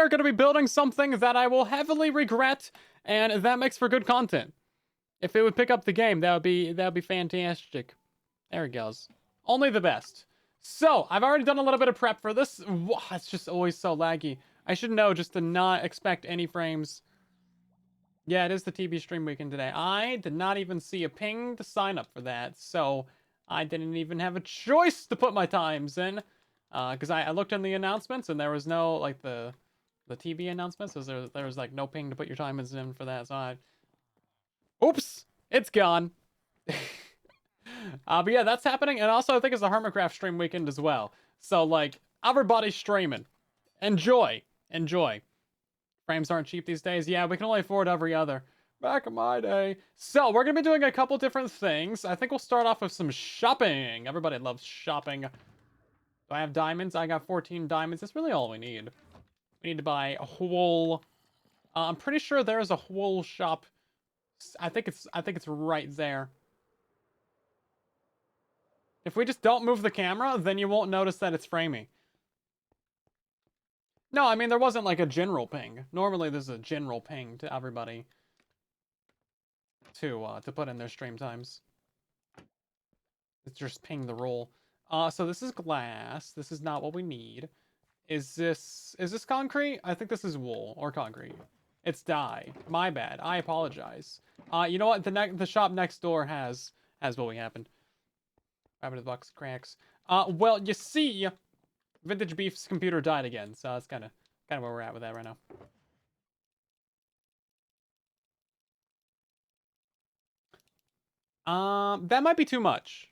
are going to be building something that I will heavily regret, and that makes for good content. If it would pick up the game, that would be fantastic. There it goes. Only the best. So, I've already done a little bit of prep for this. Wow, it's just always so laggy. I should know just to not expect any frames. Yeah, it is the TB stream weekend today. I did not even see a ping to sign up for that, so I didn't even have a choice to put my times in. Because I looked in the announcements and there was no, like, the TV announcements, so there was, like, no ping to put your times in for that, so I... Oops! It's gone! But yeah, that's happening, and also I think it's the Hermitcraft stream weekend as well. So, like, everybody's streaming. Enjoy! Enjoy. Frames aren't cheap these days. Yeah, we can only afford every other. Back in my day. So, we're going to be doing a couple different things. I think we'll start off with some shopping. Everybody loves shopping. Do I have diamonds? I got 14 diamonds. That's really all we need. We need to buy a whole... I'm pretty sure there's a whole shop. I think it's right there. If we just don't move the camera, then you won't notice that it's framing. No, I mean, there wasn't like a general ping. Normally, there's a general ping to everybody to put in their stream times. It's just ping the roll. So this is glass. This is not what we need. Is this concrete? I think this is wool or concrete. It's dye. My bad. I apologize. You know what? The shop next door has what we happened. Rabbit of the box cracks. Well, you see, Vintage Beef's computer died again, so that's kind of where we're at with that right now. That might be too much.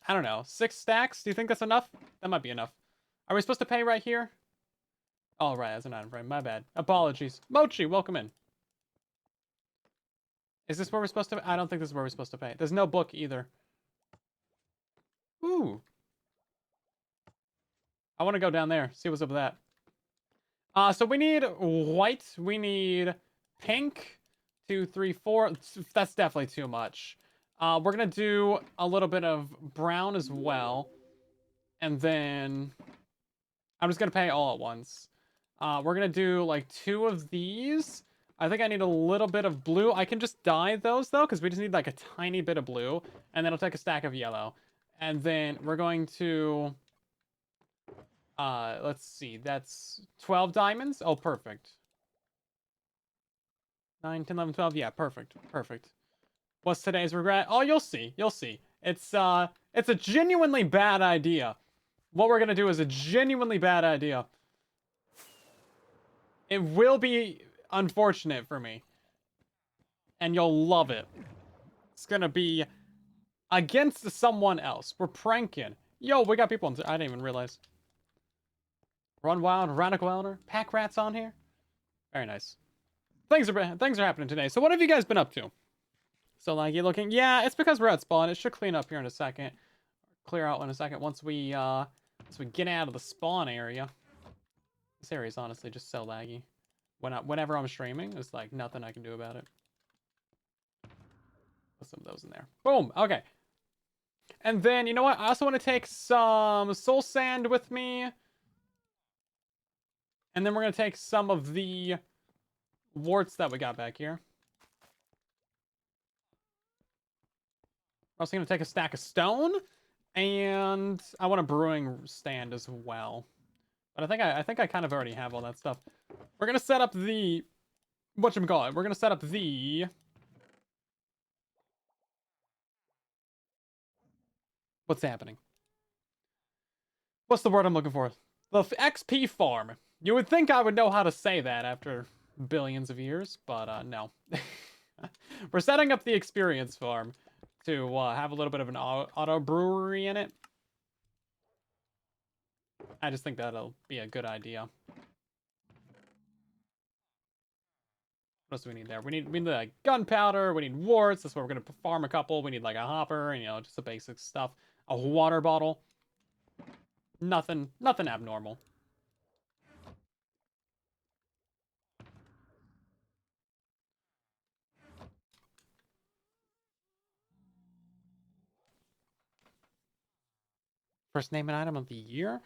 I don't know. 6 stacks? Do you think that's enough? That might be enough. Are we supposed to pay right here? Oh, right, that's an item frame. My bad. Apologies. Mochi, welcome in. Is this where we're supposed to... I don't think this is where we're supposed to pay. There's no book either. Ooh. I want to go down there. See what's up with that. So we need white. We need pink. 2, 3, 4. That's definitely too much. We're going to do a little bit of brown as well. And then... I'm just going to pay all at once. We're going to do, like, 2 of these. I think I need a little bit of blue. I can just dye those, though, because we just need, like, a tiny bit of blue. And then I'll take a stack of yellow. And then we're going to... let's see. That's 12 diamonds. Oh, perfect. 9, 10, 11, 12. Yeah, perfect. Perfect. What's today's regret? Oh, you'll see. You'll see. It's a genuinely bad idea. What we're going to do is a genuinely bad idea. It will be unfortunate for me. And you'll love it. It's going to be against someone else. We're pranking. Yo, we got people on... I didn't even realize. Run Wild, Radical Wilder, Pack Rats on here. Very nice. Things are happening today. So what have you guys been up to? So laggy looking. Yeah, it's because we're at spawn. It should clean up here in a second. Clear out in a second once we get out of the spawn area. This area is honestly just so laggy. Whenever I'm streaming, it's like nothing I can do about it. Put some of those in there. Boom. Okay. And then, you know what? I also want to take some soul sand with me. And then we're going to take some of the warts that we got back here. We're also going to take a stack of stone. And I want a brewing stand as well. But I think I kind of already have all that stuff. We're going to set up the... whatchamacallit? We're going to set up the... what's happening? What's the word I'm looking for? The XP farm. You would think I would know how to say that after billions of years, but no. We're setting up the experience farm to have a little bit of an auto brewery in it. I just think that'll be a good idea. What else do we need there? We need like gunpowder. We need warts. That's where we're gonna farm a couple. We need like a hopper, and just the basic stuff. A water bottle. Nothing abnormal. First name and item of the year?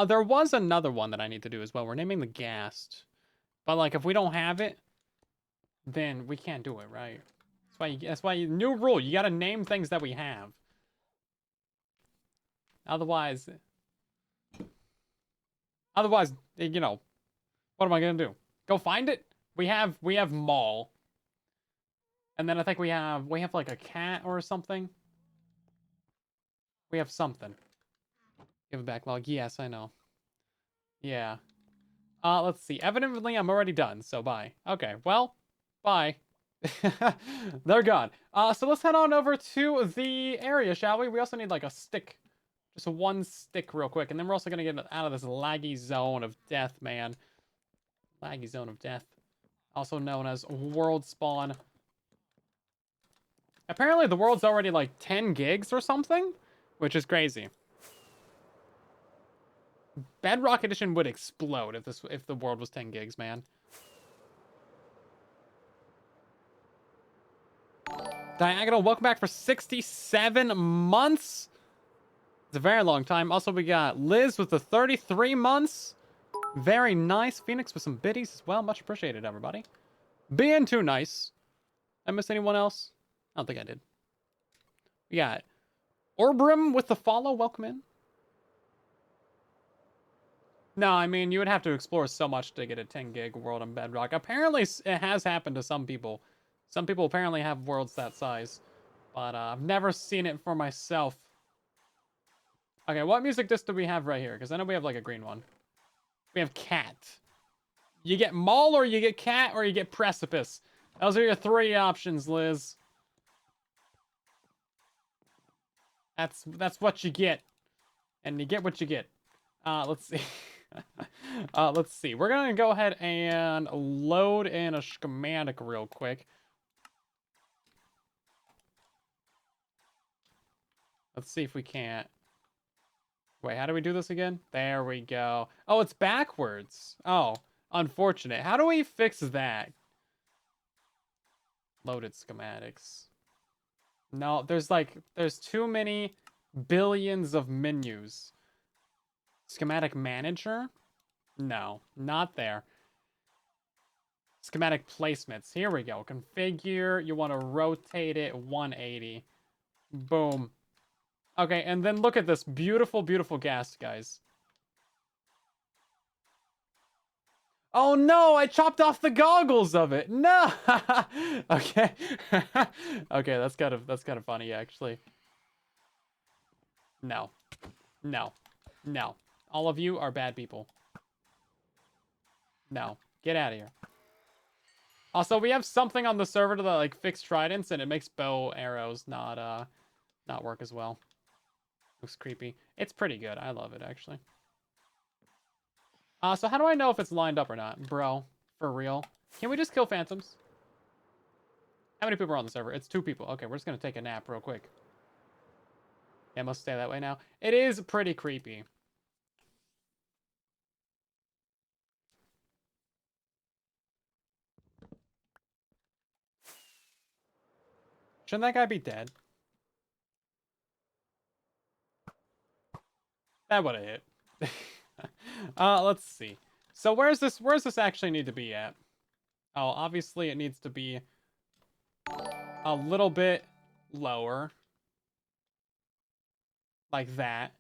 There was another one that I need to do as well. We're naming the ghast. But, like, if we don't have it, then we can't do it, right? New rule, you gotta name things that we have. Otherwise, you know, what am I gonna do? Go find it? We have mall. And then I think we have like a cat or something. We have something. Give a backlog. Yes, I know. Yeah. Let's see. Evidently, I'm already done, so bye. Okay, well, bye. They're gone. So let's head on over to the area, shall we? We also need, like, a stick. Just one stick real quick, and then we're also gonna get out of this laggy zone of death, man. Laggy zone of death. Also known as world spawn. Apparently, the world's already, like, 10 gigs or something, which is crazy. Bedrock Edition would explode if the world was 10 gigs, man. Diagonal, welcome back for 67 months. It's a very long time. Also, we got Liz with the 33 months. Very nice. Phoenix with some biddies as well. Much appreciated, everybody. Being too nice. I miss anyone else? I don't think I did. We got Orbrim with the follow. Welcome in. No, I mean, you would have to explore so much to get a 10 gig world on Bedrock. Apparently, it has happened to some people. Some people apparently have worlds that size. But I've never seen it for myself. Okay, what music disc do we have right here? Because I know we have, like, a green one. We have cat. You get mall, or you get cat, or you get precipice. Those are your three options, Liz. That's what you get. And you get what you get. Let's see. Let's see. We're gonna go ahead and load in a schematic real quick. Let's see if we can't. Wait, how do we do this again? There we go. Oh, it's backwards. Oh, unfortunate. How do we fix that? Loaded schematics. No, there's too many billions of menus. Schematic manager? No, not there. Schematic placements. Here we go. Configure. You want to rotate it 180. Boom. Okay, and then look at this beautiful, beautiful ghast, guys. Oh no, I chopped off the goggles of it. No. Okay. Okay, that's kind of funny, actually. No. No. No. All of you are bad people. No. Get out of here. Also, we have something on the server to, like, fix tridents, and it makes bow arrows not work as well. Looks creepy. It's pretty good. I love it, actually. So how do I know if it's lined up or not? Bro, for real? Can we just kill phantoms? How many people are on the server? It's 2 people. Okay, we're just gonna take a nap real quick. Yeah, it must stay that way now. It is pretty creepy. Shouldn't that guy be dead? That would have hit. Let's see. So where's this actually need to be at? Oh, obviously it needs to be a little bit lower. Like that.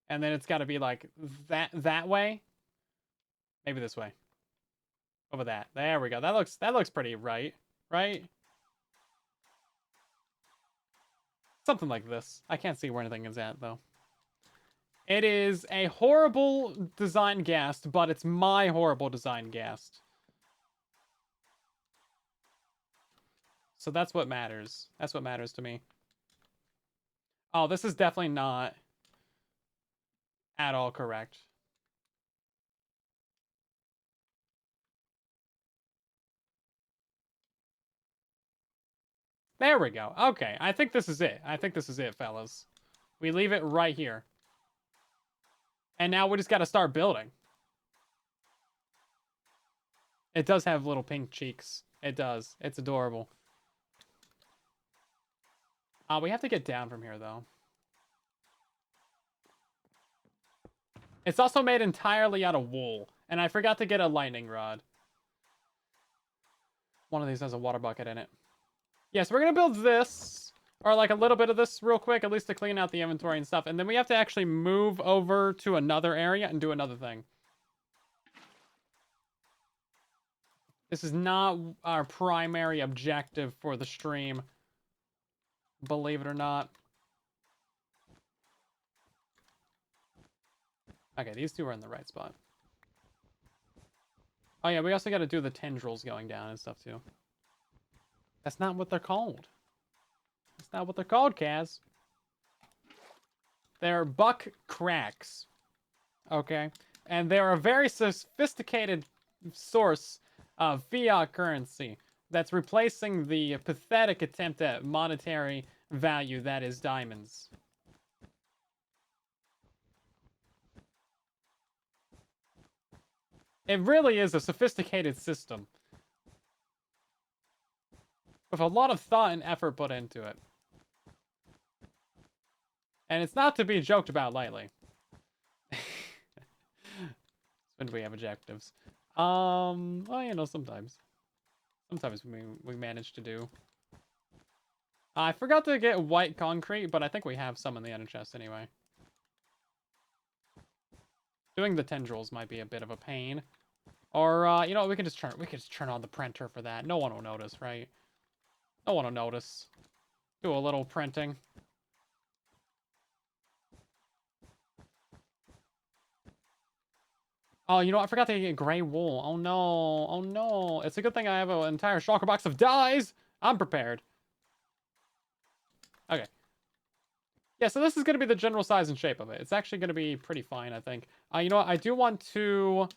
And then it's got to be like that way. Maybe this way. Over that. There we go. That looks pretty right. Right? Something like this. I can't see where anything is at, though. It is a horrible design ghast, but it's my horrible design ghast. So that's what matters. That's what matters to me. Oh, this is definitely not at all correct. There we go. Okay, I think this is it. I think this is it, fellas. We leave it right here. And now we just got to start building. It does have little pink cheeks. It does. It's adorable. We have to get down from here, though. It's also made entirely out of wool. And I forgot to get a lightning rod. One of these has a water bucket in it. Yes, we're going to build this. Or like a little bit of this real quick, at least to clean out the inventory and stuff. And then we have to actually move over to another area and do another thing. This is not our primary objective for the stream. Believe it or not. Okay, these two are in the right spot. Oh yeah, we also got to do the tendrils going down and stuff too. That's not what they're called. That's not what they're called, Kaz. They're buck cracks. Okay? And they're a very sophisticated source of fiat currency that's replacing the pathetic attempt at monetary value that is diamonds. It really is a sophisticated system. With a lot of thought and effort put into it. And it's not to be joked about lightly. When we have objectives. Well, you know, sometimes. Sometimes we manage to do. I forgot to get white concrete, but I think we have some in the inner chest anyway. Doing the tendrils might be a bit of a pain. Or, you know, we can just turn on the printer for that. No one will notice, right? No one will notice. Do a little printing. Oh, you know, I forgot to get gray wool. Oh, no. Oh, no. It's a good thing I have an entire shulker box of dyes. I'm prepared. Okay. Yeah, so this is going to be the general size and shape of it. It's actually going to be pretty fine, I think. You know what? I do want to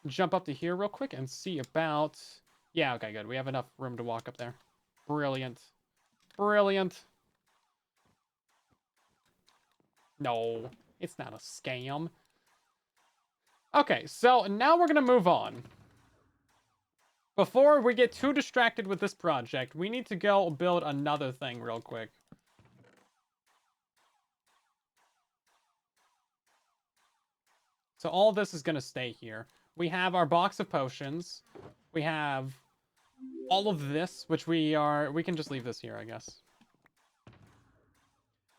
jump up to here real quick and see about... Yeah, okay, good. We have enough room to walk up there. Brilliant. Brilliant. No, it's not a scam. Okay, so now we're going to move on. Before we get too distracted with this project, we need to go build another thing real quick. So all this is going to stay here. We have our box of potions. We have all of this, which we can just leave this here, I guess.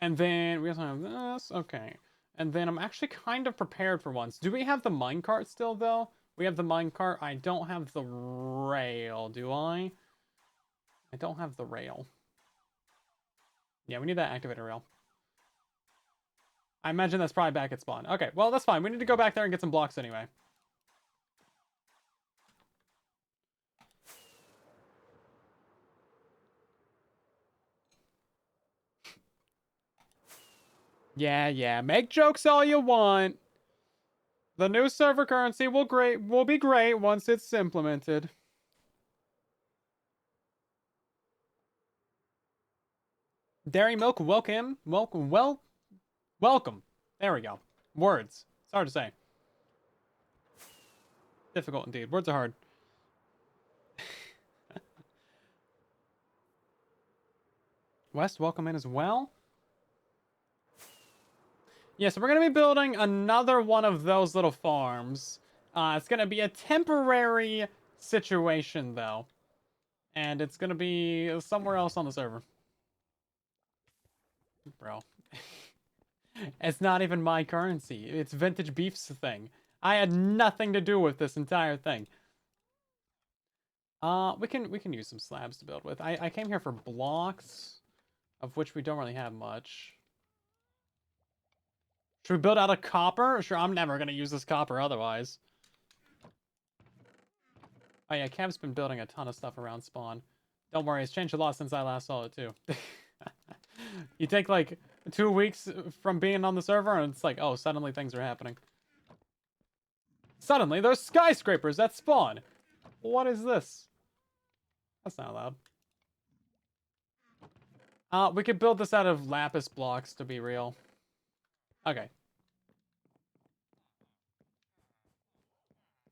And then we also have this. Okay. And then I'm actually kind of prepared for once. Do we have the minecart still, though? We have the minecart. I don't have the rail, do I? I don't have the rail. Yeah, we need that activator rail. I imagine that's probably back at spawn. Okay, well, that's fine. We need to go back there and get some blocks anyway. Yeah. Make jokes all you want. The new server currency will be great once it's implemented. Dairy Milk, welcome. Welcome. There we go. Words. It's hard to say. Difficult indeed. Words are hard. West, welcome in as well. Yeah, so we're going to be building another one of those little farms. It's going to be a temporary situation, though. And it's going to be somewhere else on the server. Bro. It's not even my currency. It's Vintage Beef's thing. I had nothing to do with this entire thing. We can use some slabs to build with. I came here for blocks, of which we don't really have much. Should we build out of copper? Sure, I'm never gonna use this copper otherwise. Oh yeah, Kev's been building a ton of stuff around spawn. Don't worry, it's changed a lot since I last saw it too. You take like 2 weeks from being on the server and it's like, oh, suddenly things are happening. Suddenly there's skyscrapers that spawn. What is this? That's not allowed. We could build this out of lapis blocks, to be real. Okay.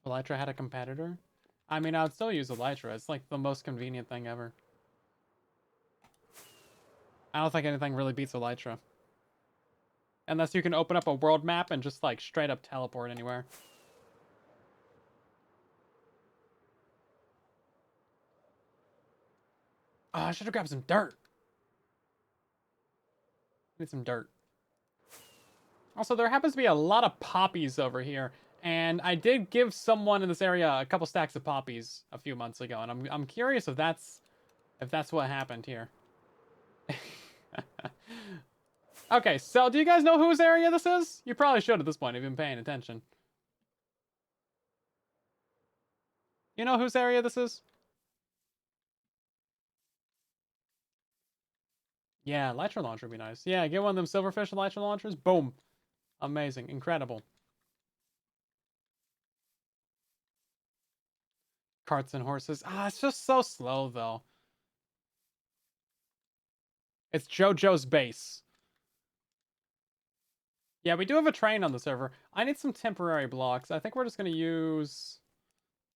Elytra had a competitor? I mean, I would still use Elytra. It's like the most convenient thing ever. I don't think anything really beats Elytra. Unless you can open up a world map and just, like, straight up teleport anywhere. Oh, I should have grabbed some dirt. Need some dirt. Also, there happens to be a lot of poppies over here. And I did give someone in this area a couple stacks of poppies a few months ago. And I'm curious if that's what happened here. Okay, so do you guys know whose area this is? You probably should at this point if you've been paying attention. You know whose area this is? Yeah, Elytra launcher would be nice. Yeah, get one of them silverfish Elytra launchers. Boom. Amazing. Incredible. Carts and horses. Ah, it's just so slow, though. It's JoJo's base. Yeah, we do have a train on the server. I need some temporary blocks. I think we're just gonna use...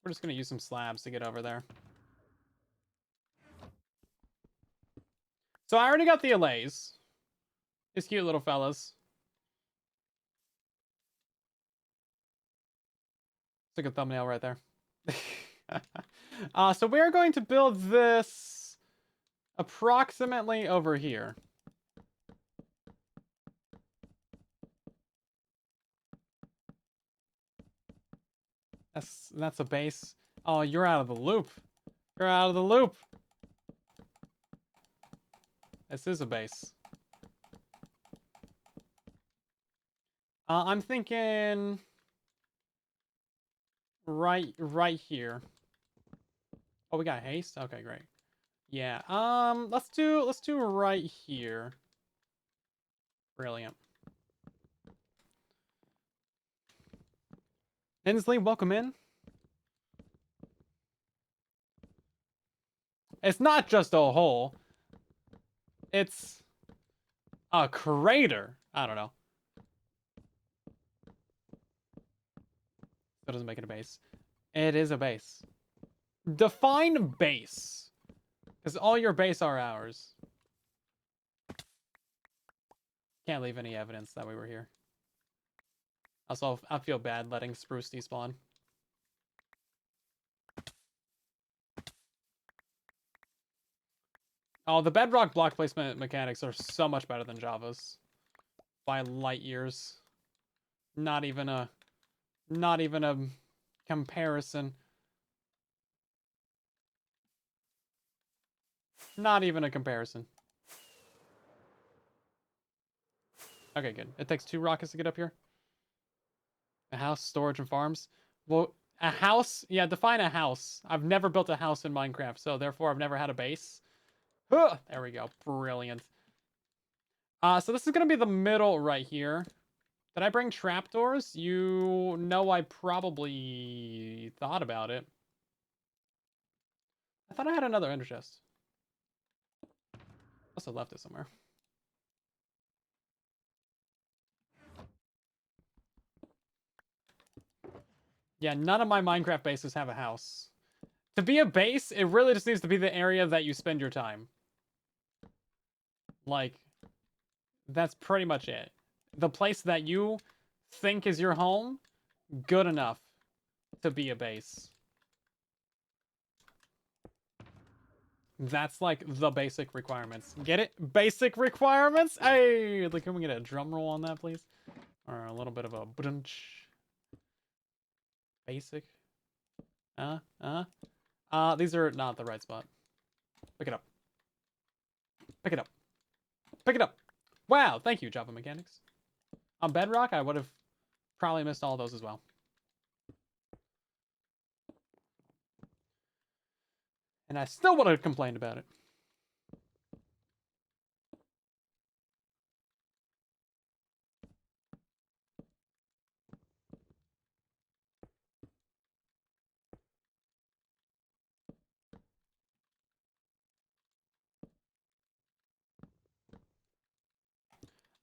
We're just gonna use some slabs to get over there. So I already got the allays. These cute little fellas. It's a good thumbnail right there. So we're going to build this approximately over here. That's a base. Oh, you're out of the loop. You're out of the loop. This is a base. I'm thinking right here. Oh, we got haste? Okay, great. Yeah. Let's do right here. Brilliant. Hensley, welcome in. It's not just a hole. It's a crater. I don't know. That doesn't make it a base. It is a base. Define base. Because all your base are ours. Can't leave any evidence that we were here. Also, I feel bad letting Spruce despawn. Oh, the bedrock block placement mechanics are so much better than Java's. By light years. Not even a comparison. Not even a comparison. Okay, good. It takes 2 rockets to get up here. A house, storage, and farms. Well, a house? Yeah, define a house. I've never built a house in Minecraft, so therefore I've never had a base. Huh, there we go. Brilliant. So this is going to be the middle right here. Did I bring trapdoors? You know I probably thought about it. I thought I had another ender chest. Must have left it somewhere. Yeah, none of my Minecraft bases have a house. To be a base, it really just needs to be the area that you spend your time. Like, that's pretty much it. The place that you think is your home, good enough to be a base. That's like the basic requirements. Get it? Basic requirements? Hey, like, can we get a drum roll on that, please? Or a little bit of a brunch. Basic. These are not the right spot. Pick it up. Pick it up. Pick it up. Wow, thank you, Java Mechanics. On Bedrock, I would have probably missed all those as well. And I still would have complained about it.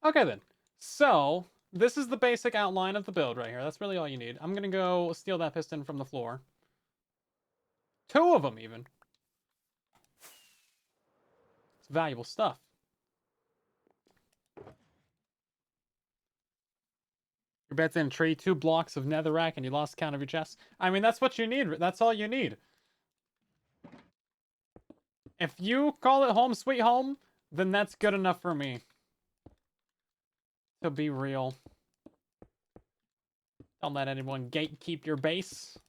Okay, then. So, this is the basic outline of the build right here. That's really all you need. I'm going to go steal that piston from the floor. 2 of them, even. It's valuable stuff. Your bed's in a tree, 2 blocks of netherrack, and you lost count of your chests. I mean, that's what you need. That's all you need. If you call it home sweet home, then that's good enough for me. To be real. Don't let anyone gatekeep your base.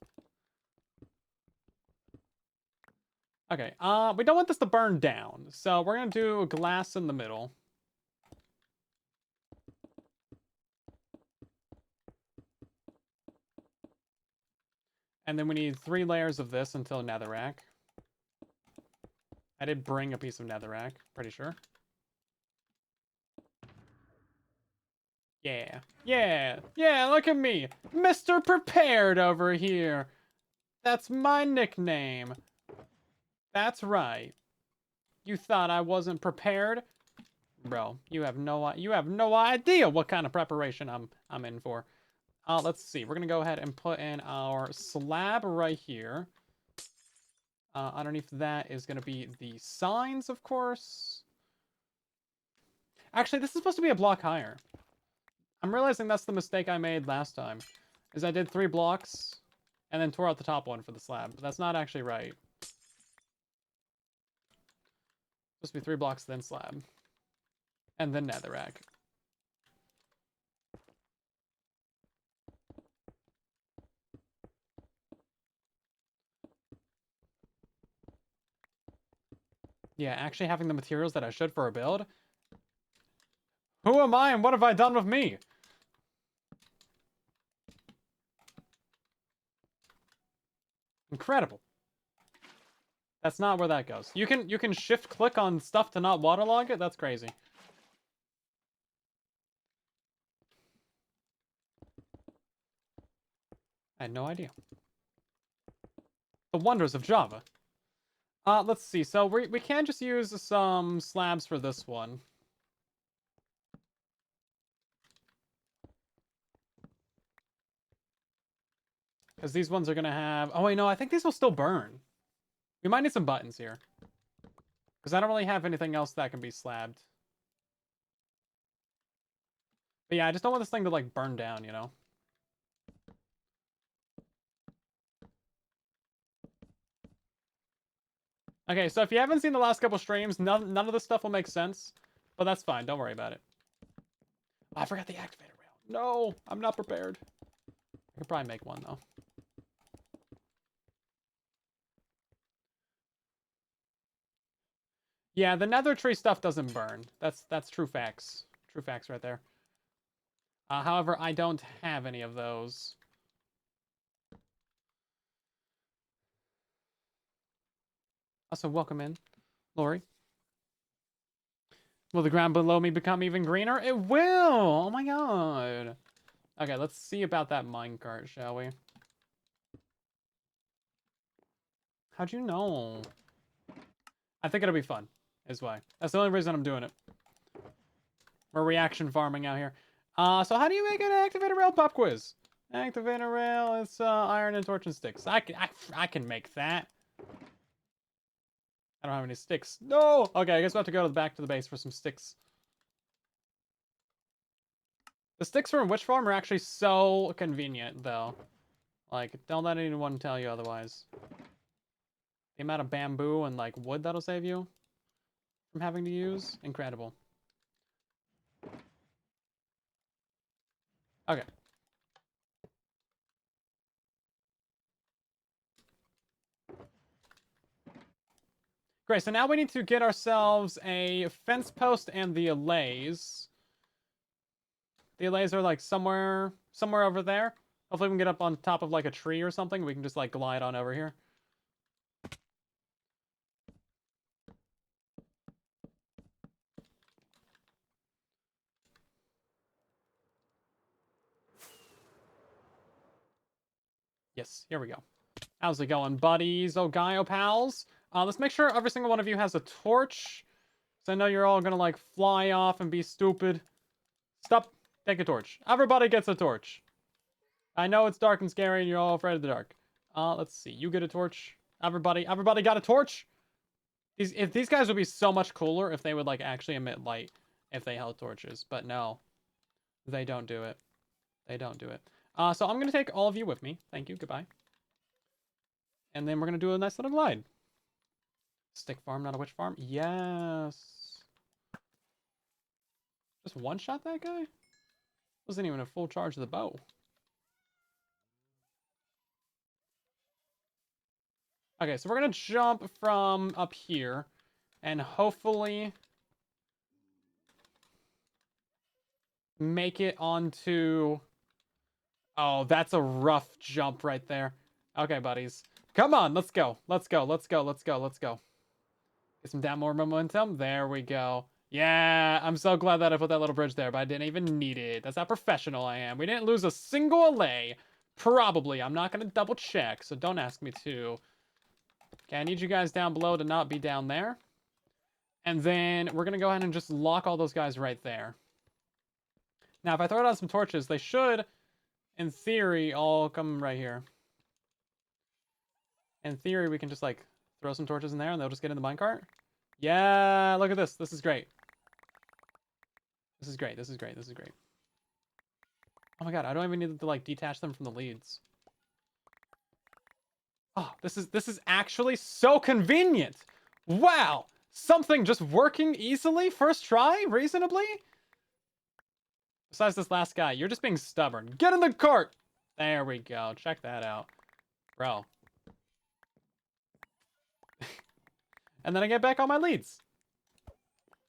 Okay, we don't want this to burn down, so we're gonna do glass in the middle. And then we need 3 layers of this until netherrack. I did bring a piece of netherrack, pretty sure. Yeah. Yeah. Yeah, look at me. Mr. Prepared over here. That's my nickname. That's right. You thought I wasn't prepared? Bro, you have no idea what kind of preparation I'm in for. Let's see. We're gonna go ahead and put in our slab right here. Underneath that is gonna be the signs, of course. Actually, this is supposed to be a block higher. I'm realizing that's the mistake I made last time. Is I did 3 blocks and then tore out the top one for the slab. But that's not actually right. It's supposed to be 3 blocks, then slab. And then netherrack. Yeah, actually having the materials that I should for a build. Who am I and what have I done with me? Incredible. That's not where that goes. You can shift click on stuff to not waterlog it? That's crazy. I had no idea. The wonders of Java. Let's see. So we can just use some slabs for this one. Because these ones are going to have... Oh, wait, no. I think these will still burn. We might need some buttons here. Because I don't really have anything else that can be slabbed. But yeah, I just don't want this thing to, like, burn down, you know? Okay, so if you haven't seen the last couple streams, none of this stuff will make sense. But that's fine. Don't worry about it. Oh, I forgot the activator rail. No, I'm not prepared. I could probably make one, though. Yeah, the nether tree stuff doesn't burn. That's true facts. True facts right there. However, I don't have any of those. Also, welcome in, Lori. Will the ground below me become even greener? It will! Oh my god. Okay, let's see about that minecart, shall we? How'd you know? I think it'll be fun, is why. That's the only reason I'm doing it. We're reaction farming out here. So how do you make an activator rail pop quiz? Activator rail, it's iron and torch and sticks. I can make that. I don't have any sticks. No! Okay, I guess we'll have to go back to the base for some sticks. The sticks from Witch Farm are actually so convenient, though. Like, don't let anyone tell you otherwise. The amount of bamboo and, like, wood that'll save you from having to use, incredible. Okay. Great, so now we need to get ourselves a fence post and the allays. The allays are, like, somewhere over there. Hopefully we can get up on top of, like, a tree or something. We can just, like, glide on over here. Yes, here we go. How's it going, buddies? Oh, Gaio pals? Let's make sure every single one of you has a torch. So I know you're all gonna, like, fly off and be stupid. Stop. Take a torch. Everybody gets a torch. I know it's dark and scary and you're all afraid of the dark. Let's see. You get a torch. Everybody got a torch? These guys would be so much cooler if they would, like, actually emit light if they held torches. But no. They don't do it. They don't do it. So I'm going to take all of you with me. Thank you. Goodbye. And then we're going to do a nice little glide. Stick farm, not a witch farm. Yes. Just one-shot that guy? Wasn't even a full charge of the bow. Okay, so we're going to jump from up here. And hopefully make it onto... Oh, that's a rough jump right there. Okay, buddies. Come on, let's go. Let's go, let's go, let's go, let's go. Get some down more momentum. There we go. Yeah, I'm so glad that I put that little bridge there, but I didn't even need it. That's how professional I am. We didn't lose a single allay. Probably. I'm not going to double check, so don't ask me to. Okay, I need you guys down below to not be down there. And then we're going to go ahead and just lock all those guys right there. Now, if I throw down some torches, they should, in theory, all come right here. In theory, we can just, like, throw some torches in there and they'll just get in the minecart. Yeah, look at this. This is great. This is great. This is great. This is great. Oh my god, I don't even need to, like, detach them from the leads. Oh, this is actually so convenient. Wow. Something just working easily, first try, reasonably? Besides this last guy, you're just being stubborn. Get in the cart! There we go. Check that out. Bro. And then I get back on my leads.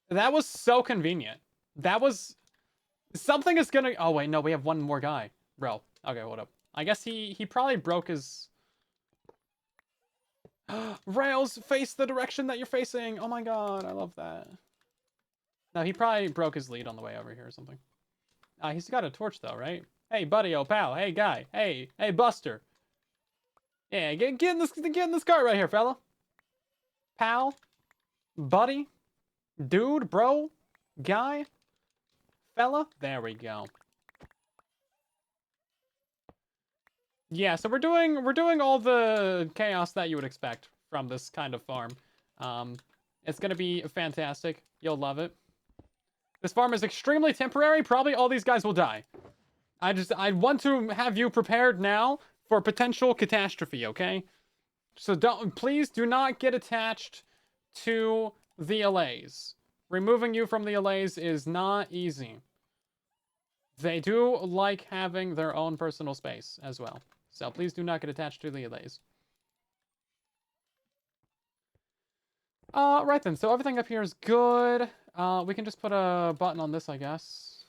That was so convenient. That was... Something is gonna... Oh, wait, no, we have one more guy. Bro. Okay, hold up. I guess he probably broke his... Rails, face the direction that you're facing. Oh my god, I love that. No, he probably broke his lead on the way over here or something. He's got a torch though, right? Hey, buddy, oh pal. Hey, guy. Hey, Buster. Yeah, get in this cart right here, fella. Pal, buddy, dude, bro, guy, fella. There we go. Yeah, so we're doing all the chaos that you would expect from this kind of farm. It's gonna be fantastic. You'll love it. This farm is extremely temporary. Probably all these guys will die. I want to have you prepared now for potential catastrophe, okay? So please do not get attached to the allays. Removing you from the allays is not easy. They do like having their own personal space as well. So please do not get attached to the allays. Right then, so everything up here is good. We can just put a button on this, I guess.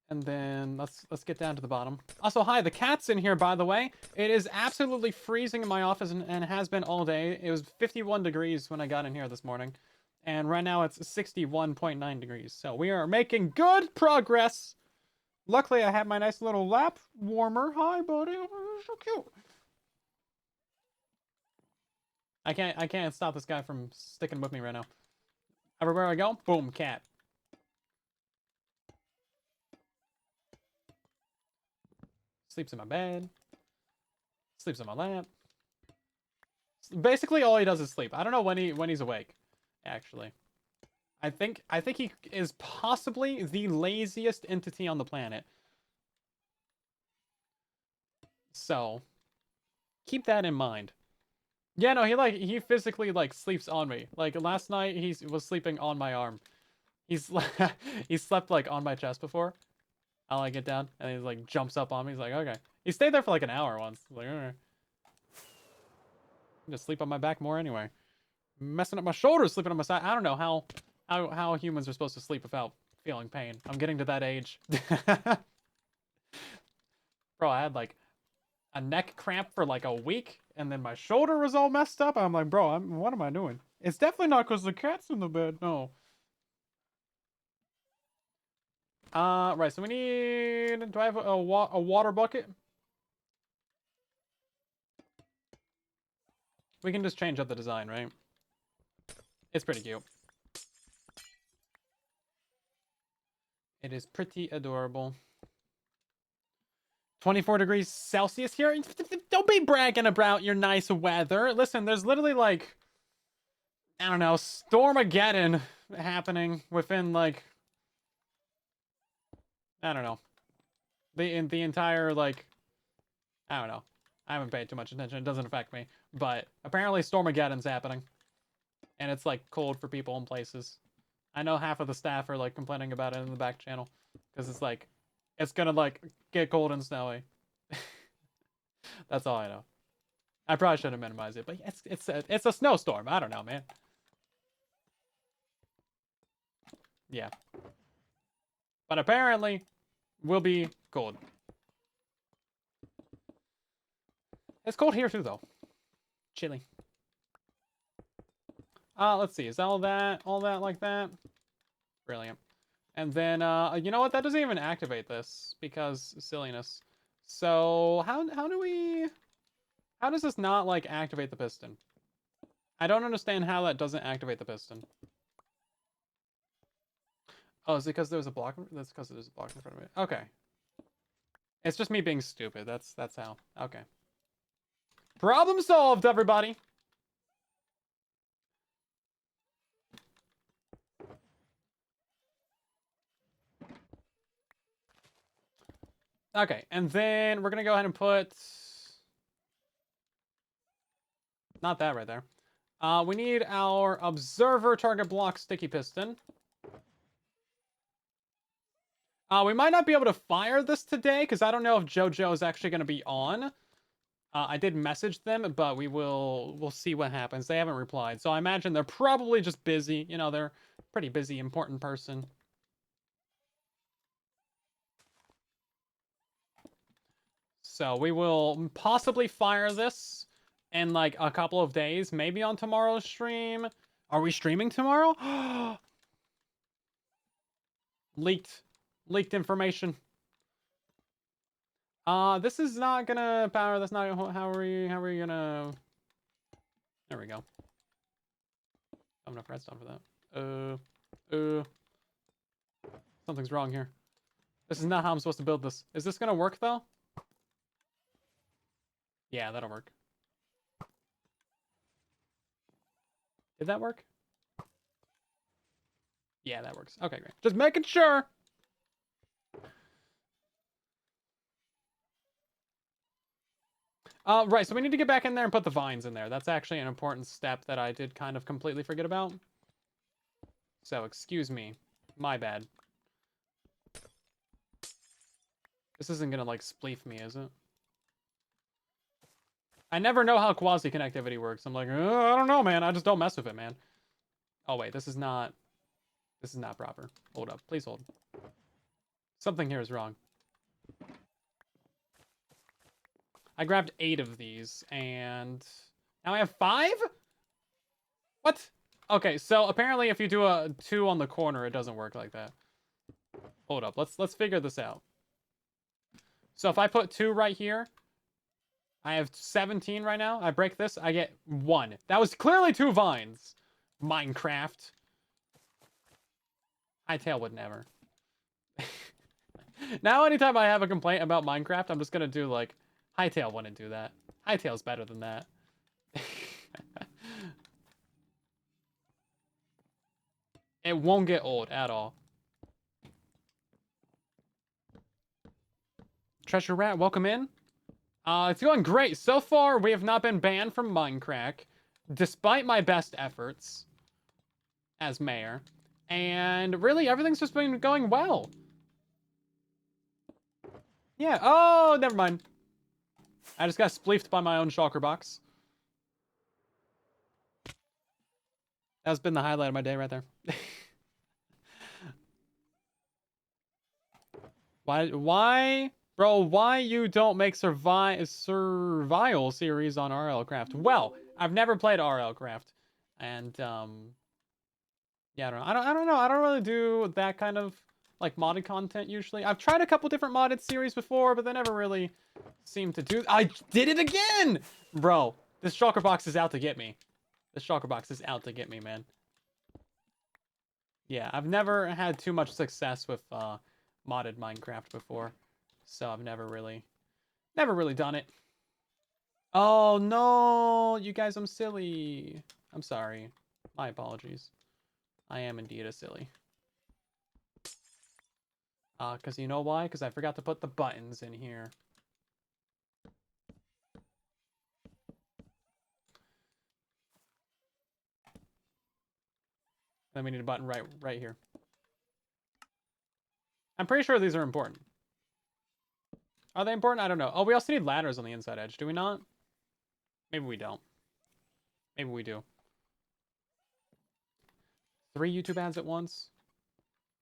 And then let's get down to the bottom. Also, hi, the cat's in here, by the way. It is absolutely freezing in my office and has been all day. It was 51 degrees when I got in here this morning. And right now it's 61.9 degrees. So we are making good progress. Luckily, I have my nice little lap warmer. Hi, buddy. Oh, so cute. I can't stop this guy from sticking with me right now. Everywhere I go, boom, cat. Sleeps in my bed. Sleeps in my lap. Basically, all he does is sleep. I don't know when he's awake, actually. I think he is possibly the laziest entity on the planet. So, keep that in mind. Yeah, no, he physically like sleeps on me. Like last night, he was sleeping on my arm. He slept like on my chest before. I'll like get down and he like jumps up on me. He's like, okay. He stayed there for like an hour once. Like, all right. Just sleep on my back more anyway. Messing up my shoulders, sleeping on my side. I don't know how humans are supposed to sleep without feeling pain. I'm getting to that age. Bro, I had like a neck cramp for like a week, and then my shoulder was all messed up. I'm like, bro, what am I doing? It's definitely not because the cat's in the bed. No. Right. So we need. Do I have a water bucket? We can just change up the design, right? It's pretty cute. It is pretty adorable. 24 degrees Celsius here. Don't be bragging about your nice weather. Listen, there's literally like, I don't know, Stormageddon happening within like I don't know. The entire, like, I don't know. I haven't paid too much attention. It doesn't affect me. But apparently Stormageddon's happening. And it's, like, cold for people in places. I know half of the staff are, like, complaining about it in the back channel. Because it's, like, it's gonna, like, get cold and snowy. That's all I know. I probably shouldn't minimize it, but it's a snowstorm. I don't know, man. Yeah. But apparently, will be cold. It's cold here too, though. Chilly. Let's see. Is all that like that? Brilliant. And then, you know what? That doesn't even activate this because silliness. So how does this not like activate the piston? I don't understand how that doesn't activate the piston. Oh, is it because there's a block? That's because there's a block in front of me. Okay. It's just me being stupid. That's how. Okay. Problem solved, everybody. Okay, and then we're gonna go ahead and put not that right there. We need our observer target block sticky piston. We might not be able to fire this today because I don't know if JoJo is actually going to be on. I did message them, but we'll see what happens. They haven't replied, so I imagine they're probably just busy. You know, they're pretty busy, important person. So we will possibly fire this in like a couple of days, maybe on tomorrow's stream. Are we streaming tomorrow? Leaked information. This is not gonna power. That's not how are we gonna? There we go. I'm enough redstone for that. Something's wrong here. This is not how I'm supposed to build this. Is this gonna work though? Yeah, that'll work. Did that work? Yeah, that works. Okay, great. Just making sure. Right, so we need to get back in there and put the vines in there. That's actually an important step that I did kind of completely forget about. So, excuse me. My bad. This isn't gonna, like, spleef me, is it? I never know how quasi-connectivity works. I'm like, I don't know, man. I just don't mess with it, man. Oh, wait, this is not proper. Hold up. Please hold. Something here is wrong. I grabbed 8 of these, and now I have 5? What? Okay, so apparently if you do a 2 on the corner, it doesn't work like that. Hold up. Let's figure this out. So if I put 2 right here, I have 17 right now. I break this, I get 1. That was clearly 2 vines. Minecraft. Hightail would never. Now anytime I have a complaint about Minecraft, I'm just gonna do like, Hightail wouldn't do that. Hightail's better than that. It won't get old at all. Treasure Rat, welcome in. It's going great. So far, we have not been banned from MINDCRACK, despite my best efforts as mayor. And really, everything's just been going well. Yeah. Oh, never mind. I just got spleefed by my own shulker box. That's been the highlight of my day right there. Why, bro? Why you don't make survival series on RLCraft? Well, I've never played RLCraft, and yeah, I don't know. I don't really do that kind of like modded content usually. I've tried a couple different modded series before, but they never really seem to do. I did it again, bro. This shulker box is out to get me. This shulker box is out to get me, man. Yeah, I've never had too much success with modded Minecraft before, so I've never really done it. Oh no, you guys, I'm silly. I'm sorry. My apologies. I am indeed a silly. Because you know why? Because I forgot to put the buttons in here. Then we need a button right here. I'm pretty sure these are important. Are they important? I don't know. Oh, we also need ladders on the inside edge. Do we not? Maybe we don't. Maybe we do. 3 YouTube ads at once?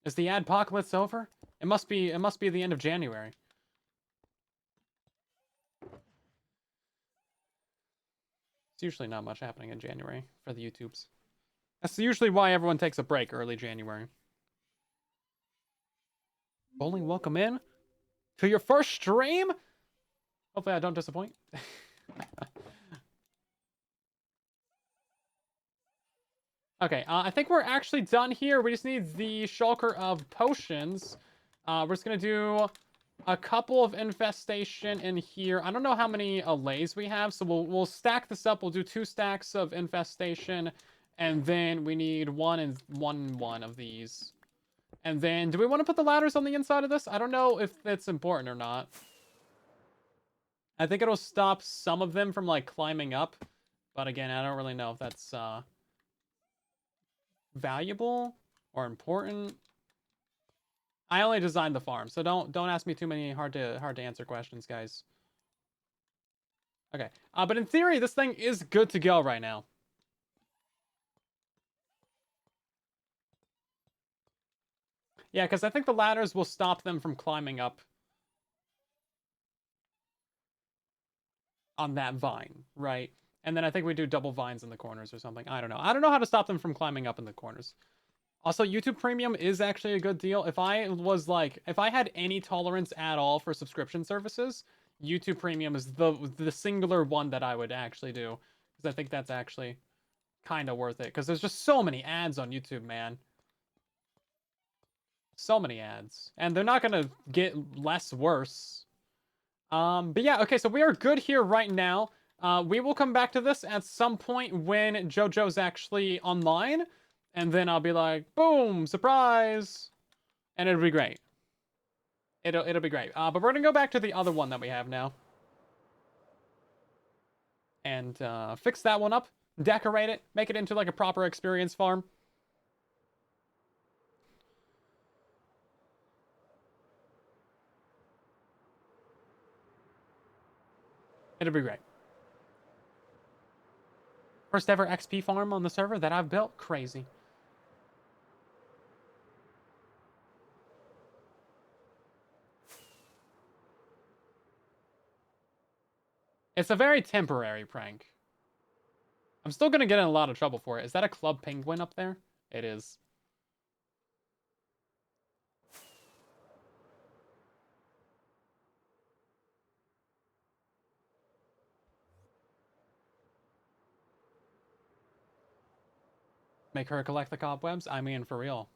Is the adpocalypse over? It must be the end of January. It's usually not much happening in January for the YouTubes. That's usually why everyone takes a break early January. Bowling, welcome in to your first stream. Hopefully I don't disappoint. Okay, I think we're actually done here. We just need the shulker of potions. We're just gonna do a couple of infestation in here. I don't know how many allays we have, so we'll stack this up. We'll do 2 stacks of infestation, and then we need one of these. And then, do we want to put the ladders on the inside of this? I don't know if it's important or not. I think it'll stop some of them from, like, climbing up. But again, I don't really know if that's valuable or important. I only designed the farm, so don't ask me too many hard to answer questions, guys. Okay, but in theory, this thing is good to go right now. Yeah, because I think the ladders will stop them from climbing up on that vine, right? And then I think we do double vines in the corners or something. I don't know. I don't know how to stop them from climbing up in the corners. Also, YouTube Premium is actually a good deal. If I had any tolerance at all for subscription services, YouTube Premium is the singular one that I would actually do. Because I think that's actually kind of worth it. Because there's just so many ads on YouTube, man. So many ads. And they're not going to get less worse. But yeah, okay, so we are good here right now. We will come back to this at some point when JoJo's actually online. And then I'll be like, boom, surprise. And it'll be great. It'll be great. But we're gonna go back to the other one that we have now. And fix that one up. Decorate it. Make it into like a proper experience farm. It'll be great. First ever XP farm on the server that I've built. Crazy. It's a very temporary prank. I'm still gonna get in a lot of trouble for it. Is that a club penguin up there? It is. Make her collect the cobwebs? I mean, for real.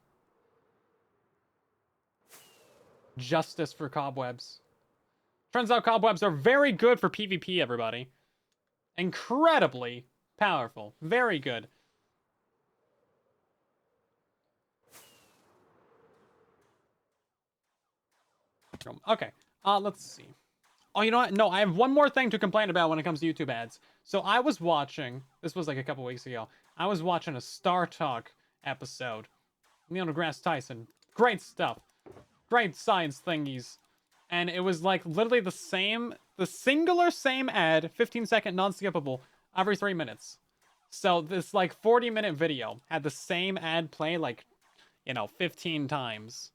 Justice for cobwebs. Turns out cobwebs are very good for PvP, everybody. Incredibly powerful. Very good. Okay, let's see. Oh, you know what? No, I have one more thing to complain about when it comes to YouTube ads. So I was watching, this was like a couple weeks ago, I was watching a Star Talk episode. Neil deGrasse Tyson. Great stuff. Great science thingies. And it was like literally the singular same ad, 15-second non-skippable, every 3 minutes. So this like 40-minute video had the same ad play like, 15 times.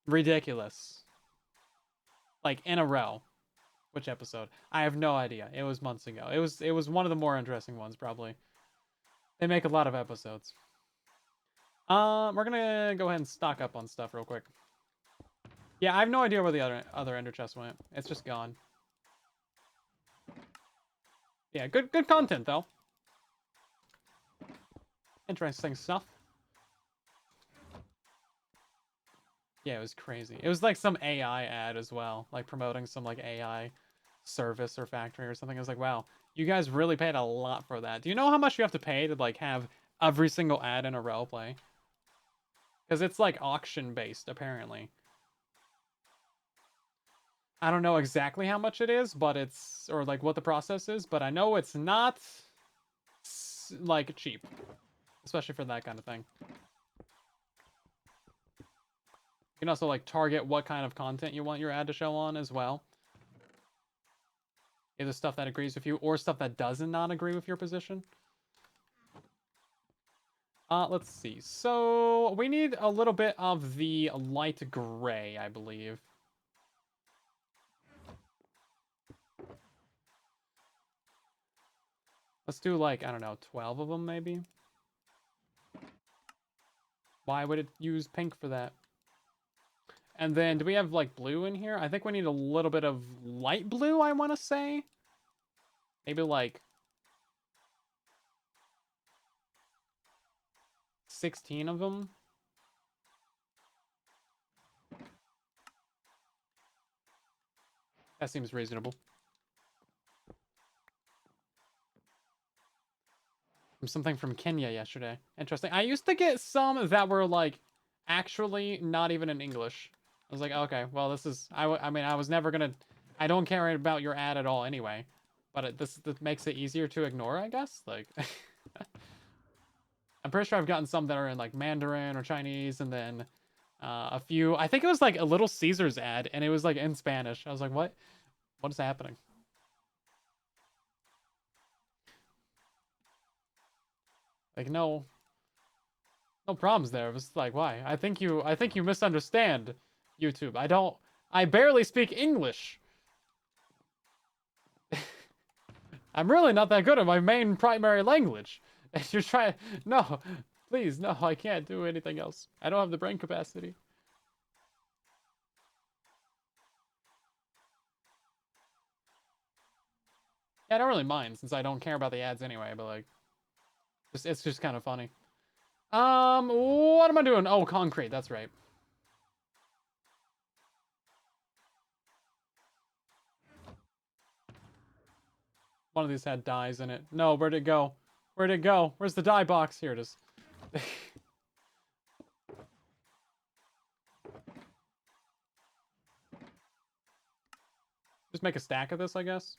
Ridiculous. Like in a row. Which episode? I have no idea. It was months ago. It was one of the more interesting ones, probably. They make a lot of episodes. We're gonna go ahead and stock up on stuff real quick. Yeah, I have no idea where the other ender chest went. It's just gone. Yeah, good content though. Interesting stuff. Yeah, it was crazy. It was like some AI ad as well, like promoting some like AI service or factory or something. I was like, wow, you guys really paid a lot for that. Do you know how much you have to pay to like have every single ad in a row play? Because it's like auction based apparently. I don't know exactly how much it is, but it's, or like what the process is, but I know it's not like cheap, especially for that kind of thing. You can also like target what kind of content you want your ad to show on as well. Either stuff that agrees with you or stuff that does not agree with your position. Let's see. So we need a little bit of the light gray, I believe. Let's do like, I don't know, 12 of them maybe. Why would it use pink for that? And then do we have like blue in here? I think we need a little bit of light blue, I want to say. Maybe like 16 of them. That seems reasonable. Something from Kenya yesterday. Interesting. I used to get some that were like actually not even in English. I was like, okay, well, this is, I mean, I was never gonna, I don't care about your ad at all anyway, but this makes it easier to ignore, I guess. Like, I'm pretty sure I've gotten some that are in like Mandarin or Chinese, and then a few, I think it was like a Little Caesars ad, and it was like in Spanish. I was like, what is happening? Like, no problems there. It was like, why? I think you misunderstand YouTube. I barely speak English. I'm really not that good at my main primary language. And you're trying, no, please, no, I can't do anything else. I don't have the brain capacity. Yeah, I don't really mind since I don't care about the ads anyway, but like, it's just kind of funny. What am I doing? Oh, concrete, that's right. One of these had dyes in it. No, where'd it go? Where'd it go? Where's the dye box? Here it is. Just make a stack of this, I guess.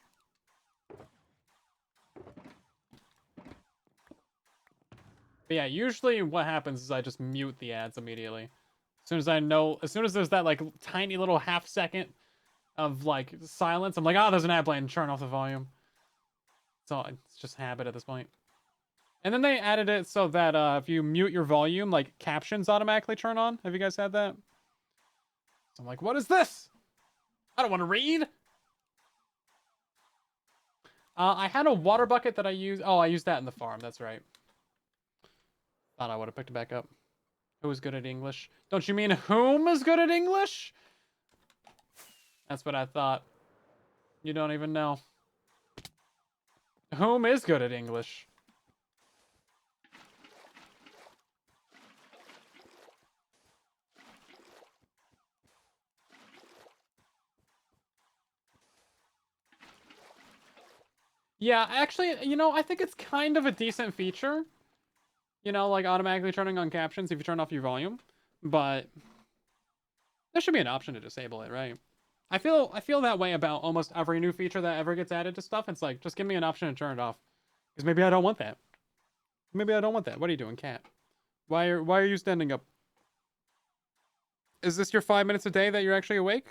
But yeah, usually what happens is I just mute the ads immediately. As soon as I know, as soon as there's that like tiny little half second of like silence, I'm like, oh, there's an ad playing, turn off the volume. So it's just habit at this point. And then they added it so that if you mute your volume, like captions automatically turn on. Have you guys had that? So I'm like, what is this? I don't want to read. I had a water bucket that I used. Oh, I used that in the farm. That's right. Thought I would have picked it back up. Who is good at English? Don't you mean whom is good at English? That's what I thought. You don't even know. Whom is good at English? Yeah, actually, you know, I think it's kind of a decent feature. You know, like automatically turning on captions if you turn off your volume. But there should be an option to disable it, right? I feel that way about almost every new feature that ever gets added to stuff. It's like, just give me an option to turn it off. Because maybe I don't want that. Maybe I don't want that. What are you doing, cat? Why are you standing up? Is this your 5 minutes a day that you're actually awake?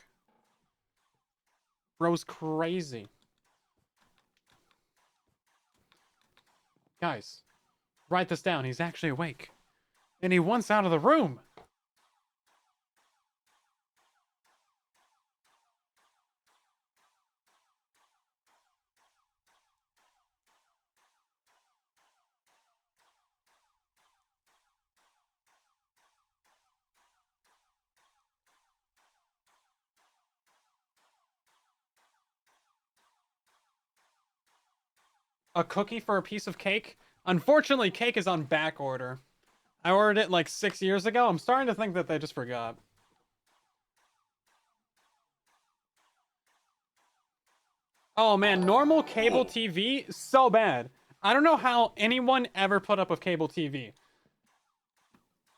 Bro's crazy. Guys, write this down. He's actually awake. And he wants out of the room. A cookie for a piece of cake? Unfortunately, cake is on back order. I ordered it like 6 years ago. I'm starting to think that they just forgot. Oh man, normal cable TV, so bad. I don't know how anyone ever put up with cable TV.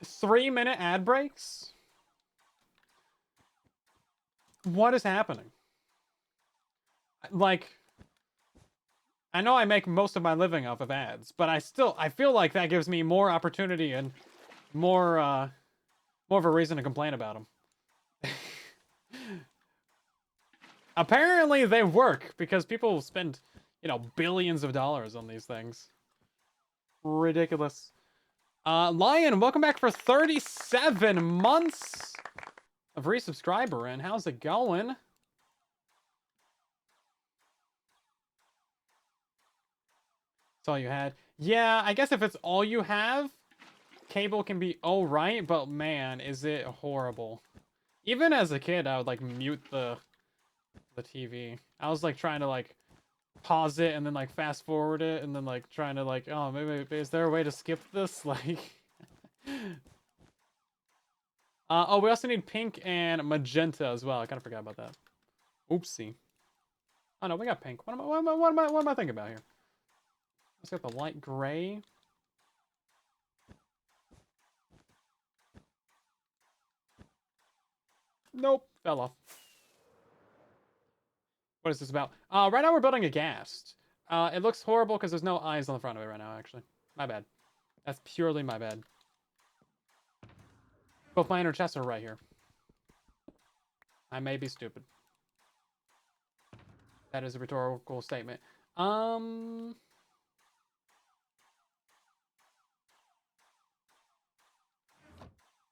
3-minute ad breaks? What is happening? Like, I know I make most of my living off of ads, but I feel like that gives me more opportunity and more, more of a reason to complain about them. Apparently they work because people spend, you know, billions of dollars on these things. Ridiculous. Lion, welcome back for 37 months of resubscriber, and how's it going? That's all you had? Yeah, I guess if it's all you have, cable can be alright, but man, is it horrible. Even as a kid, I would like mute the TV. I was like trying to like pause it and then like fast forward it and then like trying to like, oh, maybe is there a way to skip this? Like, oh, we also need pink and magenta as well. I kind of forgot about that. Oopsie. Oh no, we got pink. What am I thinking about here? Let's get the light gray. Nope, fell off. What is this about? Right now we're building a ghast. It looks horrible because there's no eyes on the front of it right now, actually. My bad. That's purely my bad. Both my inner chests are right here. I may be stupid. That is a rhetorical statement.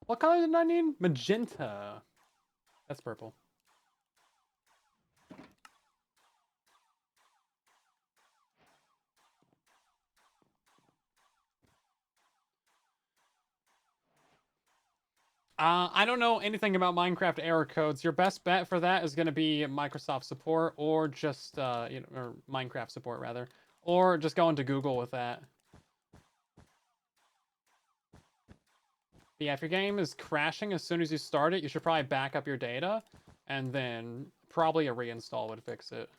What color did I need? Magenta. That's purple. I don't know anything about Minecraft error codes. Your best bet for that is going to be Microsoft support or just, you know, or Minecraft support rather, or just go into Google with that. But yeah, if your game is crashing as soon as you start it, you should probably back up your data, and then probably a reinstall would fix it.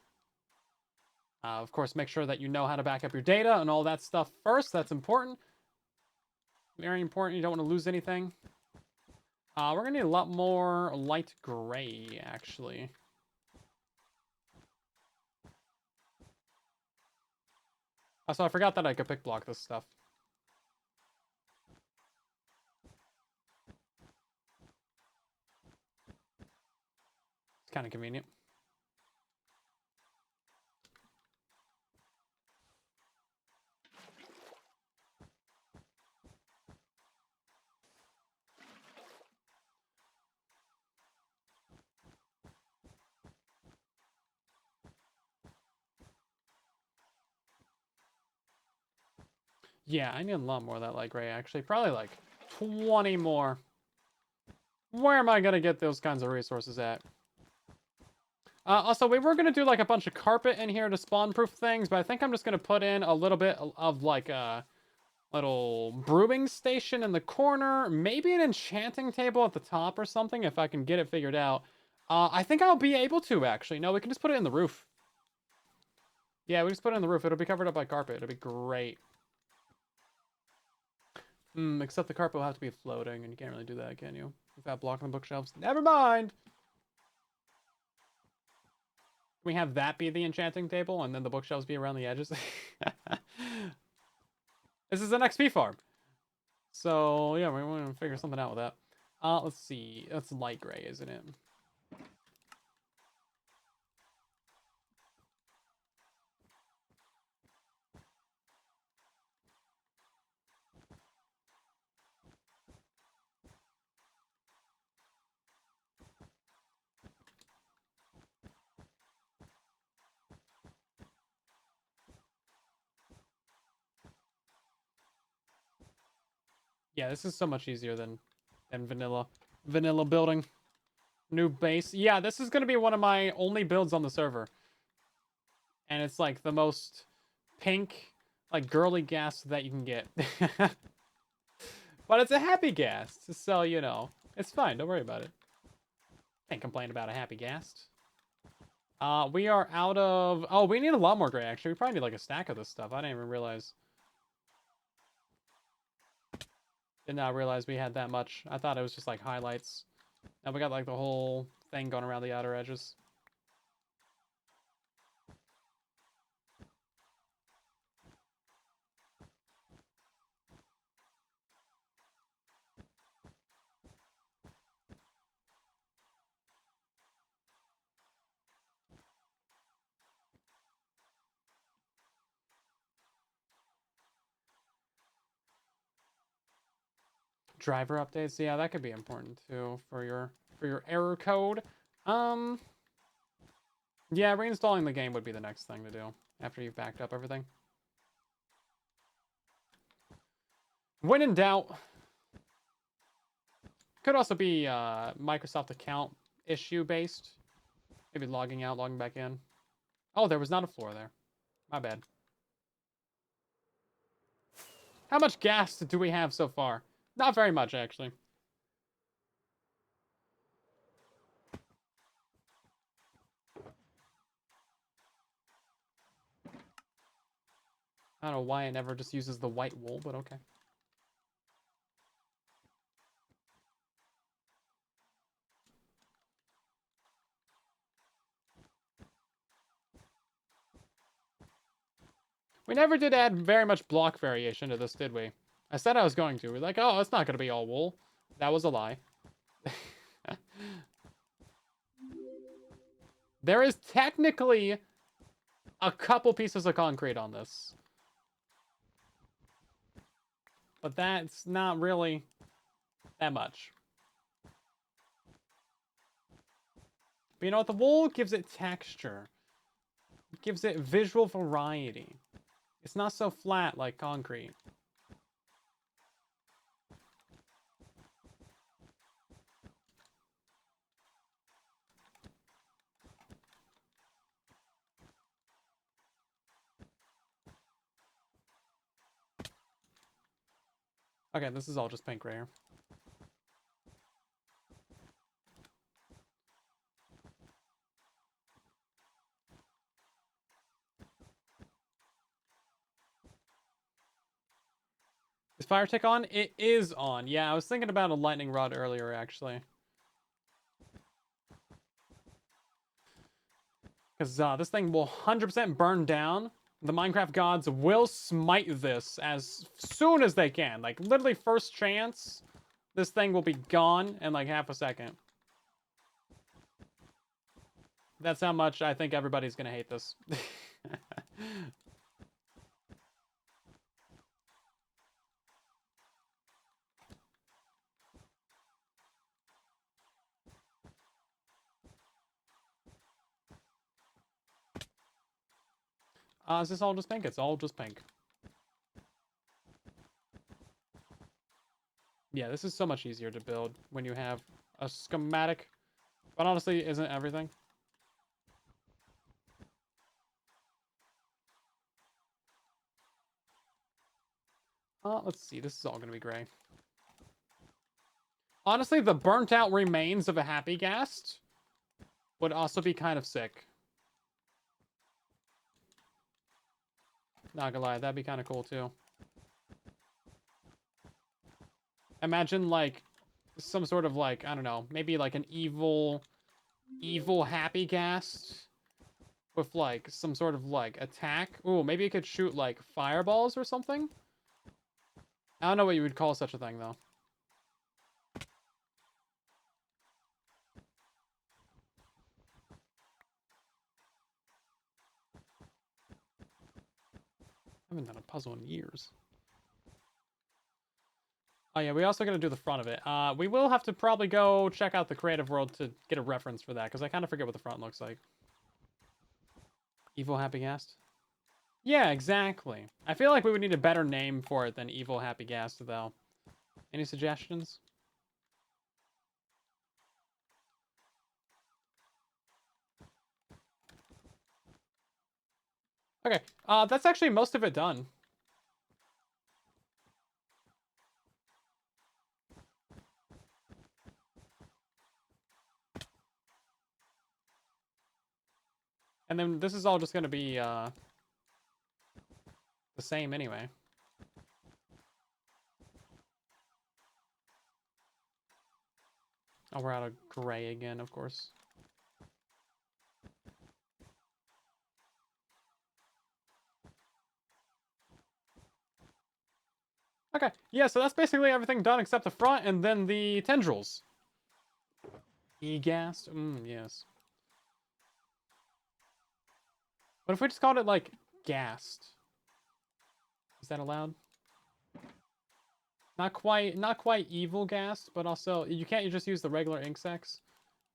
Of course, make sure that you know how to back up your data and all that stuff first. That's important. Very important. You don't want to lose anything. We're going to need a lot more light gray, actually. Also, I forgot that I could pick block this stuff. It's kind of convenient. Yeah, I need a lot more of that light gray, actually. Probably like 20 more. Where am I going to get those kinds of resources at? Also, we were going to do like a bunch of carpet in here to spawn-proof things, but I think I'm just going to put in a little bit of like a little brewing station in the corner. Maybe an enchanting table at the top or something if I can get it figured out. I think I'll be able to, actually. No, we can just put it in the roof. Yeah, we just put it in the roof. It'll be covered up by carpet. It'll be great. Except the carpet will have to be floating, and you can't really do that, can you? Without blocking the bookshelves. Never mind! Can we have that be the enchanting table, and then the bookshelves be around the edges? This is an XP farm. So, yeah, we're going to figure something out with that. Let's see. That's light gray, isn't it? Yeah, this is so much easier than vanilla. Vanilla building. New base. Yeah, this is going to be one of my only builds on the server. And it's like the most pink, like girly gas that you can get. But it's a happy gas, so, you know, it's fine. Don't worry about it. Can't complain about a happy gas. We are out of... Oh, we need a lot more gray, actually. We probably need, like, a stack of this stuff. I didn't even realize. Did not realize we had that much. I thought it was just, like, highlights. Now we got, like, the whole thing going around the outer edges. Driver updates, yeah, that could be important too for your error code. Um, yeah, reinstalling the game would be the next thing to do after you've backed up everything. When in doubt, could also be Microsoft account issue based. Maybe logging out, logging back in. Oh, there was not a floor there. My bad. How much gas do we have so far? Not very much, actually. I don't know why it never just uses the white wool, but okay. We never did add very much block variation to this, did we? I said I was going to. We're like, oh, it's not going to be all wool. That was a lie. There is technically a couple pieces of concrete on this. But that's not really that much. But you know what? The wool gives it texture. It gives it visual variety. It's not so flat like concrete. Okay, this is all just pink right here. Is fire tick on? It is on. Yeah, I was thinking about a lightning rod earlier, actually. Because this thing will 100% burn down. The Minecraft gods will smite this as soon as they can. Like, literally first chance, this thing will be gone in like half a second. That's how much I think everybody's going to hate this. Is this all just pink? It's all just pink. Yeah, this is so much easier to build when you have a schematic, but honestly, isn't everything? Let's see. This is all going to be gray. Honestly, the burnt out remains of a happy ghast would also be kind of sick. Not gonna lie, that'd be kind of cool too. Imagine like some sort of like, I don't know, maybe like an evil happy ghast with like some sort of like attack. Ooh, maybe it could shoot like fireballs or something. I don't know what you would call such a thing though. I haven't done a puzzle in years. Oh yeah, we also gotta do the front of it. We will have to probably go check out the creative world to get a reference for that, because I kind of forget what the front looks like. Evil Happy Ghast? Yeah, exactly. I feel like we would need a better name for it than Evil Happy Ghast, though. Any suggestions? Okay, that's actually most of it done. And then this is all just gonna be, the same anyway. Oh, we're out of gray again, of course. Okay, yeah, so that's basically everything done except the front and then the tendrils. E-Ghast? Yes. What if we just called it, like, Ghast? Is that allowed? Not quite evil gas, but also you can't just use the regular ink sacs.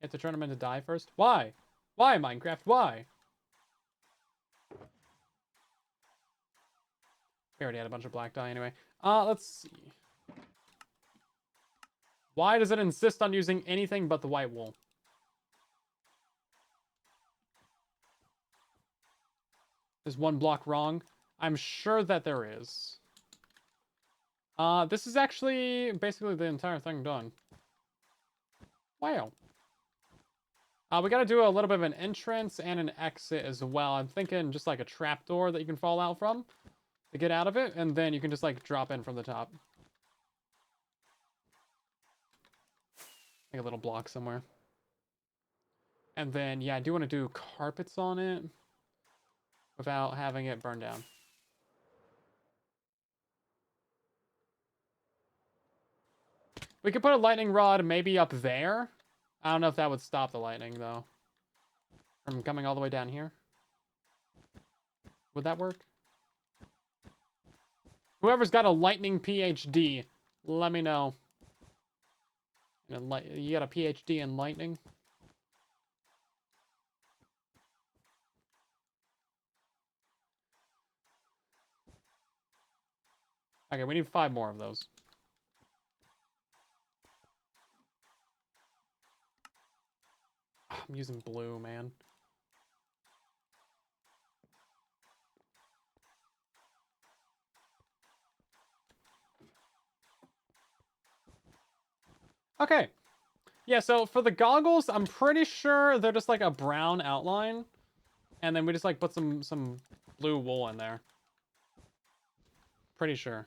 You have to turn them into dye first. Why? Why, Minecraft? Why? We already had a bunch of black dye anyway. Let's see. Why does it insist on using anything but the white wool? Is one block wrong? I'm sure that there is. This is actually basically the entire thing done. Wow. We gotta do a little bit of an entrance and an exit as well. I'm thinking just like a trapdoor that you can fall out from to get out of it, and then you can just like drop in from the top. Like a little block somewhere. And then, yeah, I do want to do carpets on it without having it burn down. We could put a lightning rod maybe up there. I don't know if that would stop the lightning, though. From coming all the way down here. Would that work? Whoever's got a lightning PhD, let me know. You got a PhD in lightning? Okay, we need 5 more of those. I'm using blue, man. Okay. Yeah, so for the goggles, I'm pretty sure they're just like a brown outline. And then we just like put some blue wool in there. Pretty sure.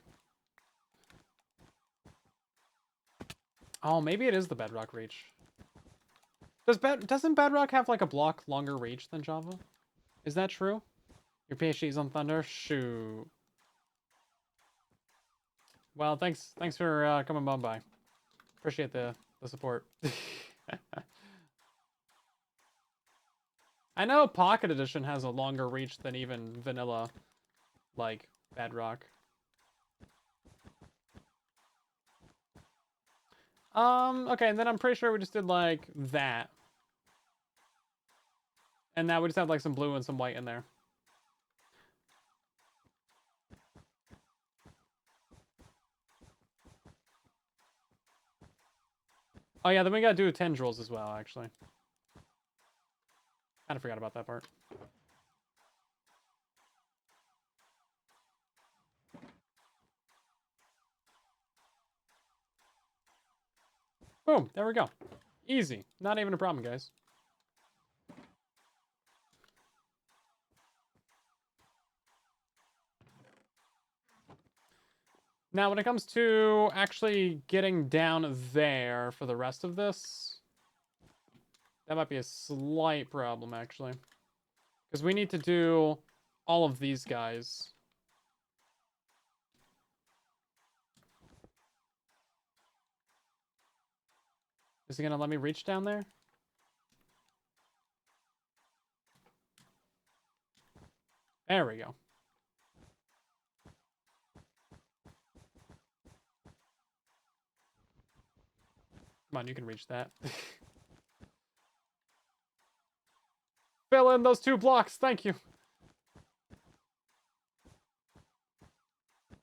Oh, maybe it is the bedrock reach. Doesn't bedrock have like a block longer reach than Java? Is that true? Your PhD's on Thunder? Shoot. Well, thanks for coming on by. Appreciate the support. I know Pocket Edition has a longer reach than even vanilla, like, bedrock. Okay, and then I'm pretty sure we just did, like, that. And now we just have, like, some blue and some white in there. Oh, yeah, then we gotta do tendrils as well, actually. Kinda forgot about that part. Boom, there we go. Easy. Not even a problem, guys. Now, when it comes to actually getting down there for the rest of this, that might be a slight problem, actually. Because we need to do all of these guys. Is he going to let me reach down there? There we go. Come on, you can reach that. Fill in those 2 blocks. Thank you.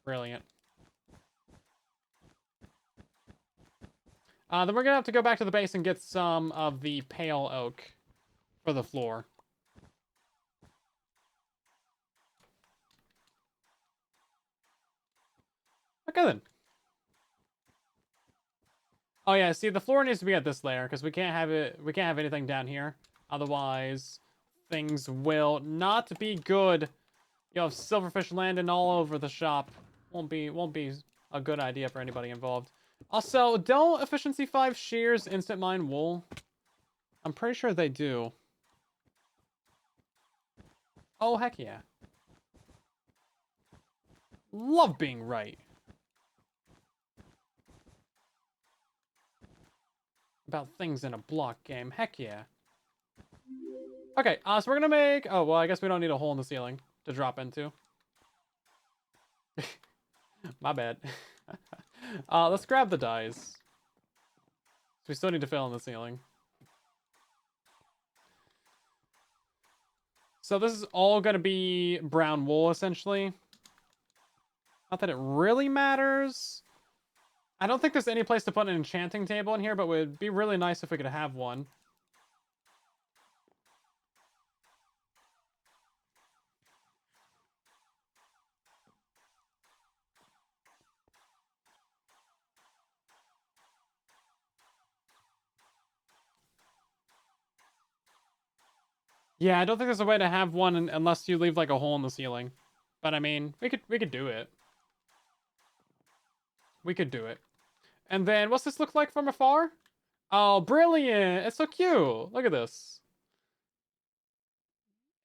Brilliant. Then we're going to have to go back to the base and get some of the pale oak for the floor. Okay, then. Oh, yeah, see, the floor needs to be at this layer, because we can't have anything down here. Otherwise, things will not be good. You have silverfish landing all over the shop. Won't be a good idea for anybody involved. Also, don't efficiency 5 shears instant mine wool? I'm pretty sure they do. Oh, heck yeah. Love being right. About things in a block game. Heck yeah. Okay, so we're gonna make... Oh, well, I guess we don't need a hole in the ceiling to drop into. My bad. Let's grab the dies. We still need to fill in the ceiling. So this is all going to be brown wool, essentially. Not that it really matters. I don't think there's any place to put an enchanting table in here, but it would be really nice if we could have one. Yeah, I don't think there's a way to have one unless you leave like a hole in the ceiling. But I mean, we could do it. We could do it. And then what's this look like from afar? Oh, brilliant. It's so cute. Look at this.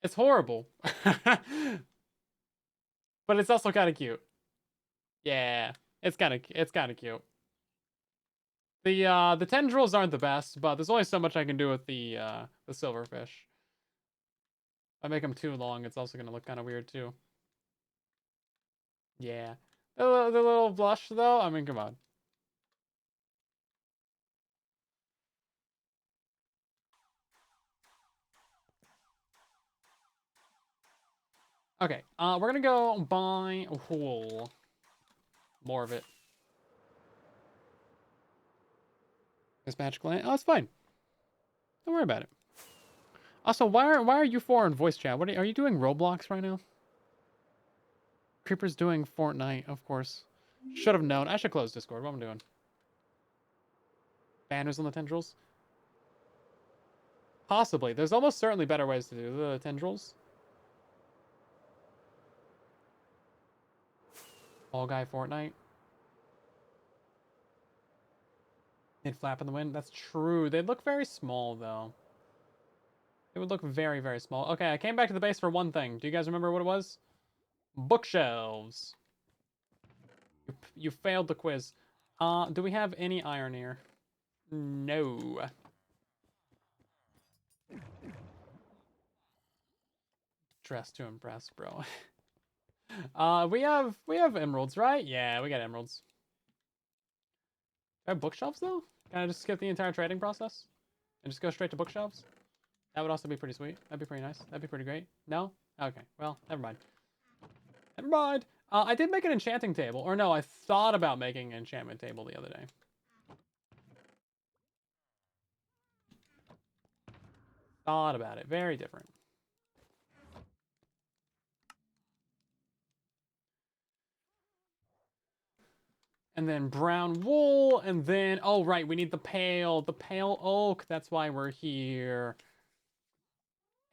It's horrible. But it's also kind of cute. Yeah. It's kind of cute. The tendrils aren't the best, but there's only so much I can do with the silverfish. If I make them too long, it's also gonna look kind of weird too. Yeah. The little blush though, I mean, come on. Okay, we're gonna go buy a wool. More of it. This magical land. Oh, it's fine. Don't worry about it. Also, why are you four in voice chat? Are you doing Roblox right now? Creeper's doing Fortnite, of course. Should have known. I should close Discord. What am I doing? Banners on the tendrils? Possibly. There's almost certainly better ways to do the tendrils. All guy Fortnite. They'd flap in the wind. That's true. They'd look very small, though. It would look very, very small. Okay, I came back to the base for one thing. Do you guys remember what it was? Bookshelves. You failed the quiz. Do we have any iron here? No. Dress to impress, bro. We have emeralds, right? Yeah, we got emeralds. Do I have bookshelves though? Can I just skip the entire trading process and just go straight to bookshelves? That would also be pretty sweet. That'd be pretty nice. That'd be pretty great. No? Okay. Well, never mind. Never mind. I did make an enchanting table, or no, I thought about making an enchantment table the other day. Thought about it. Very different. And then brown wool, and then, oh, right, we need the pale oak. That's why we're here.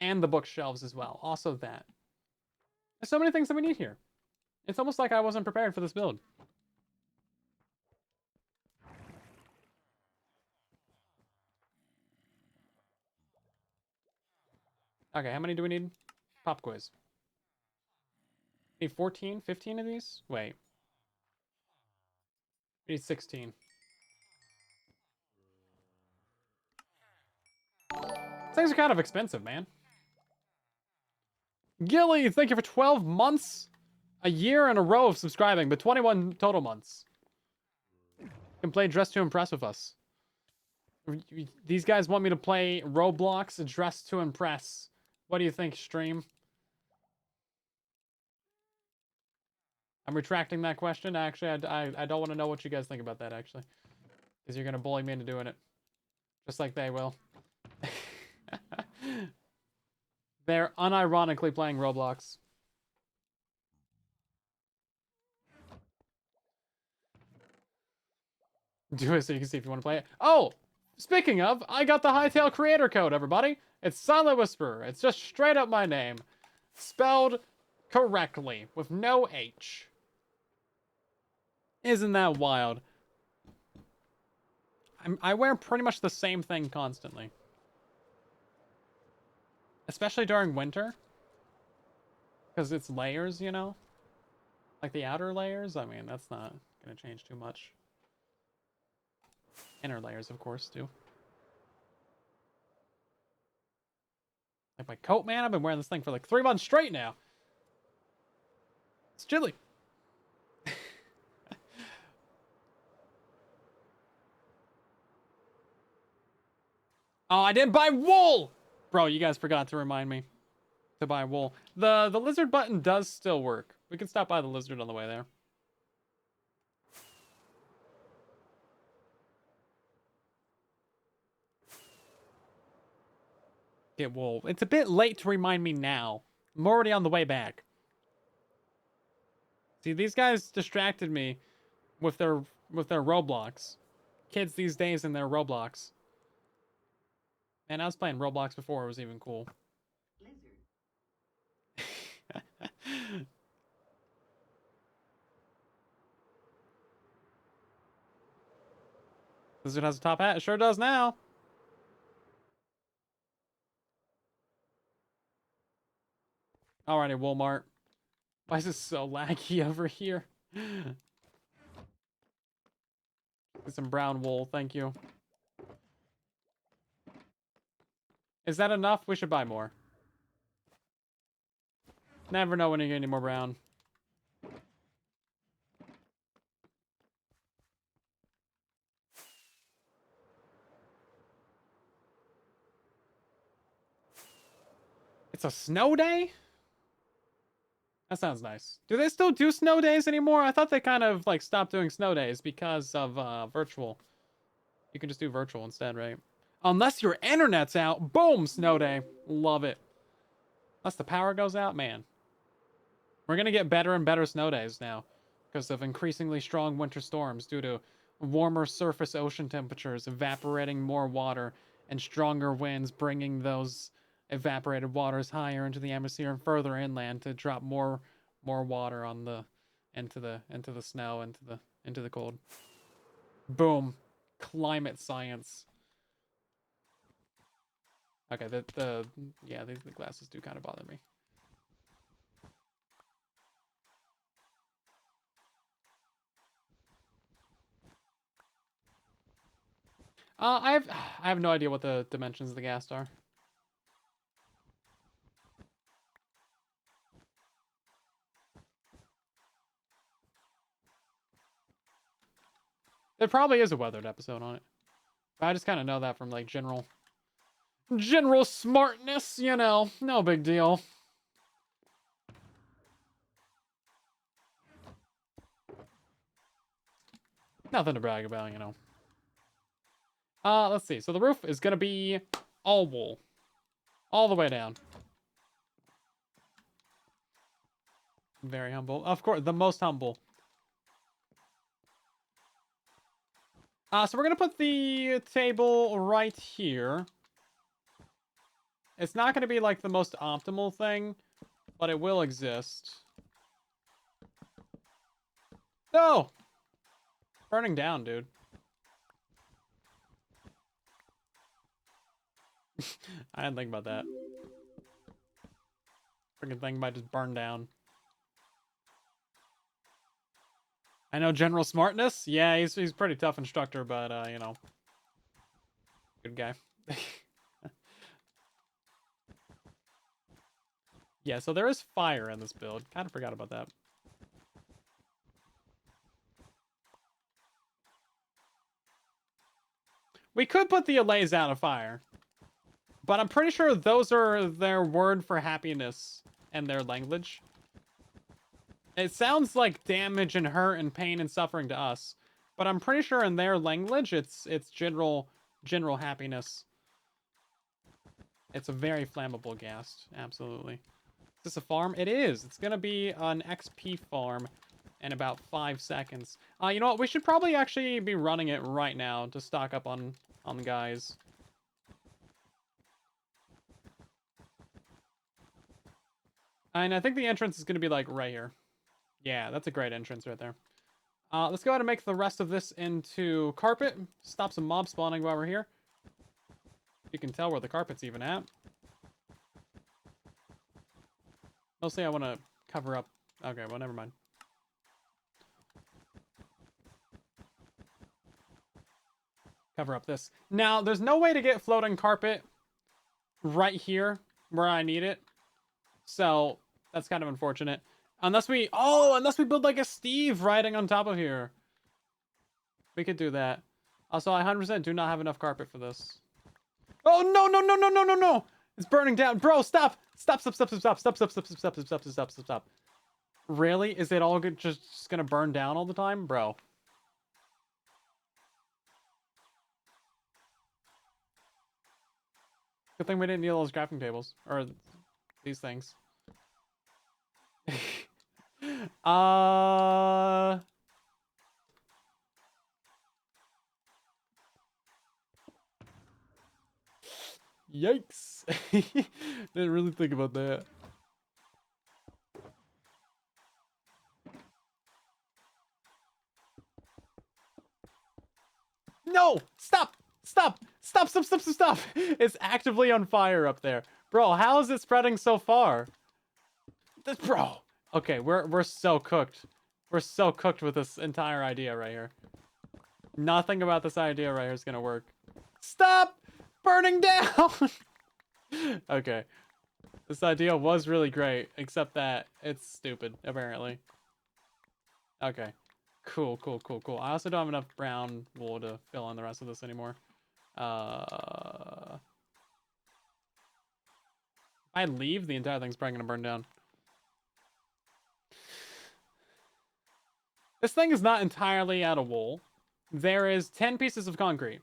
And the bookshelves as well. Also that. There's so many things that we need here. It's almost like I wasn't prepared for this build. Okay, how many do we need? Pop quiz. We need 14, 15 of these? Wait. We need 16. Things are kind of expensive, man. Gilly, thank you for 12 months. A year in a row of subscribing, but 21 total months. You can play Dress to Impress with us. These guys want me to play Roblox Dress to Impress. What do you think, stream? I'm retracting that question. Actually, I don't want to know what you guys think about that, actually. Because you're going to bully me into doing it. Just like they will. They're unironically playing Roblox. Do it so you can see if you want to play it. Oh! Speaking of, I got the Hightail creator code, everybody. It's Silent Whisperer. It's just straight up my name. Spelled correctly, with no H. Isn't that wild? I wear pretty much the same thing constantly. Especially during winter. Because it's layers, you know? Like the outer layers, I mean, that's not going to change too much. Inner layers, of course, do. Like my coat, man, I've been wearing this thing for like 3 months straight now. It's chilly. Oh, I didn't buy wool! Bro, you guys forgot to remind me to buy wool. The lizard button does still work. We can stop by the lizard on the way there. Get wool. It's a bit late to remind me now. I'm already on the way back. See, these guys distracted me with their Roblox. Kids these days in their Roblox. And I was playing Roblox before it was even cool. Lizard has a top hat. It sure does now. Alrighty, Walmart. Why is this so laggy over here? Get some brown wool, thank you. Is that enough? We should buy more. Never know when you get any more brown. It's a snow day? That sounds nice. Do they still do snow days anymore? I thought they kind of like stopped doing snow days because of virtual. You can just do virtual instead, right? Unless your internet's out. Boom, snow day. Love it. Unless the power goes out, man. We're going to get better and better snow days now because of increasingly strong winter storms due to warmer surface ocean temperatures, evaporating more water, and stronger winds bringing those evaporated waters higher into the atmosphere and further inland to drop more water on the into the snow, into the cold. Boom. Climate science. Okay, yeah, the glasses do kind of bother me. I have no idea what the dimensions of the ghast are. There probably is a weathered episode on it. But I just kind of know that from like general smartness, you know. No big deal. Nothing to brag about, you know. Let's see. So the roof is gonna be all wool. All the way down. Very humble. Of course, the most humble. So we're gonna put the table right here. It's not gonna be like the most optimal thing, but it will exist. No! Burning down, dude. I didn't think about that. Freaking thing might just burn down. I know general smartness. Yeah, he's pretty tough instructor, but you know, good guy. Yeah, so there is fire in this build. Kind of forgot about that. We could put the allays out of fire, but I'm pretty sure those are their word for happiness and their language. It sounds like damage and hurt and pain and suffering to us, but I'm pretty sure in their language it's general happiness. It's a very flammable ghast, absolutely. Is this a farm? It is. It's gonna be an XP farm in about 5 seconds. You know what? We should probably actually be running it right now to stock up on the guys. And I think the entrance is gonna be like right here. Yeah, that's a great entrance right there. Let's go ahead and make the rest of this into carpet. Stop some mob spawning while we're here. You can tell where the carpet's even at. Mostly I want to cover up... Okay, well, never mind. Cover up this. Now, there's no way to get floating carpet right here where I need it. So, that's kind of unfortunate. Unless we... Oh, unless we build like a Steve riding on top of here. We could do that. Also, I 100% do not have enough carpet for this. Oh, no, no, no, no, no, no, no. It's burning down. Bro, stop. Stop, stop, stop, stop, stop, stop, stop, stop, stop, stop, stop, stop, stop, stop, stop. Really? Is it all good, just gonna burn down all the time? Bro. Good thing we didn't need all those crafting tables. Or these things. uh... Yikes. Didn't really think about that. No! Stop! Stop! Stop, stop, stop, stop, stop! It's actively on fire up there. Bro, how is it spreading so far? Bro! Okay, we're so cooked. We're so cooked with this entire idea right here. Nothing about this idea right here is gonna work. Stop! Burning down! Okay. This idea was really great, except that it's stupid, apparently. Okay. Cool, cool, cool, cool. I also don't have enough brown wool to fill in the rest of this anymore. If I leave, the entire thing's probably gonna burn down. This thing is not entirely out of wool. There is 10 pieces of concrete.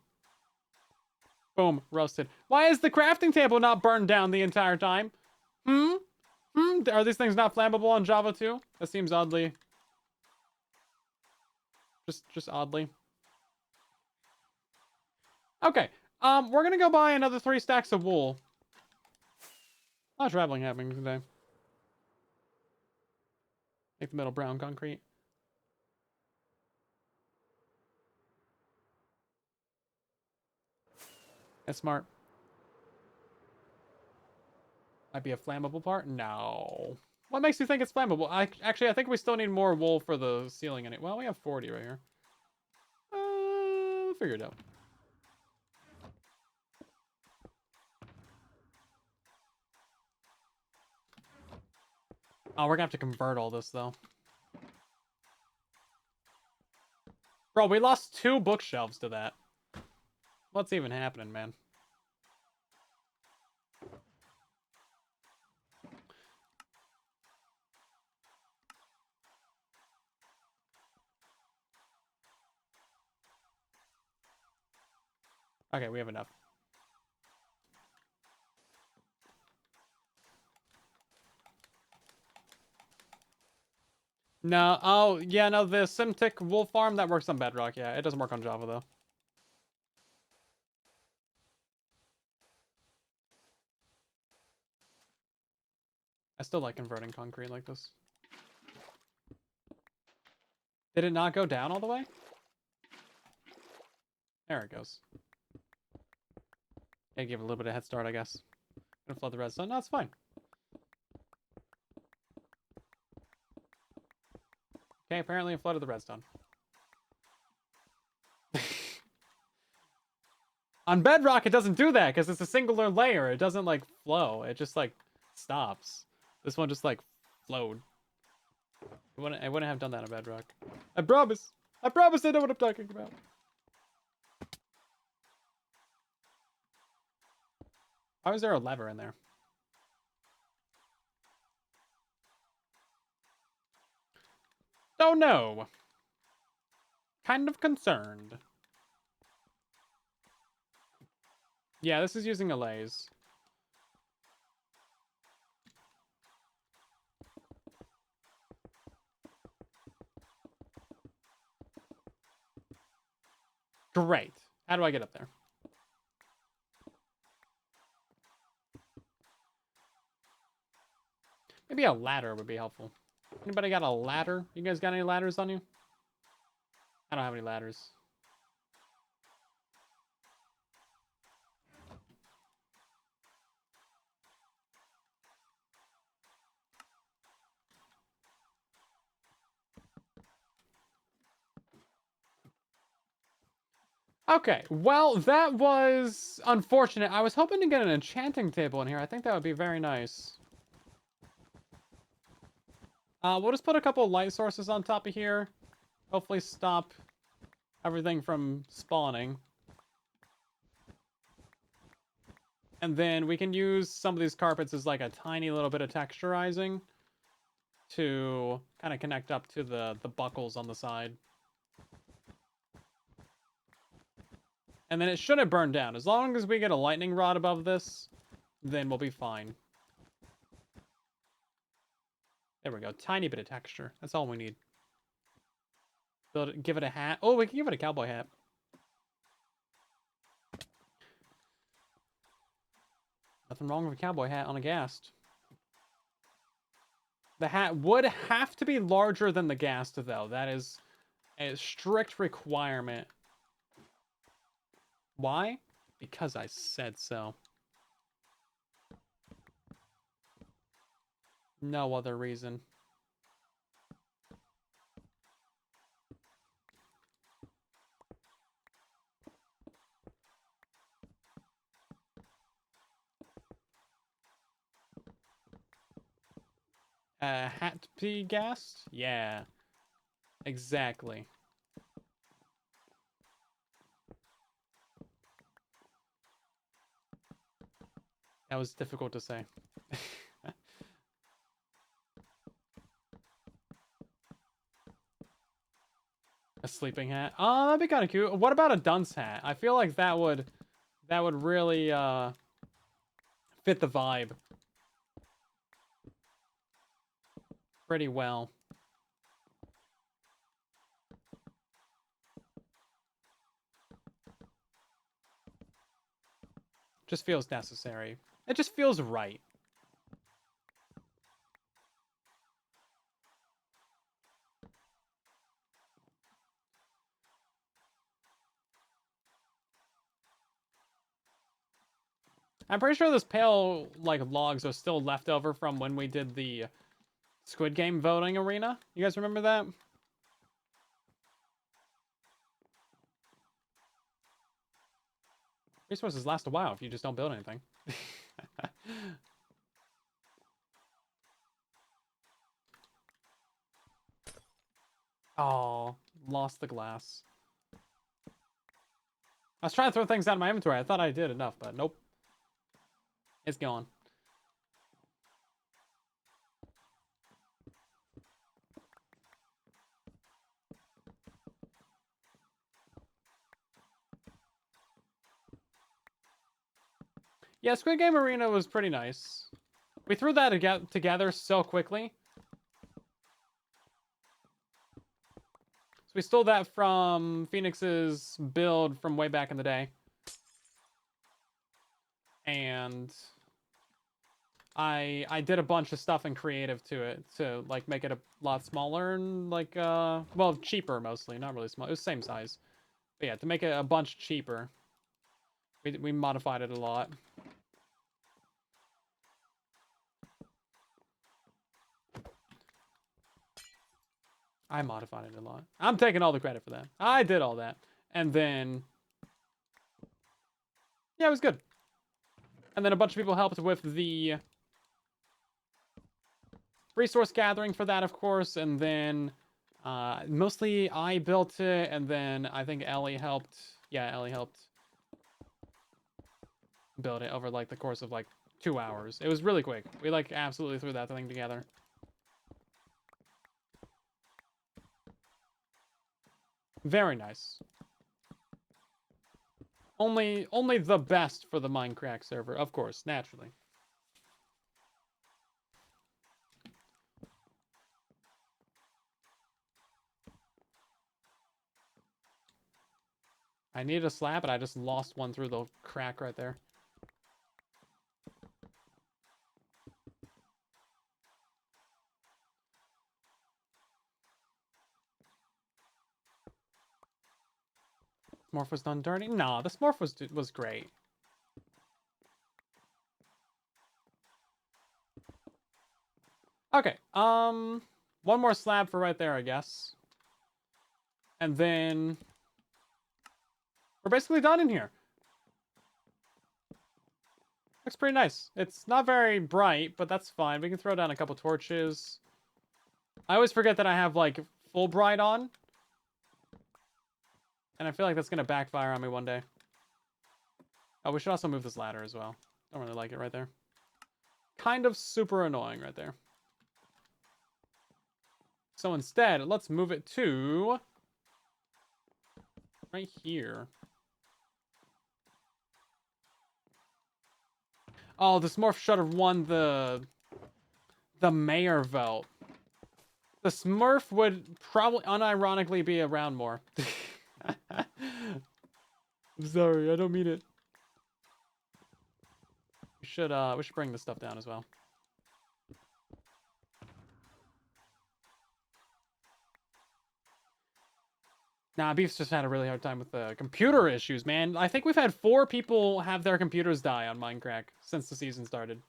Boom, roasted. Why is the crafting table not burned down the entire time? Are these things not flammable on Java too? That seems oddly. Just oddly. Okay. We're gonna go buy another 3 stacks of wool. A lot of traveling happening today. Make the middle brown concrete. That's smart. Might be a flammable part? No. What makes you think it's flammable? Actually, I think we still need more wool for the ceiling in it. Well, we have 40 right here. We'll figure it out. Oh, we're gonna have to convert all this, though. Bro, we lost 2 bookshelves to that. What's even happening, man? Okay, we have enough. No, oh, yeah, no, the Simtic wool farm, that works on Bedrock, yeah. It doesn't work on Java, though. I still like converting concrete like this. Did it not go down all the way? There it goes. Yeah, give it a little bit of head start, I guess. Gonna flood the redstone. No, it's fine. Okay, apparently it flooded the redstone. On Bedrock, it doesn't do that because it's a singular layer. It doesn't, like, flow. It just, like, stops. This one just, like, flowed. I wouldn't have done that on Bedrock. I promise. I promise I know what I'm talking about. Why was there a lever in there? Don't know. Kind of concerned. Yeah, this is using a laze. Great. How do I get up there? Maybe a ladder would be helpful. Anybody got a ladder? You guys got any ladders on you? I don't have any ladders. Okay, well, that was unfortunate. I was hoping to get an enchanting table in here. I think that would be very nice. We'll just put a couple of light sources on top of here. Hopefully stop everything from spawning. And then we can use some of these carpets as like a tiny little bit of texturizing to kind of connect up to the buckles on the side. And then it shouldn't burn down. As long as we get a lightning rod above this, then we'll be fine. There we go. Tiny bit of texture. That's all we need. Build it, give it a hat. Oh, we can give it a cowboy hat. Nothing wrong with a cowboy hat on a ghast. The hat would have to be larger than the ghast, though. That is a strict requirement. Why? Because I said so. No other reason. Hat be ghast? Yeah. Exactly. That was difficult to say. A sleeping hat. Oh, that'd be kind of cute. What about a dunce hat? I feel like that would really fit the vibe pretty well. Just feels necessary. It just feels right. I'm pretty sure those pale, like, logs are still left over from when we did the Squid Game voting arena. You guys remember that? Resources last a while if you just don't build anything. Oh, lost the glass. I was trying to throw things out of my inventory. I thought I did enough, but nope. It's gone. Yeah, Squid Game Arena was pretty nice. We threw that together so quickly. So we stole that from Phoenix's build from way back in the day. And I did a bunch of stuff in creative to it to like make it a lot smaller and like well, cheaper mostly, not really small. It was the same size. But yeah, to make it a bunch cheaper. We modified it a lot. I modified it a lot. I'm taking all the credit for that. I did all that. And then yeah, it was good. And then a bunch of people helped with the resource gathering for that, of course, and then mostly I built it, and then I think Ellie helped. Yeah, Ellie helped build it over like the course of like 2 hours. It was really quick. We like absolutely threw that thing together. Very nice. Only the best for the MINDCRACK server, of course, naturally. I needed a slab, but I just lost one through the crack right there. Smorf was done dirty? Nah, the Smorf was great. Okay, one more slab for right there, I guess. And then we're basically done in here. Looks pretty nice. It's not very bright, but that's fine. We can throw down a couple torches. I always forget that I have, like, full bright on. And I feel like that's going to backfire on me one day. Oh, we should also move this ladder as well. Don't really like it right there. Kind of super annoying right there. So instead, let's move it to right here. Oh, the Smurf should have won the mayor vote. The Smurf would probably unironically be around more. I'm sorry, I don't mean it. We should bring this stuff down as well. Nah, Beef's just had a really hard time with the computer issues, man. I think we've had 4 people have their computers die on MINDCRACK since the season started.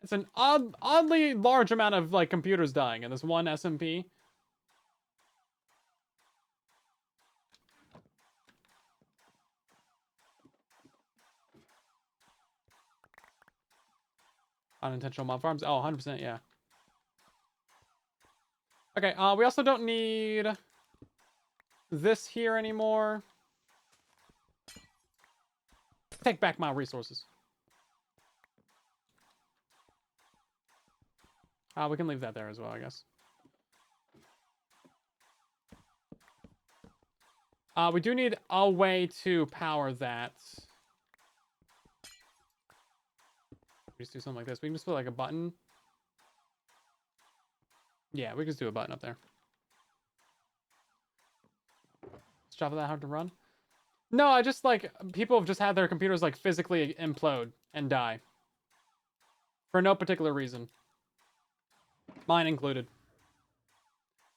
It's an oddly large amount of, like, computers dying in this one SMP. Unintentional mob farms. Oh, 100%, yeah. Okay, we also don't need this here anymore. Take back my resources. We can leave that there as well, I guess. We do need a way to power that. Just do something like this. We can just put like a button. Yeah, we can just do a button up there. Is Java that hard to run? No, I just like people have just had their computers like physically implode and die. For no particular reason. Mine included.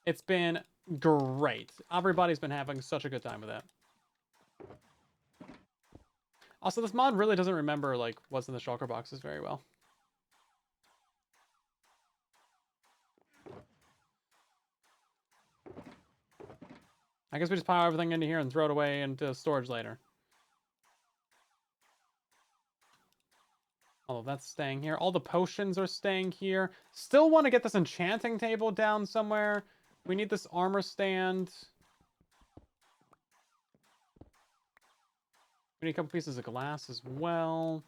It's been great. Everybody's been having such a good time with that. Also, this mod really doesn't remember like what's in the shulker boxes very well. I guess we just pile everything into here and throw it away into storage later. All of that's staying here. All the potions are staying here. Still want to get this enchanting table down somewhere. We need this armor stand. We need a couple pieces of glass as well.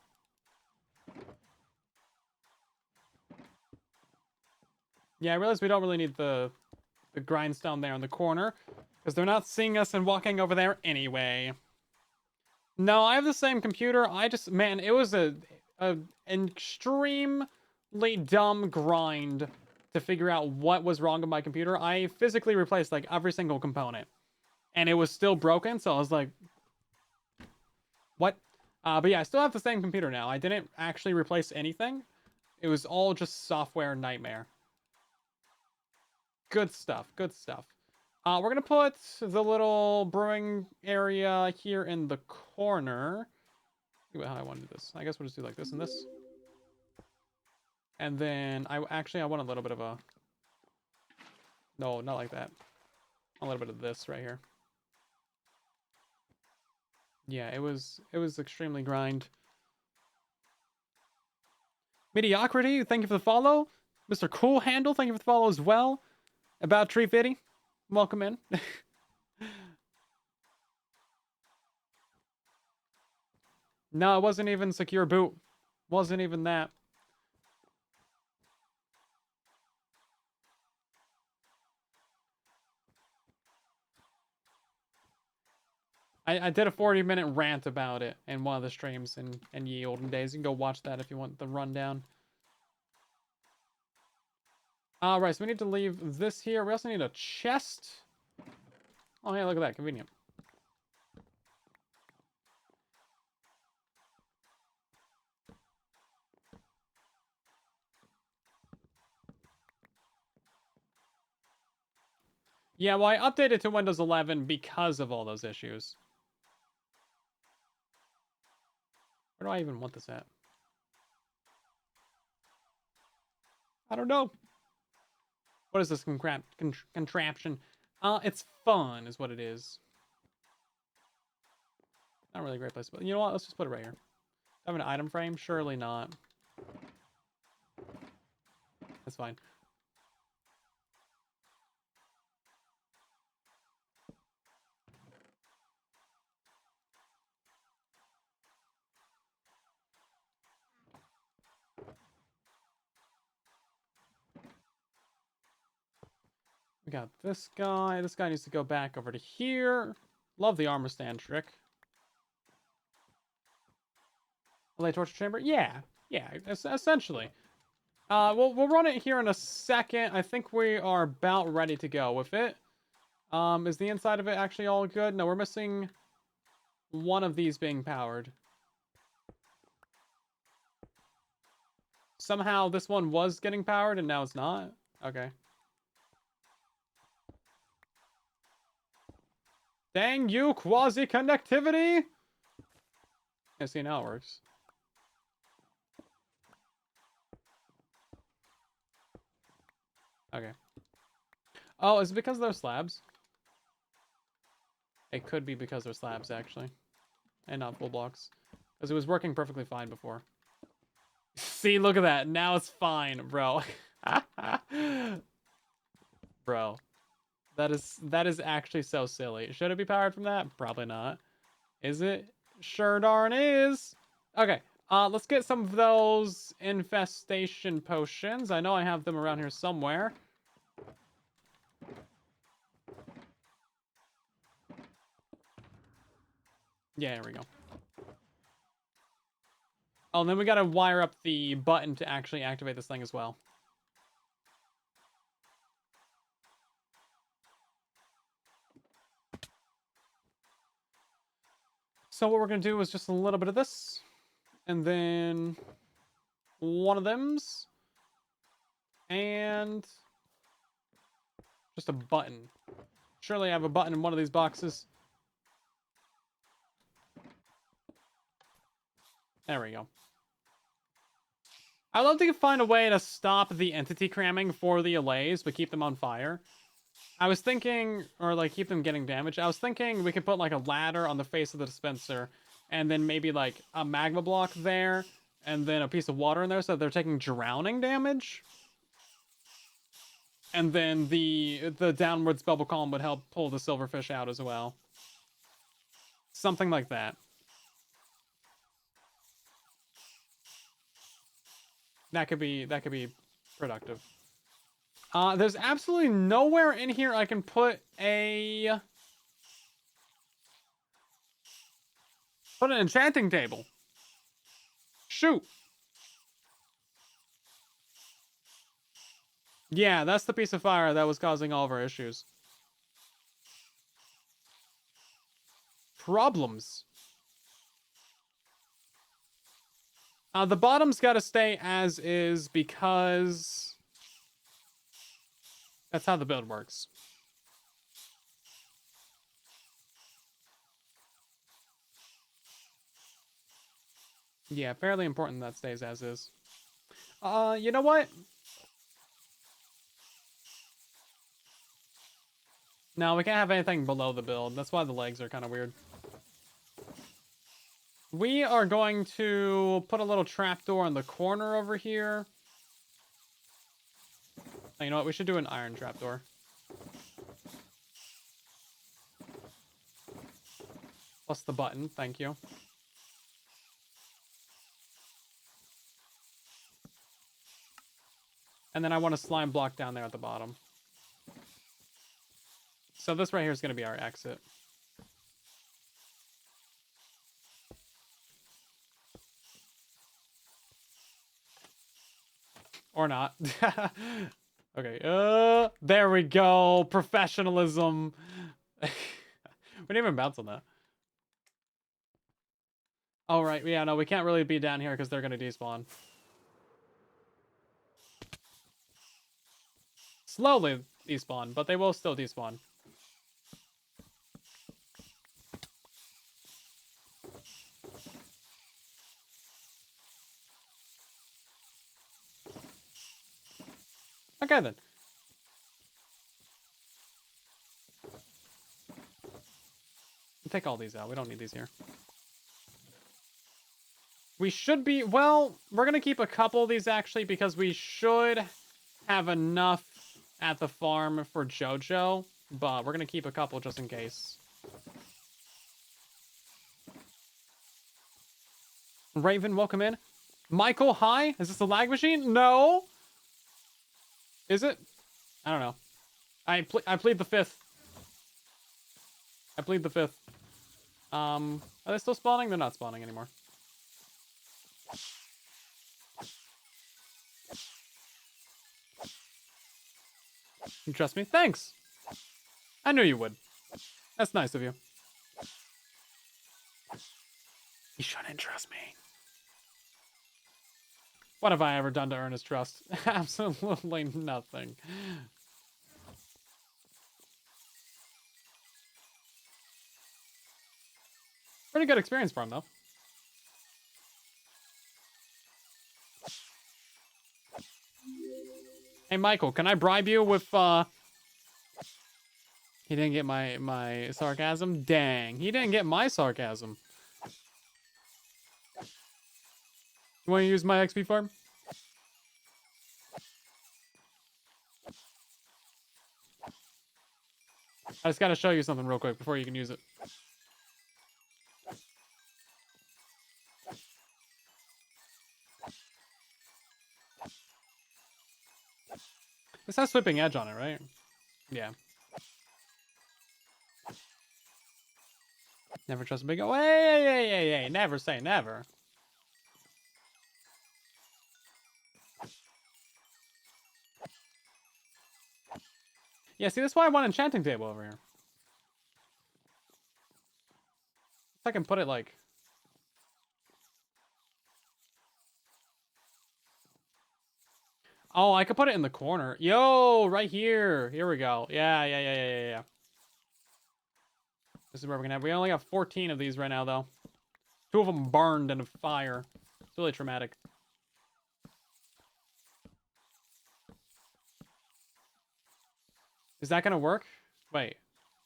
Yeah, I realize we don't really need the grindstone there in the corner, because they're not seeing us and walking over there anyway. No, I have the same computer. I just, man, it was an extremely dumb grind to figure out what was wrong with my computer. I physically replaced like every single component, and it was still broken. So I was like, what? But yeah, I still have the same computer now. I didn't actually replace anything. It was all just software nightmare. Good stuff. Good stuff. We're going to put the little brewing area here in the corner. Think about how I want to do this. I guess we'll just do like this and this. And then I want a little bit of a... No, not like that. A little bit of this right here. Yeah, it was extremely grind. Mediocrity, thank you for the follow. Mr. Cool Handle, thank you for the follow as well. About Tree Fitty, welcome in. No, it wasn't even secure boot. Wasn't even that. I did a 40-minute rant about it in one of the streams in ye olden days. You can go watch that if you want the rundown. Alright, so we need to leave this here. We also need a chest. Oh, hey, look at that. Convenient. Yeah, well, I updated to Windows 11 because of all those issues. Where do I even want this at? I don't know. What is this contraption? It's fun, is what it is. Not really a great place, but you know what? Let's just put it right here. Have an item frame? Surely not. That's fine. We got this guy. This guy needs to go back over to here. Love the armor stand trick. Lay torture chamber? Yeah. Yeah, essentially. We'll run it here in a second. I think we are about ready to go with it. Is the inside of it actually all good? No, we're missing one of these being powered. Somehow this one was getting powered and now it's not? Okay. Dang you, quasi-connectivity! I see now it works. Okay. Oh, is it because they're slabs? It could be because they're slabs, actually. And not full blocks. Because it was working perfectly fine before. See, look at that. Now it's fine, bro. Bro. That is actually so silly. Should it be powered from that? Probably not. Is it? Sure darn is. Okay. Let's get some of those infestation potions. I know I have them around here somewhere. Yeah, here we go. Oh, and then we gotta wire up the button to actually activate this thing as well. So what we're gonna do is just a little bit of this. And then one of them's. And just a button. Surely I have a button in one of these boxes. There we go. I'd love to find a way to stop the entity cramming for the allays, but keep them on fire. I was thinking, or like keep them getting damaged. I was thinking we could put like a ladder on the face of the dispenser, and then maybe like a magma block there, and then a piece of water in there so they're taking drowning damage. And then the downwards bubble column would help pull the silverfish out as well. Something like that. That could be productive. There's absolutely nowhere in here I can put an enchanting table. Shoot. Yeah, that's the piece of fire that was causing all of our issues. Problems. The bottom's got to stay as is because that's how the build works. Yeah, fairly important that stays as is. You know what? No, we can't have anything below the build. That's why the legs are kind of weird. We are going to put a little trapdoor in the corner over here. Oh, you know what? We should do an iron trapdoor. Plus the button. Thank you. And then I want a slime block down there at the bottom. So this right here is going to be our exit. Or not. Okay, there we go. Professionalism. We didn't even bounce on that. Oh, right. Yeah, no, we can't really be down here because they're going to despawn. Slowly despawn, but they will still despawn. Okay, then. Take all these out. We don't need these here. We should be... Well, we're going to keep a couple of these, actually, because we should have enough at the farm for JoJo. But we're going to keep a couple just in case. Raven, welcome in. Michael, hi. Is this a lag machine? No. Is it? I don't know. I plead the fifth. I plead the fifth. Are they still spawning? They're not spawning anymore. You trust me? Thanks. I knew you would. That's nice of you. You shouldn't trust me. What have I ever done to earn his trust? Absolutely nothing. Pretty good experience for him, though. Hey, Michael, can I bribe you with, He didn't get my sarcasm? Dang, he didn't get my sarcasm. You want to use my XP farm? I just gotta show you something real quick before you can use it. This has sweeping edge on it, right? Yeah. Never trust a big... Hey, never say never. Yeah, see, that's why I want an enchanting table over here. If I can put it, like... Oh, I could put it in the corner. Yo, right here. Here we go. Yeah. This is where we're gonna have... We only have 14 of these right now, though. 2 of them burned in a fire. It's really traumatic. Is that gonna work? Wait.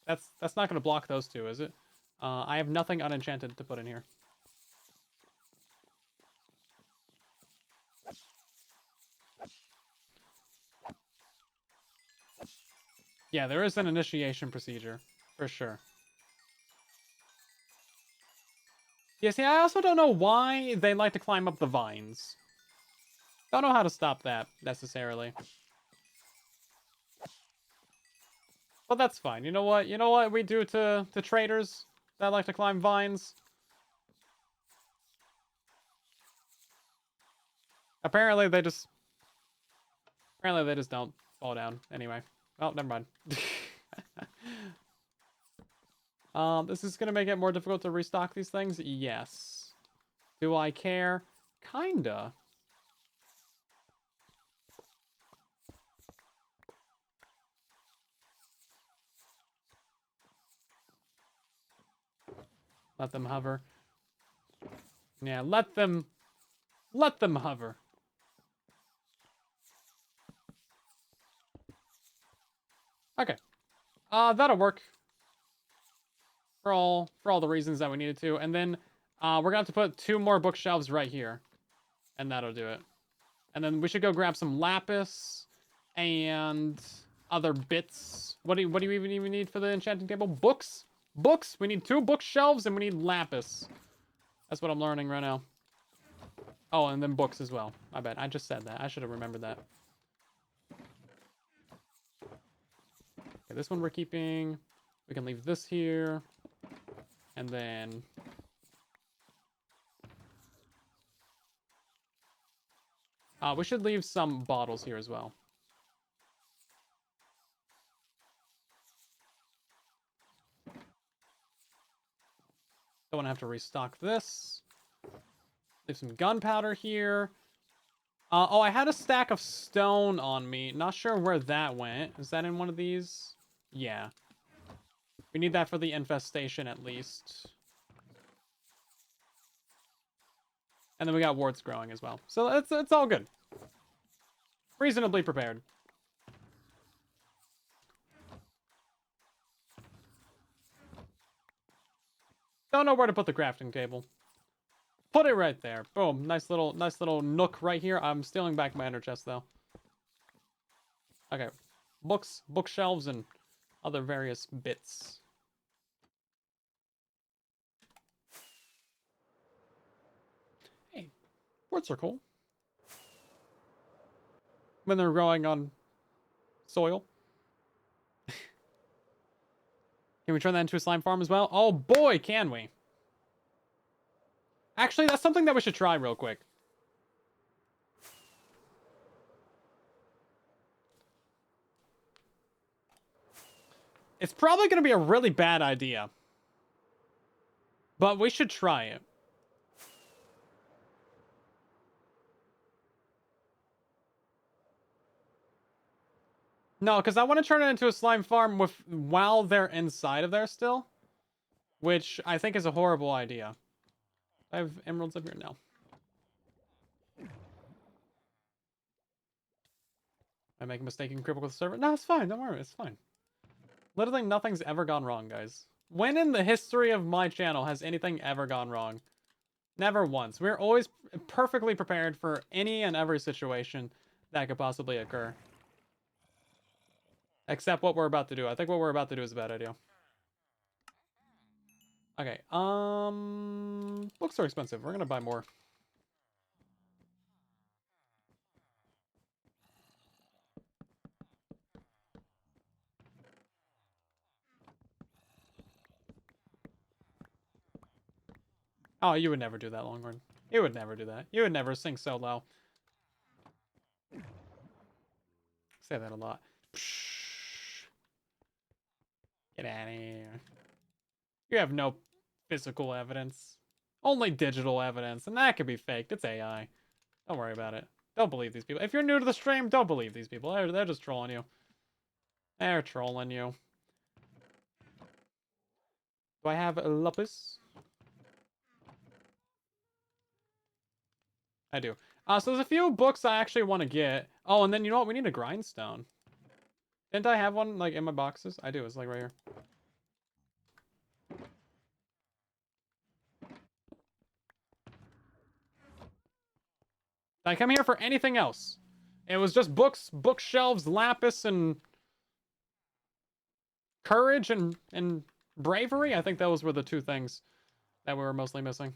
That's not gonna block those 2, is it? I have nothing unenchanted to put in here. Yeah, there is an initiation procedure. For sure. Yeah, see, I also don't know why they like to climb up the vines. Don't know how to stop that, necessarily. But that's fine. You know what? You know what we do to traders that like to climb vines? Apparently they just don't fall down. Anyway. Oh, never mind. This is gonna make it more difficult to restock these things? Yes. Do I care? Kinda. Let them hover. Yeah, let them hover. Okay. That'll work. For all the reasons that we needed to. And then we're gonna have to put 2 more bookshelves right here. And that'll do it. And then we should go grab some lapis and other bits. What do you even need for the enchanting table? Books? Books? We need 2 bookshelves and we need lapis. That's what I'm learning right now. Oh, and then books as well. I bet. I just said that. I should have remembered that. Okay, this one we're keeping. We can leave this here. And then... we should leave some bottles here as well. Don't want to have to restock this. Leave some gunpowder here. Oh, I had a stack of stone on me. Not sure where that went. Is that in one of these? Yeah. We need that for the infestation at least. And then we got warts growing as well. So it's all good. Reasonably prepared. Don't know where to put the crafting table. Put it right there. Boom. Nice little nook right here. I'm stealing back my ender chest though. Okay. Books, bookshelves, and other various bits. Hey, warts are cool. When they're growing on soil. Can we turn that into a slime farm as well? Oh boy, can we. Actually, that's something that we should try real quick. It's probably going to be a really bad idea. But we should try it. No, because I want to turn it into a slime farm while they're inside of there still. Which I think is a horrible idea. I have emeralds up here now. I make a mistake and cripple with the server? No, it's fine. Don't worry. It's fine. Literally nothing's ever gone wrong, guys. When in the history of my channel has anything ever gone wrong? Never once. We're always perfectly prepared for any and every situation that could possibly occur. Except what we're about to do. I think what we're about to do is a bad idea. Okay, books are expensive. We're gonna buy more. Oh, you would never do that, Longhorn. You would never do that. You would never sing so low. Say that a lot. Get out of here. You have no physical evidence. Only digital evidence, and that could be faked. It's AI. Don't worry about it. Don't believe these people. If you're new to the stream, don't believe these people. They're just trolling you. They're trolling you. Do I have a lapis? I do. So there's a few books I actually want to get. Oh, and then you know what? We need a grindstone. Didn't I have one, like, in my boxes? I do. It's, like, right here. I come here for anything else. It was just books, bookshelves, lapis, and courage and bravery. I think those were the two things that we were mostly missing.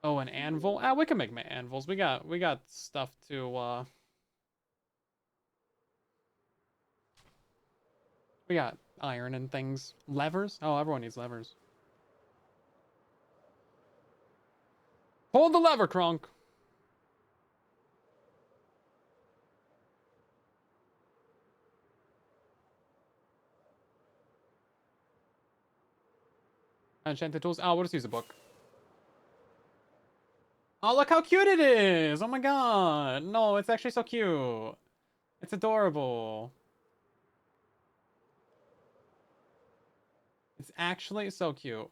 Oh, an anvil. Ah, we can make anvils. We got stuff to we got iron and things. Levers? Oh, everyone needs levers. Hold the lever, Kronk. Enchanted tools. Oh, we'll just use a book. Oh, look how cute it is! Oh my god! No, it's actually so cute. It's adorable. It's actually so cute.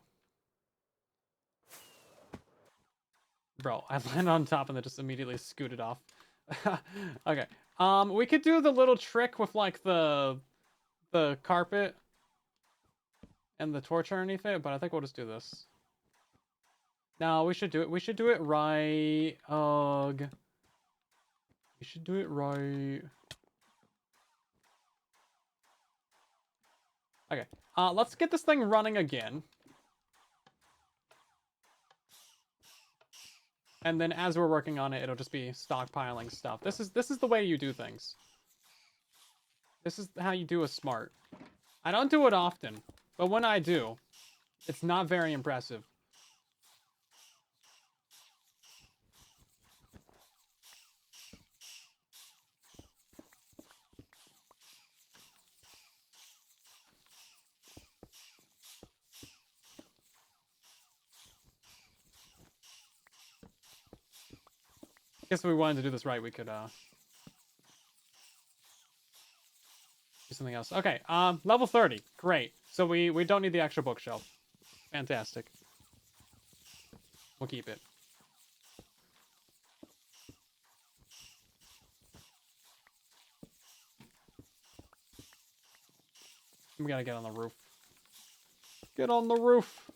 Bro, I landed on top and then just immediately scooted off. Okay. We could do the little trick with, like, the carpet and the torch underneath it, but I think we'll just do this. No, we should do it. We should do it right. Ugh. We should do it right. Okay. Let's get this thing running again. And then as we're working on it, it'll just be stockpiling stuff. This is the way you do things. This is how you do a smart. I don't do it often, but when I do, it's not very impressive. I guess if we wanted to do this right, we could do something else. Okay, level 30. Great. So we don't need the extra bookshelf. Fantastic. We'll keep it. We gotta get on the roof. Get on the roof.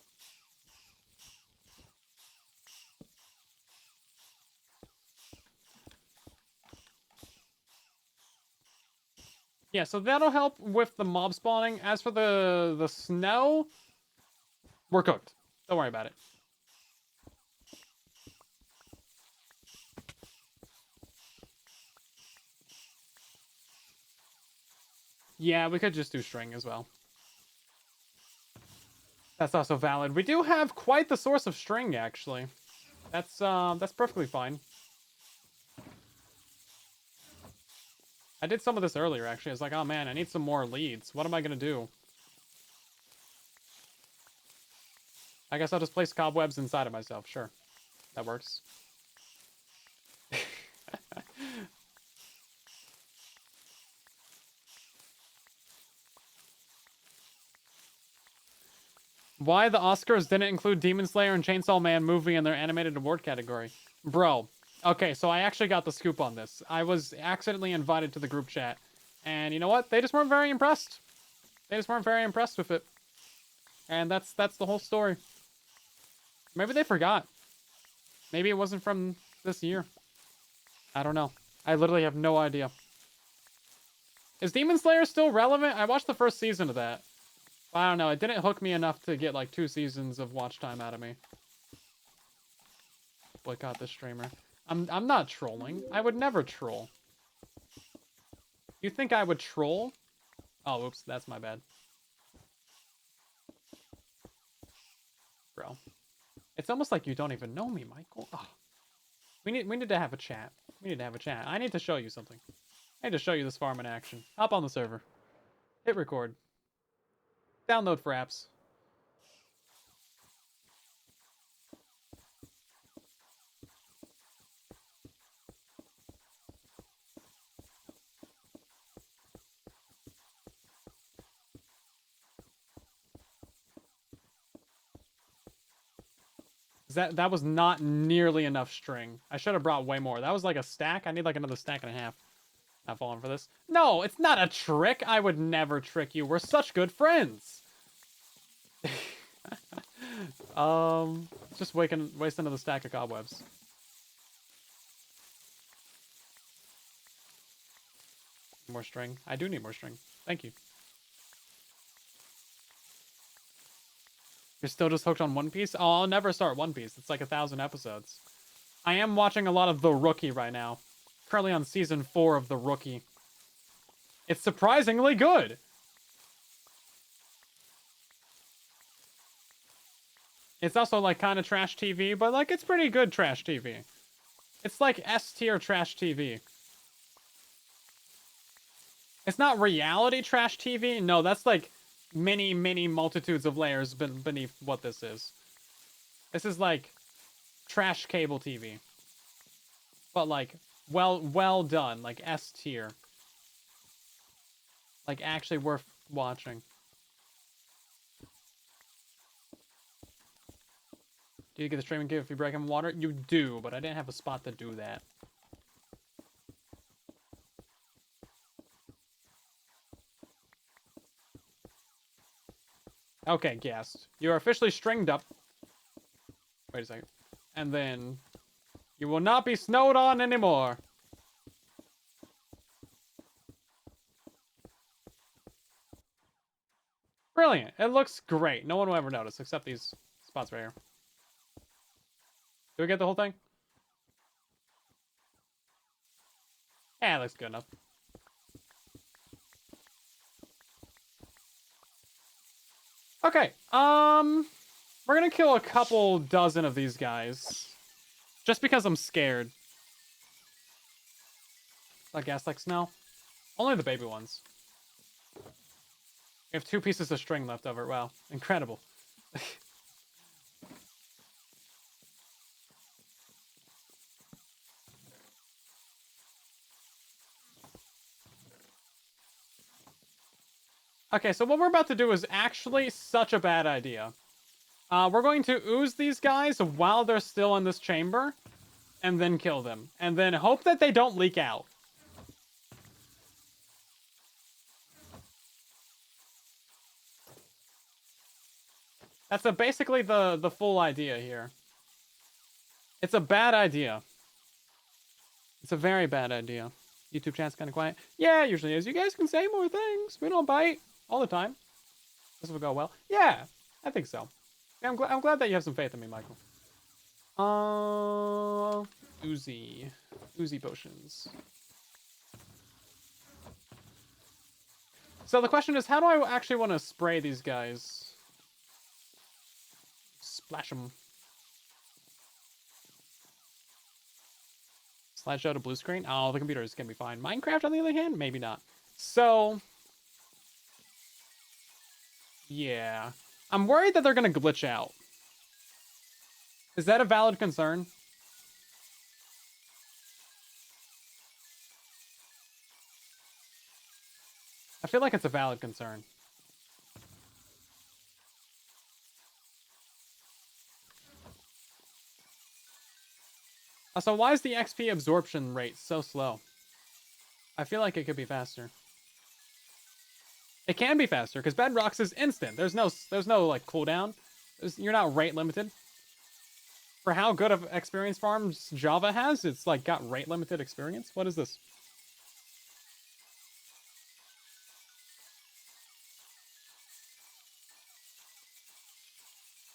Yeah, so that'll help with the mob spawning. As for the snow, we're cooked. Don't worry about it. Yeah, we could just do string as well. That's also valid. We do have quite the source of string, actually. That's perfectly fine. I did some of this earlier, actually. I was like, oh man, I need some more leads. What am I gonna do? I guess I'll just place cobwebs inside of myself. Sure. That works. Why the Oscars didn't include Demon Slayer and Chainsaw Man movie in their animated award category? Bro. Okay, so I actually got the scoop on this. I was accidentally invited to the group chat. And you know what? They just weren't very impressed. They just weren't very impressed with it. And that's the whole story. Maybe they forgot. Maybe it wasn't from this year. I don't know. I literally have no idea. Is Demon Slayer still relevant? I watched the first season of that. I don't know. It didn't hook me enough to get like 2 seasons of watch time out of me. Boycott this streamer. I'm not trolling. I would never troll. You think I would troll? Oh, oops. That's my bad. Bro. It's almost like you don't even know me, Michael. Oh. We need to have a chat. We need to have a chat. I need to show you something. I need to show you this farm in action. Hop on the server. Hit record. Download for apps. That was not nearly enough string. I should have brought way more. That was like a stack. I need like another stack and a half. Not falling for this. No, it's not a trick. I would never trick you. We're such good friends. Just waste another stack of cobwebs. More string. I do need more string. Thank you. You're still just hooked on One Piece? Oh, I'll never start One Piece. It's like 1,000 episodes. I am watching a lot of The Rookie right now. Currently on season 4 of The Rookie. It's surprisingly good. It's also like kind of trash TV, but like it's pretty good trash TV. It's like S tier trash TV. It's not reality trash TV. No, that's like many, many multitudes of layers beneath what this is. This is like trash cable TV. But like well done, like S tier. Like actually worth watching. Do you get the streaming gift if you break in water? You do, but I didn't have a spot to do that. Okay, guest. You are officially stringed up. Wait a second. And then you will not be snowed on anymore. Brilliant. It looks great. No one will ever notice except these spots right here. Do we get the whole thing? Yeah, it looks good enough. Okay, we're gonna kill a couple dozen of these guys. Just because I'm scared. Like gas like snow? Only the baby ones. We have 2 pieces of string left over. Wow, incredible. Okay, so what we're about to do is actually such a bad idea. We're going to ooze these guys while they're still in this chamber, and then kill them. And then hope that they don't leak out. That's basically the full idea here. It's a bad idea. It's a very bad idea. YouTube chat's kind of quiet. Yeah, it usually is. You guys can say more things. We don't bite all the time. This will go well. Yeah, I think so. Yeah, I'm glad that you have some faith in me, Michael. Uzi potions. So the question is, how do I actually want to spray these guys? Splash them. Slideshow to blue screen? Oh, the computer is going to be fine. Minecraft, on the other hand? Maybe not. So, yeah. I'm worried that they're going to glitch out. Is that a valid concern? I feel like it's a valid concern. So why is the XP absorption rate so slow? I feel like it could be faster. It can be faster because Bedrock's is instant. There's no like cooldown. You're not rate limited. For how good of experience farms Java has, it's like got rate limited experience. What is this?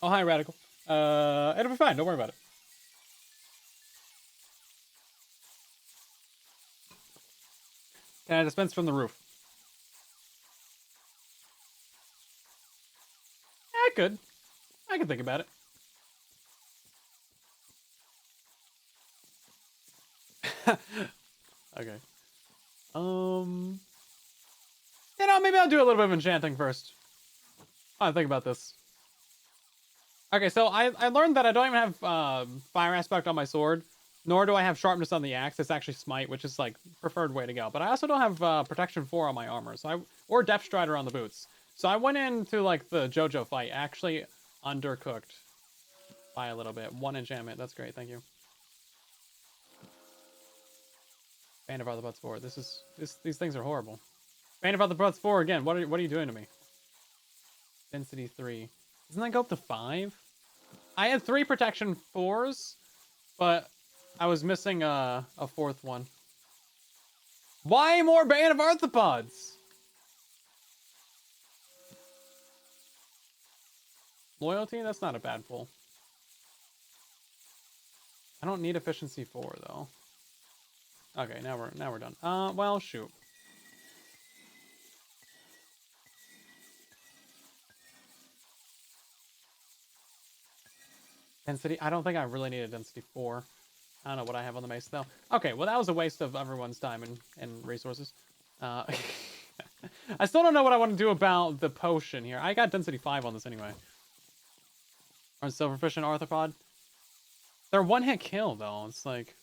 Oh, hi, Radical. It'll be fine. Don't worry about it. Can I dispense from the roof? I could. I could think about it. Okay. You know, maybe I'll do a little bit of enchanting first. I think about this. Okay, so I learned that I don't even have fire aspect on my sword, nor do I have sharpness on the axe. It's actually smite, which is like preferred way to go. But I also don't have protection 4 on my armor, or depth strider on the boots. So I went into like the JoJo fight actually undercooked by a little bit. 1 enchantment. That's great. Thank you. Band of Arthropods 4. These things are horrible. Band of Arthropods 4 again. What are you doing to me? Density 3. Doesn't that go up to 5? I had 3 protection 4s, but I was missing a 4th one. Why more Band of Arthropods? Loyalty? That's not a bad pull. I don't need efficiency 4 though. Okay, now we're done. Well, shoot. Density? I don't think I really need a density 4. I don't know what I have on the mace, though. Okay, well, that was a waste of everyone's time and resources. I still don't know what I want to do about the potion here. I got density 5 on this anyway. Or silverfish and arthropod. They're one-hit kill, though. It's like...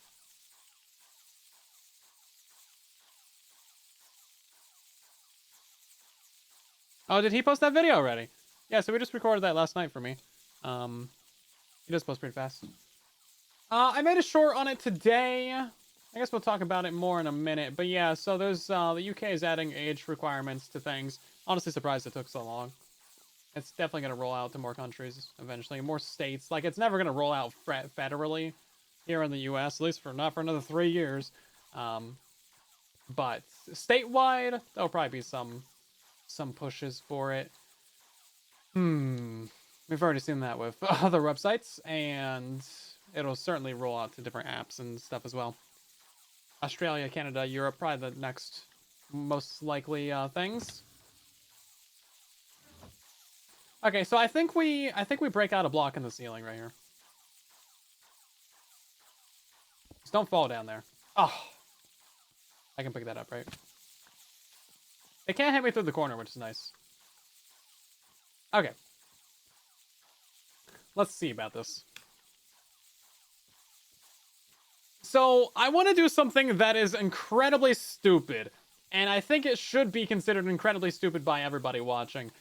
Oh, did he post that video already? Yeah, so we just recorded that last night for me. He does post pretty fast. I made a short on it today. I guess we'll talk about it more in a minute. But yeah, so there's the UK is adding age requirements to things. Honestly surprised it took so long. It's definitely going to roll out to more countries eventually, more states. Like, it's never going to roll out federally here in the US, at least not for another 3 years. But statewide, there'll probably be some pushes for it. We've already seen that with other websites, and it'll certainly roll out to different apps and stuff as well. Australia, Canada, Europe, probably the next most likely things. Okay, so I think we break out a block in the ceiling right here. Just don't fall down there. Oh, I can pick that up, right? It can't hit me through the corner, which is nice. Okay. Let's see about this. So, I want to do something that is incredibly stupid. And I think it should be considered incredibly stupid by everybody watching.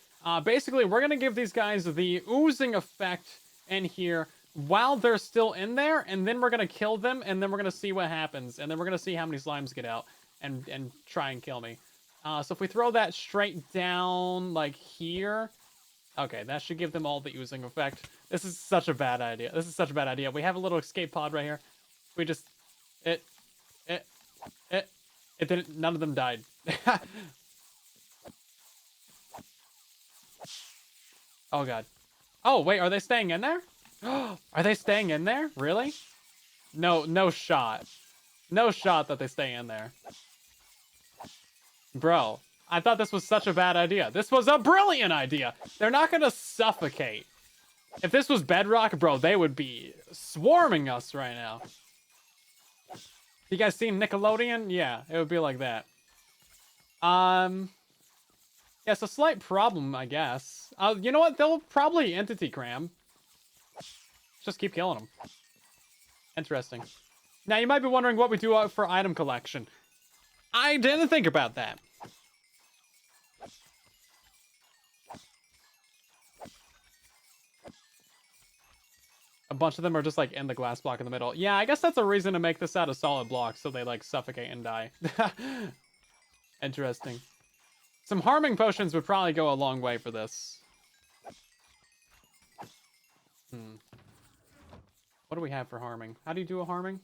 Basically, we're going to give these guys the oozing effect in here while they're still in there. And then we're going to kill them. And then we're going to see what happens. And then we're going to see how many slimes get out and try and kill me. So if we throw that straight down, like here... Okay, that should give them all the oozing effect. This is such a bad idea. This is such a bad idea. We have a little escape pod right here. We just... It didn't... None of them died. Oh, God. Oh, wait, are they staying in there? Are they staying in there? Really? No shot. No shot that they stay in there. Bro, I thought this was such a bad idea. This was a brilliant idea. They're not gonna suffocate. If this was Bedrock, bro, they would be swarming us right now. You guys seen Nickelodeon? Yeah, it would be like that. Yeah, it's a slight problem, I guess. You know what? They'll probably entity cram. Just keep killing them. Interesting. Now, you might be wondering what we do for item collection. I didn't think about that. A bunch of them are just, like, in the glass block in the middle. Yeah, I guess that's a reason to make this out of solid blocks, so they, like, suffocate and die. Interesting. Some harming potions would probably go a long way for this. What do we have for harming? How do you do a harming?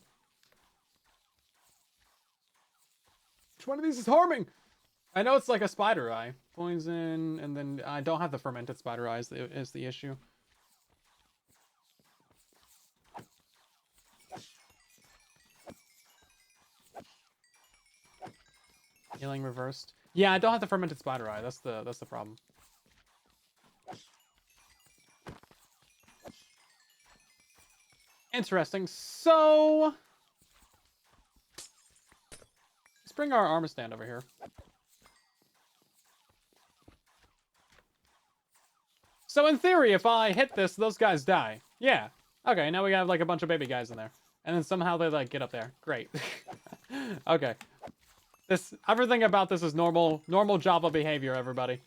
Which one of these is harming? I know it's like a spider eye. Poison, and then I don't have the fermented spider eye is the issue. Healing reversed. Yeah, I don't have the fermented spider eye. That's the problem. Interesting. So let's bring our armor stand over here. So in theory, if I hit this, those guys die. Yeah. Okay, now we have like a bunch of baby guys in there. And then somehow they like get up there. Great. Okay. Everything about this is normal Java behavior, everybody.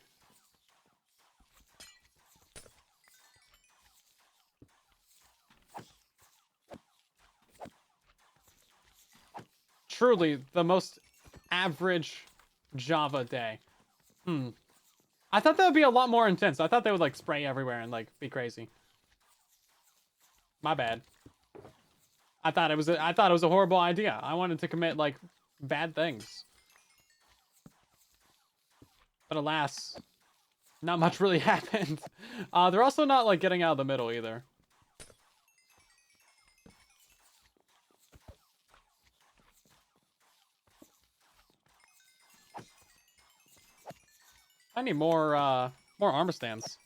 Truly the most average Java day. I thought that would be a lot more intense. I thought they would like spray everywhere and like be crazy. My bad. I thought it was a horrible idea. I wanted to commit like bad things. But alas, not much really happened. They're also not like getting out of the middle either. I need more armor stands.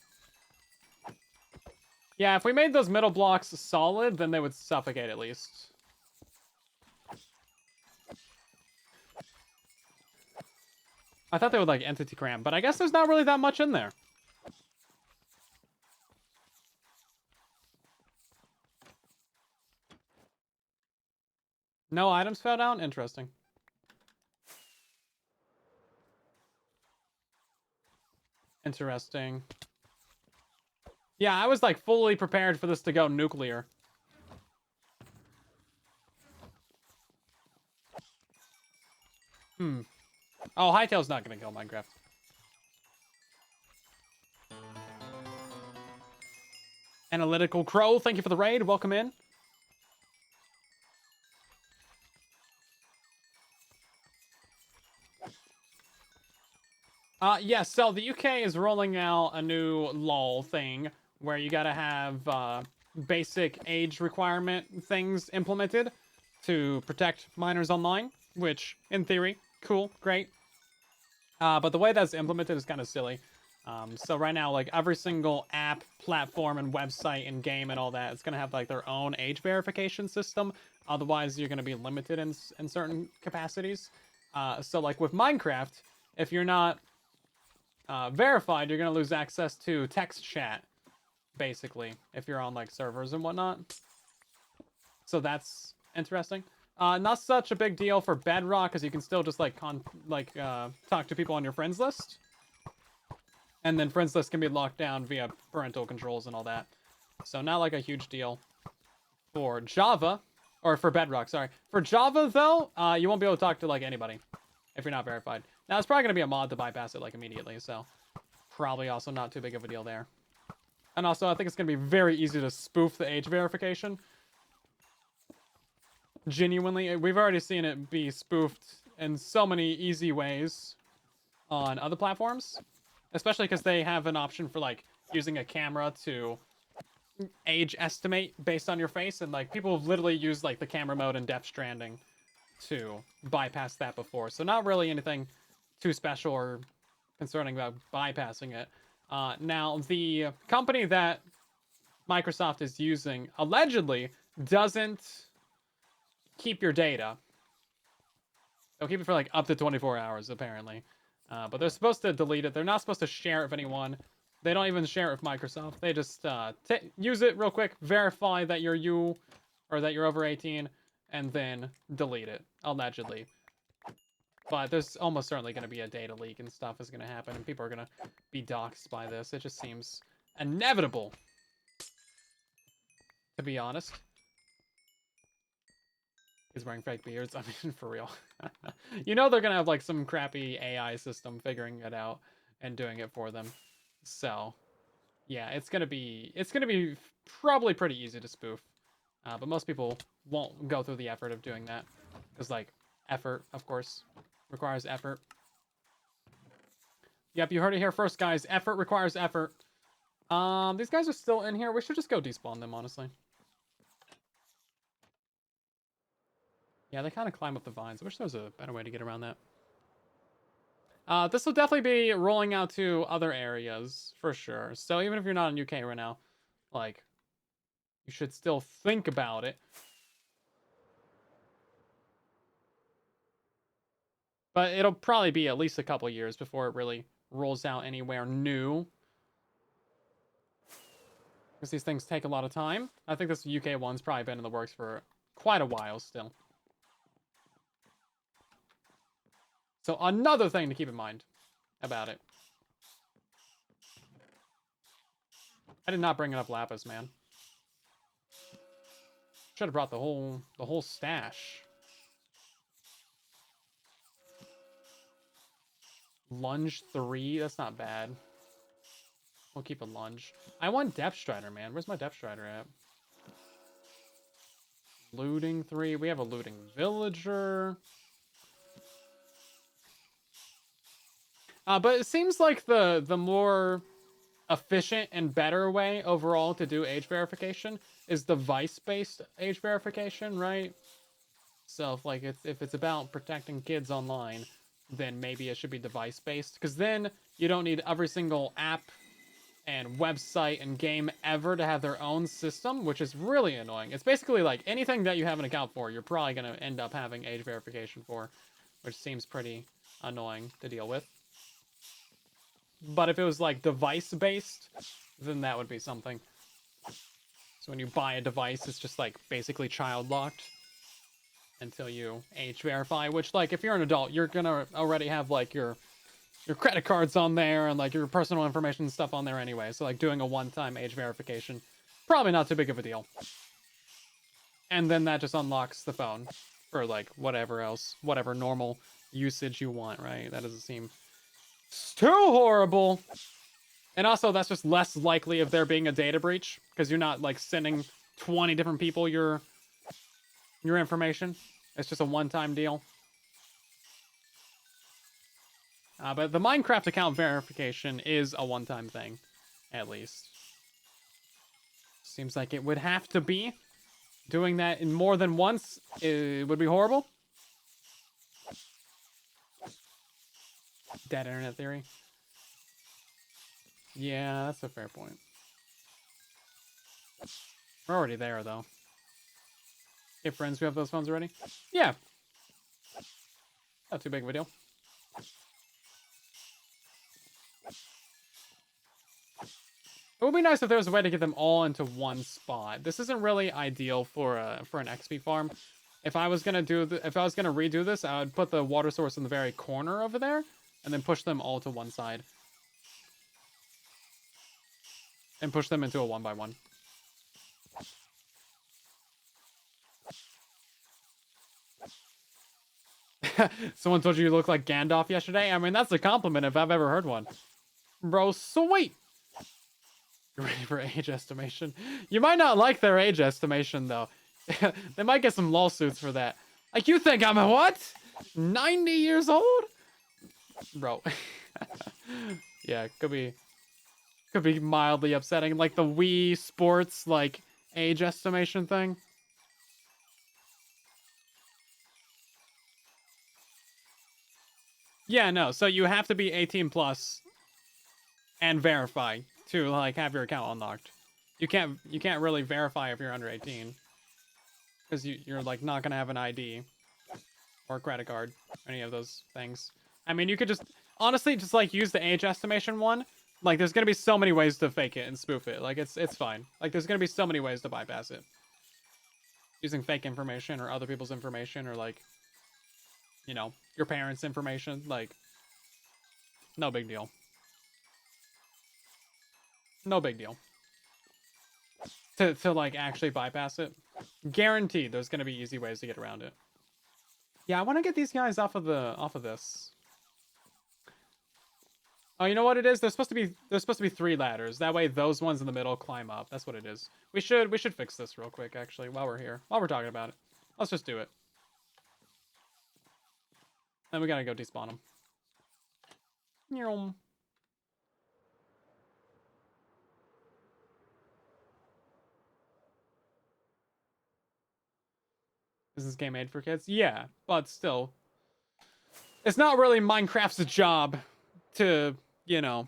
Yeah, if we made those middle blocks solid, then they would suffocate at least. I thought they would like entity cram, but I guess there's not really that much in there. No items fell down? Interesting. Interesting. Yeah, I was like fully prepared for this to go nuclear. Oh, Hightail's not gonna kill Minecraft. Analytical Crow, thank you for the raid. Welcome in. Yeah, so the UK is rolling out a new law thing where you gotta have basic age requirement things implemented to protect minors online, which, in theory, cool, great. But the way that's implemented is kind of silly. So right now, like, every single app, platform, and website and game and all that, it's gonna have, like, their own age verification system. Otherwise, you're gonna be limited in certain capacities. So, like, with Minecraft, if you're not verified, you're gonna lose access to text chat, basically, if you're on, like, servers and whatnot. So that's interesting. Not such a big deal for Bedrock, because you can still just, like, talk to people on your friends list. And then friends list can be locked down via parental controls and all that. So not, like, a huge deal for Java, or for Bedrock, sorry. For Java, though, you won't be able to talk to, like, anybody if you're not verified. Now, it's probably going to be a mod to bypass it, like, immediately, so probably also not too big of a deal there. And also, I think it's going to be very easy to spoof the age verification. Genuinely, we've already seen it be spoofed in so many easy ways on other platforms. Especially because they have an option for, like, using a camera to age estimate based on your face. And, like, people have literally used, like, the camera mode in Death Stranding to bypass that before. So not really anything too special or concerning about bypassing it. Now, the company that Microsoft is using allegedly doesn't keep your data. They'll keep it for like up to 24 hours, apparently. But they're supposed to delete it. They're not supposed to share it with anyone. They don't even share it with Microsoft. They just use it real quick, verify that you're you, or that you're over 18, and then delete it, allegedly. But there's almost certainly going to be a data leak and stuff is going to happen, and people are going to be doxxed by this. It just seems inevitable, to be honest. He's wearing fake beards. I mean, for real. You know they're going to have, like, some crappy AI system figuring it out and doing it for them. So, yeah, it's going to be probably pretty easy to spoof. But most people won't go through the effort of doing that. Because, like, effort, of course, requires effort. Yep, you heard it here first, guys. Effort requires effort. These guys are still in here. We should just go despawn them, honestly. Yeah, they kind of climb up the vines. I wish there was a better way to get around that. This will definitely be rolling out to other areas, for sure. So even if you're not in UK right now, like, you should still think about it. But it'll probably be at least a couple years before it really rolls out anywhere new. Because these things take a lot of time. I think this UK one's probably been in the works for quite a while still. So another thing to keep in mind about it. I did not bring enough lapis, man. Should have brought the whole stash. Lunge 3, that's not bad. We'll keep a lunge. I want Depth Strider, man. Where's my Depth Strider at? Looting 3. We have a looting villager. But it seems like the more efficient and better way overall to do age verification is device-based age verification, right? So if it's about protecting kids online, then maybe it should be device-based, because then you don't need every single app and website and game ever to have their own system, which is really annoying. It's basically like anything that you have an account for, you're probably going to end up having age verification for, which seems pretty annoying to deal with. But if it was like device-based, then that would be something. So when you buy a device, it's just like basically child-locked until you age verify, which, like, if you're an adult, you're gonna already have like your credit cards on there and like your personal information and stuff on there anyway. So like doing a one-time age verification, probably not too big of a deal. And then that just unlocks the phone for like whatever else, whatever normal usage you want, right? That doesn't seem too horrible. And also that's just less likely of there being a data breach, because you're not like sending 20 different people your information. It's just a one-time deal. But the Minecraft account verification is a one-time thing, at least. Seems like it would have to be. Doing that in more than once, it would be horrible. Dead internet theory. Yeah, that's a fair point. We're already there, though. Hey, friends, we have those phones already? Yeah. Not too big of a deal. It would be nice if there was a way to get them all into one spot. This isn't really ideal for an XP farm. If I was gonna redo this, I would put the water source in the very corner over there, and then push them all to one side, and push them into a 1x1. Someone told you look like Gandalf yesterday? I mean, that's a compliment if I've ever heard one. Bro, sweet! You ready for age estimation? You might not like their age estimation, though. They might get some lawsuits for that. Like, you think I'm a what? 90 years old? Bro. Yeah, could be mildly upsetting. Like the Wii Sports, like, age estimation thing. Yeah, no. So you have to be 18 plus and verify to like have your account unlocked. You can't really verify if you're under 18 because you're like not gonna have an ID or a credit card, or any of those things. I mean, you could just honestly just like use the age estimation one. Like, there's gonna be so many ways to fake it and spoof it. Like, it's fine. Like, there's gonna be so many ways to bypass it using fake information or other people's information or like, you know, your parents' information. Like, no big deal. No big deal. To like actually bypass it, guaranteed there's gonna be easy ways to get around it. Yeah, I want to get these guys off of this. Oh, you know what it is? There's supposed to be 3 ladders. That way those ones in the middle climb up. That's what it is. We should fix this real quick actually while we're here. While we're talking about it. Let's just do it. Then we gotta go despawn them. Is this game made for kids? Yeah, but still. It's not really Minecraft's job to, you know,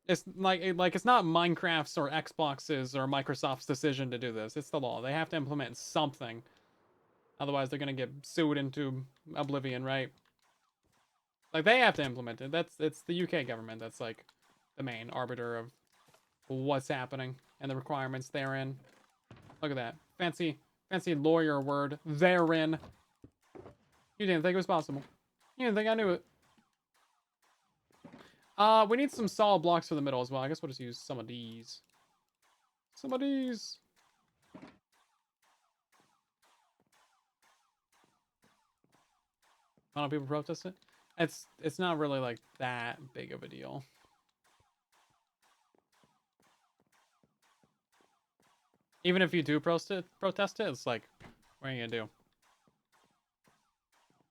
it's like it's not Minecraft's or Xbox's or Microsoft's decision to do this. It's the law. They have to implement something. Otherwise, they're gonna get sued into oblivion, right? Like, they have to implement it. It's the UK government that's like the main arbiter of what's happening and the requirements therein. Look at that. Fancy lawyer word. Therein. You didn't think it was possible. You didn't think I knew it. We need some solid blocks for the middle as well. I guess we'll just use some of these. Some of these. A lot of people protest it. It's not really like that big of a deal. Even if you do protest it, it's like, what are you gonna do?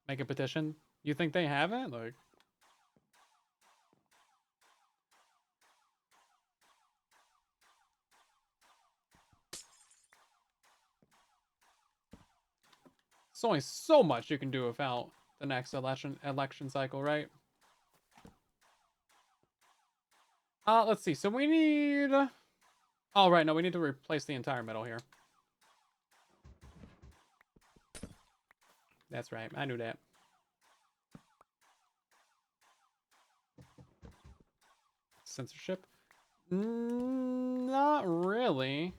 Make a petition? You think they have it? Like, there's only so much you can do without the next election cycle, right? Let's see. So we need. Oh, right. No, we need to replace the entire middle here. That's right. I knew that. Censorship? Not really.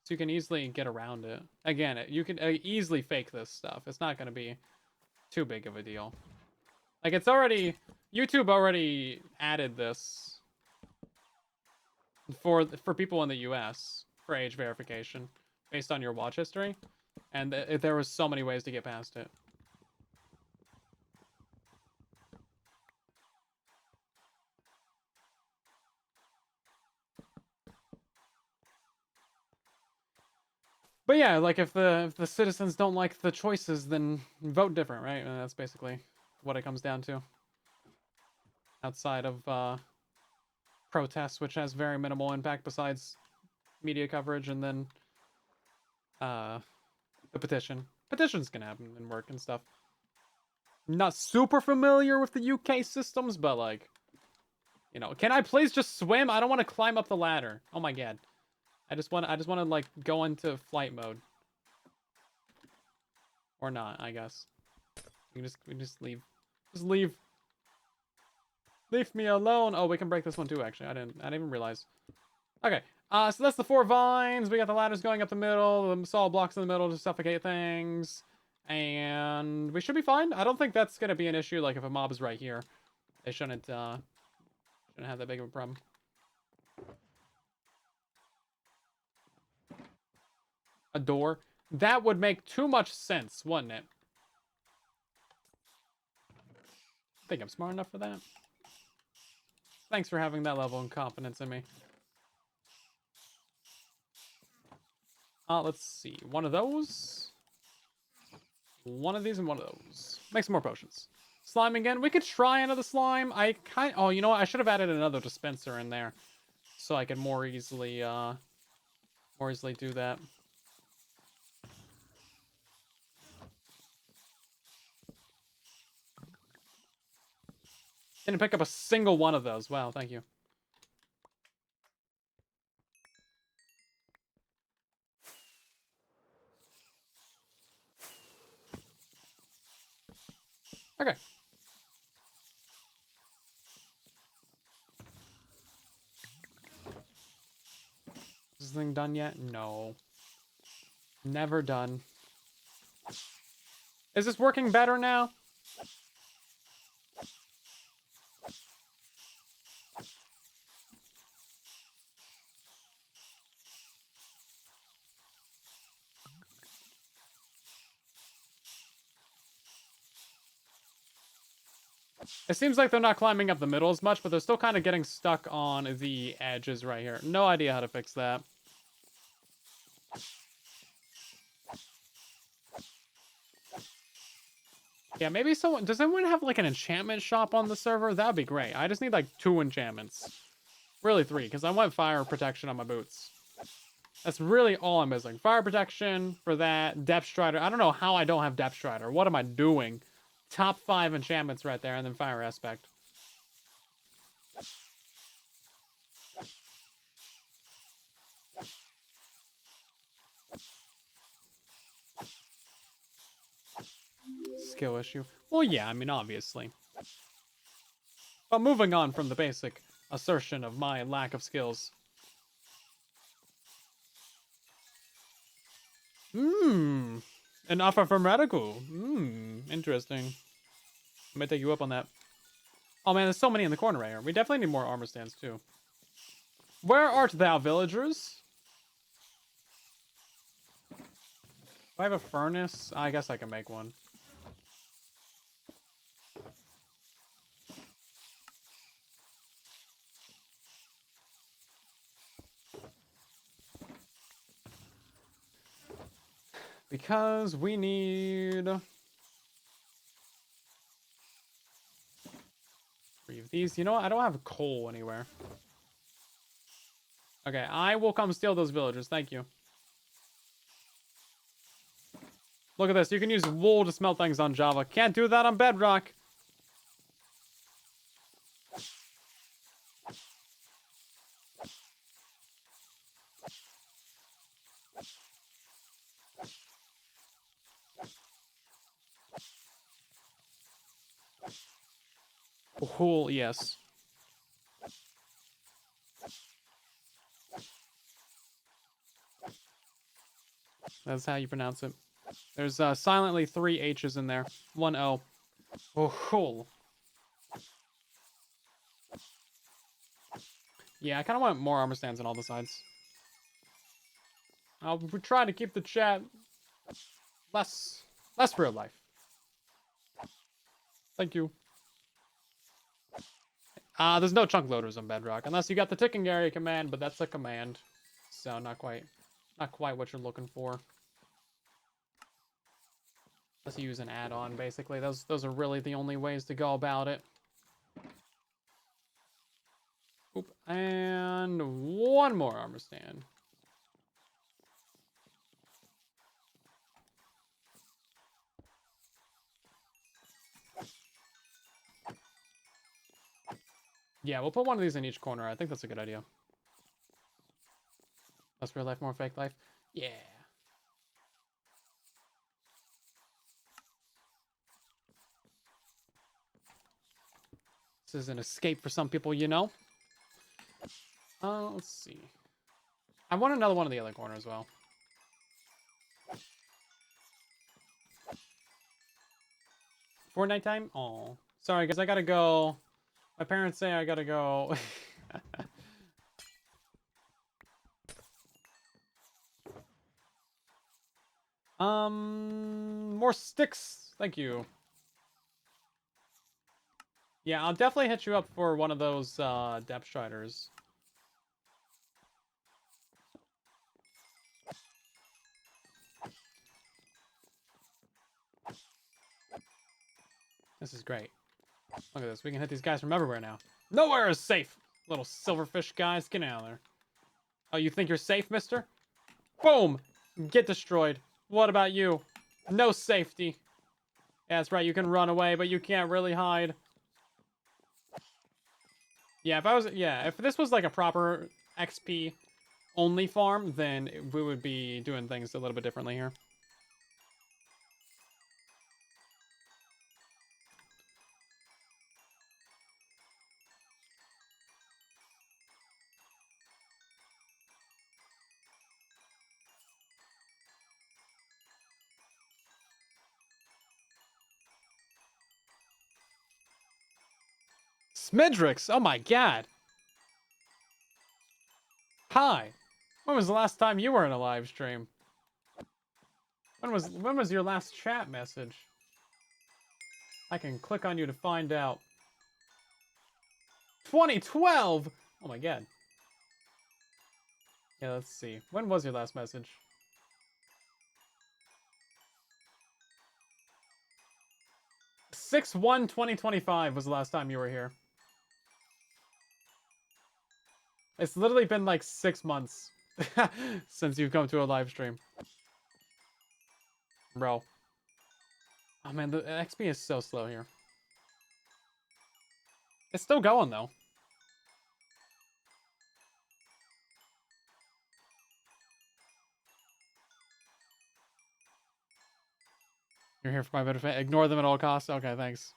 So you can easily get around it. Again, you can easily fake this stuff. It's not going to be too big of a deal. Like, it's already... YouTube already added this for people in the US for age verification based on your watch history. And there was so many ways to get past it. But yeah, like, if the citizens don't like the choices, then vote different, right? And that's basically what it comes down to. Outside of protests, which has very minimal impact besides media coverage, and then the petition. Petitions can happen and work and stuff. Not super familiar with the UK systems, but like, you know, can I please just swim? I don't want to climb up the ladder. Oh my god. I just want to like go into flight mode. Or not, I guess. We can just leave. Just leave. Leave me alone. Oh, we can break this one too, actually. I didn't even realize. Okay. So that's the 4 vines. We got the ladders going up the middle, the solid blocks in the middle to suffocate things. And we should be fine. I don't think that's gonna be an issue. Like, if a mob is right here, they shouldn't have that big of a problem. A door? That would make too much sense, wouldn't it? I think I'm smart enough for that. Thanks for having that level of confidence in me. Let's see. One of those. One of these and one of those. Make some more potions. Slime again. We could try another slime. Oh, you know what? I should have added another dispenser in there, so I could more easily do that. Didn't pick up a single one of those. Wow, thank you. Okay. Is this thing done yet? No. Never done. Is this working better now? It seems like they're not climbing up the middle as much, but they're still kind of getting stuck on the edges right here. No idea how to fix that. Yeah, maybe someone... Does anyone have, like, an enchantment shop on the server? That would be great. I just need, like, 2 enchantments. Really 3, because I want fire protection on my boots. That's really all I'm missing. Fire protection for that. Depth Strider. I don't know how I don't have Depth Strider. What am I doing? Top 5 enchantments right there, and then Fire Aspect. Skill issue. Well, yeah, I mean, obviously. But moving on from the basic assertion of my lack of skills. An offer for medical. Interesting. I might take you up on that. Oh man, there's so many in the corner right here. We definitely need more armor stands too. Where art thou, villagers? Do I have a furnace? I guess I can make one. Because we need 3 of these. You know what? I don't have coal anywhere. Okay, I will come steal those villagers. Thank you. Look at this. You can use wool to smelt things on Java. Can't do that on Bedrock. Wool, yes. That's how you pronounce it. There's silently 3 H's in there. 1 O. Oh, yeah, I kind of want more armor stands on all the sides. I'll try to keep the chat less real life. Thank you. There's no chunk loaders on Bedrock unless you got the ticking area command, but that's a command, so not quite what you're looking for. Unless you use an add-on, basically. Those are really the only ways to go about it. Oop, and 1 more armor stand. Yeah, we'll put 1 of these in each corner. I think that's a good idea. Less real life, more fake life. Yeah. This is an escape for some people, you know. Let's see. I want another one in the other corner as well. For nighttime? Oh, sorry guys, I gotta go. My parents say I gotta go. More sticks. Thank you. Yeah, I'll definitely hit you up for one of those depth striders. This is great. Look at this. We can hit these guys from everywhere now. Nowhere is safe. Little silverfish guys, get out of there. Oh, you think you're safe, mister? Boom! Get destroyed. What about you? No safety. Yeah, that's right. You can run away, but you can't really hide. Yeah, if this was like a proper XP only farm, then we would be doing things a little bit differently here. Smidrix, oh my god. Hi. When was the last time you were in a live stream? When was your last chat message? I can click on you to find out. 2012. Oh my god. Yeah, let's see. When was your last message? 6/1/2025 was the last time you were here. It's literally been like 6 months since you've come to a live stream. Bro. Oh man, the XP is so slow here. It's still going though. You're here for my benefit. Ignore them at all costs. Okay, thanks.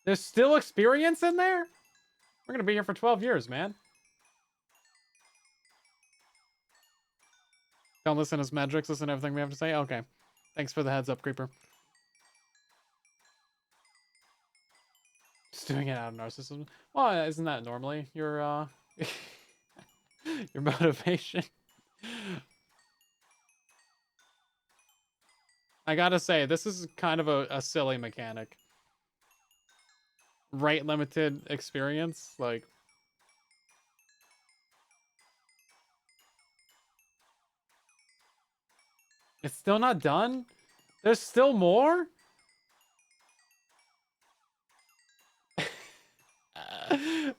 There's still experience in there? We're gonna be here for 12 years, man. Don't listen to Smedrix, listen to everything we have to say? Okay. Thanks for the heads up, Creeper. Just doing it out of narcissism. Well, isn't that normally your your motivation? I gotta say, this is kind of a silly mechanic. Rate limited experience, like... It's still not done? There's still more?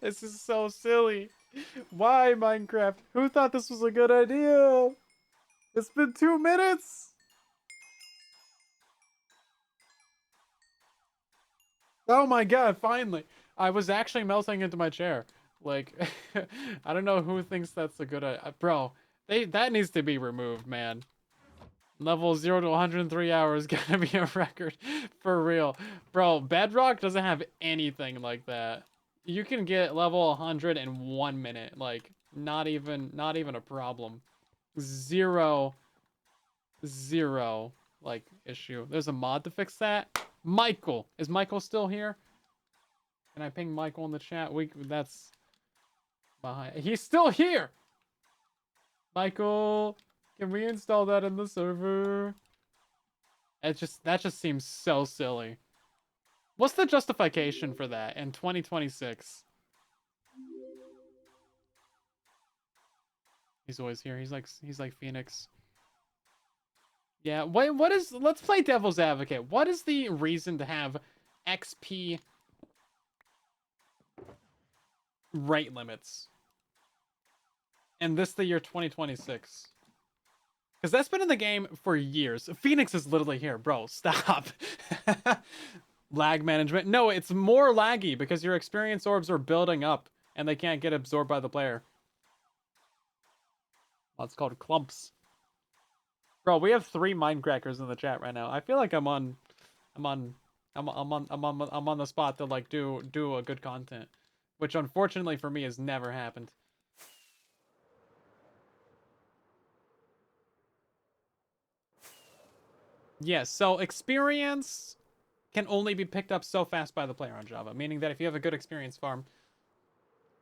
This is so silly. Why, Minecraft? Who thought this was a good idea? It's been 2 minutes? Oh my god, finally. I was actually melting into my chair. Like, I don't know who thinks that's a good idea. Bro, that needs to be removed, man. Level 0 to 103 hours gotta be a record. For real. Bro, Bedrock doesn't have anything like that. You can get level 100 in 1 minute. Like, not even a problem. Zero, like, issue. There's a mod to fix that. Michael! Is Michael still here? Can I ping Michael in the chat? That's behind. He's still here! Michael, can we install that in the server? That just seems so silly. What's the justification for that in 2026? He's always here. He's like Phoenix. Yeah, what is... Let's play devil's advocate. What is the reason to have XP rate limits? And this the year 2026. Because that's been in the game for years. Phoenix is literally here. Bro, stop. Lag management. No, it's more laggy because your experience orbs are building up and they can't get absorbed by the player. Well, it's called clumps. Bro, we have 3 Mindcrackers in the chat right now. I feel like I'm on the spot to like do a good content, which unfortunately for me has never happened. Yes, so experience can only be picked up so fast by the player on Java, meaning that if you have a good experience farm,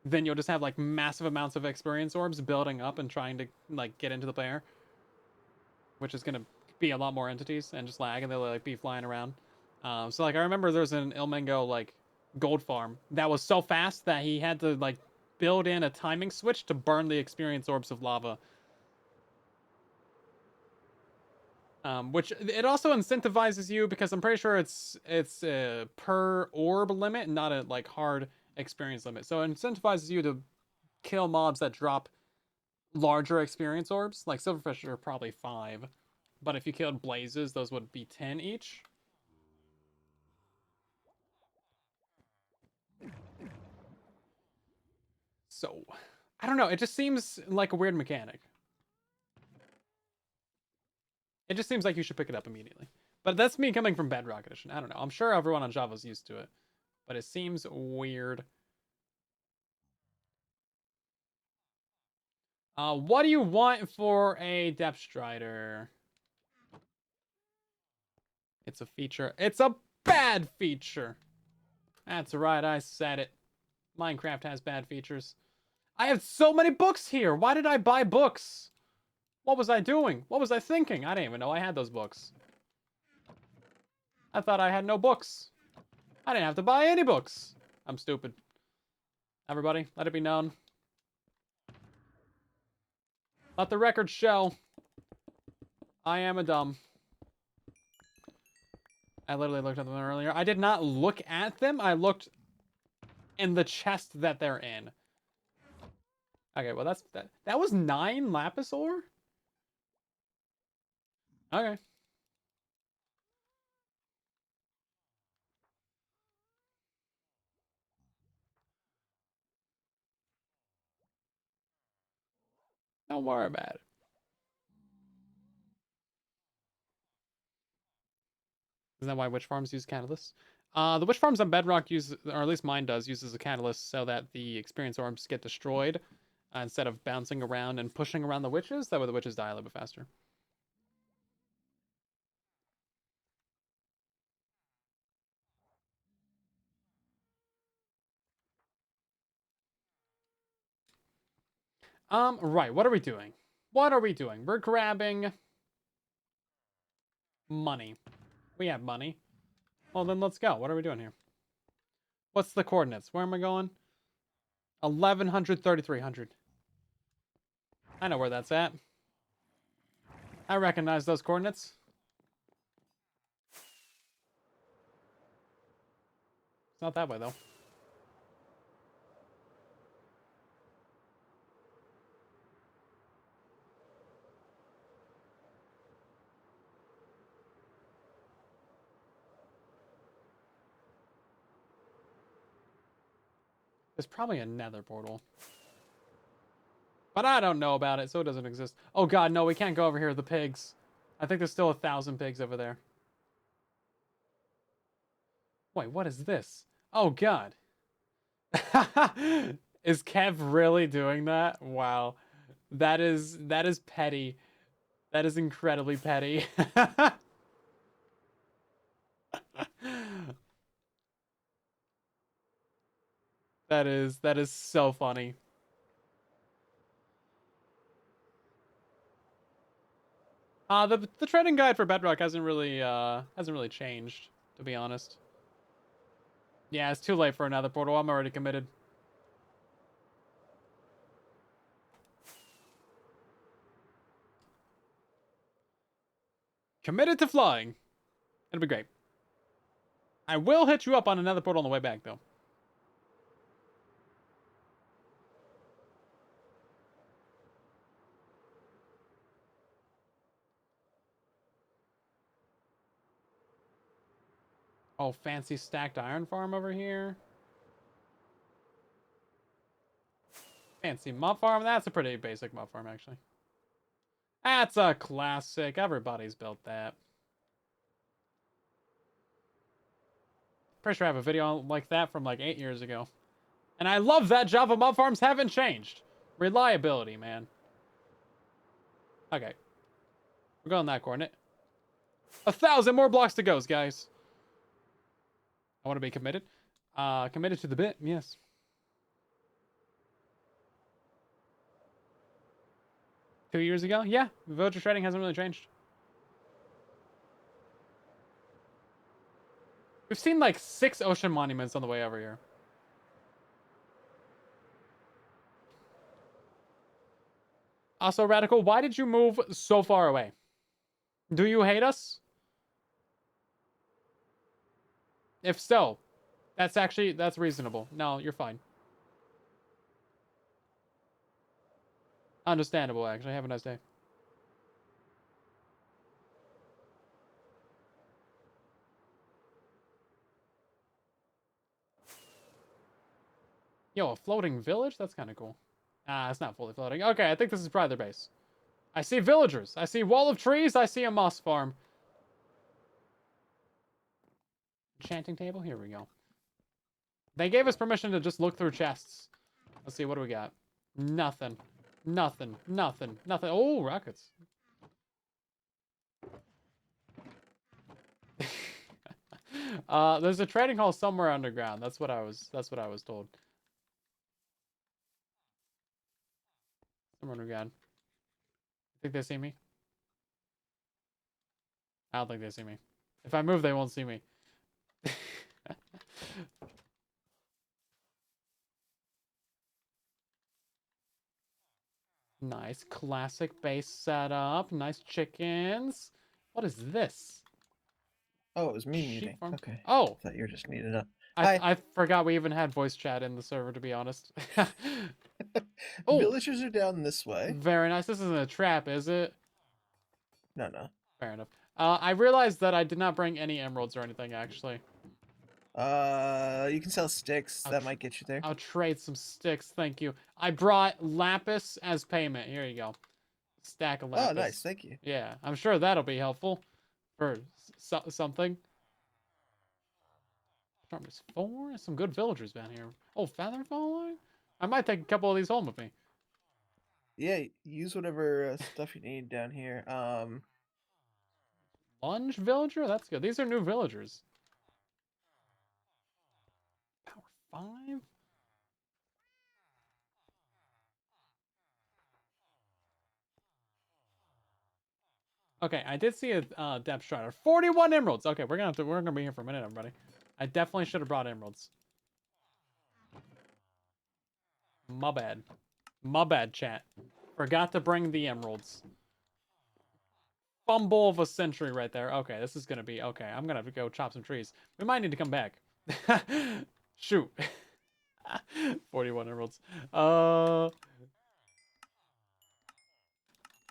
then you'll just have like massive amounts of experience orbs building up and trying to like get into the player, which is gonna be a lot more entities and just lag, and they'll like be flying around. So like I remember there's an Ilmengo like gold farm that was so fast that he had to like build in a timing switch to burn the experience orbs of lava. Which it also incentivizes you because I'm pretty sure it's a per orb limit, not a like hard experience limit. So it incentivizes you to kill mobs that drop larger experience orbs. Like silverfish are probably 5, but if you killed blazes, those would be 10 each. So, I don't know. It just seems like a weird mechanic. It just seems like you should pick it up immediately. But that's me coming from Bedrock Edition. I don't know. I'm sure everyone on Java's used to it. But it seems weird. What do you want for a Depth Strider? It's a feature. It's a bad feature. That's right, I said it. Minecraft has bad features. I have so many books here. Why did I buy books? What was I doing? What was I thinking? I didn't even know I had those books. I thought I had no books. I didn't have to buy any books. I'm stupid. Everybody, let it be known. Let the record show. I am a dumb. I literally looked at them earlier. I did not look at them. I looked in the chest that they're in. Okay, well that was 9 lapis ore? Okay. Don't worry about it. Isn't that why witch farms use catalysts? The witch farms on Bedrock use, or at least mine does, uses a catalyst so that the experience orbs get destroyed instead of bouncing around and pushing around the witches. That way the witches die a little bit faster. Right. What are we doing? What are we doing? We're grabbing money. We have money. Well, then let's go. What are we doing here? What's the coordinates? Where am I going? 1100, 3300. I know where that's at. I recognize those coordinates. It's not that way, though. There's probably a nether portal. But I don't know about it, so it doesn't exist. Oh god, no, we can't go over here with the pigs. I think there's still 1,000 pigs over there. Wait, what is this? Oh god. Is Kev really doing that? Wow. That is petty. That is incredibly petty. That is so funny. The trading guide for Bedrock hasn't really changed, to be honest. Yeah, it's too late for another portal. I'm already committed. Committed to flying. It'll be great. I will hit you up on another portal on the way back, though. Oh, fancy stacked iron farm over here. Fancy mob farm. That's a pretty basic mob farm, actually. That's a classic. Everybody's built that. Pretty sure I have a video like that from like 8 years ago. And I love that Java mob farms haven't changed. Reliability, man. Okay. We're going that coordinate. 1,000 more blocks to go, guys. I want to be committed. Committed to the bit, yes. Two years ago? Yeah. Villager trading hasn't really changed. We've seen like 6 ocean monuments on the way over here. Also, Radical, why did you move so far away? Do you hate us? If so, that's reasonable. No, you're fine. Understandable, actually. Have a nice day. Yo, a floating village? That's kind of cool. Ah, it's not fully floating. Okay, I think this is probably their base. I see villagers. I see wall of trees. I see a moss farm. Enchanting table? Here we go. They gave us permission to just look through chests. Let's see, what do we got? Nothing. Nothing. Nothing. Nothing. Oh, rockets. There's a trading hall somewhere underground. That's what I was told. Somewhere underground. Think they see me? I don't think they see me. If I move, they won't see me. Nice classic base setup. Nice chickens. What is this? Oh, it was me Sheep muting. farm? Okay. Oh, Thought you were just muted up. Hi. I forgot we even had voice chat in the server, to be honest. Oh, Villagers are down this way. very nice. This isn't a trap, is it? No, no. Fair enough. I realized that I did not bring any emeralds or anything, actually. You can sell sticks. That might get you there. I'll trade some sticks, thank you. I brought lapis as payment. Here you go. Stack of lapis. Oh, nice. Thank you. Yeah, I'm sure that'll be helpful for something. Sharpness 4. Some good villagers down here. Oh, feather falling? I might take a couple of these home with me. Yeah, use whatever stuff you need down here. Lunge villager? That's good. These are new villagers. Power 5? Okay, I did see a depth strider. 41 emeralds. Okay, we're gonna be here for a minute, everybody. I definitely should have brought emeralds. My bad. My bad, chat. Forgot to bring the emeralds. Fumble of a century right there. Okay, this is gonna be okay. I'm gonna have to go chop some trees. We might need to come back. Shoot. 41 emeralds. Oh,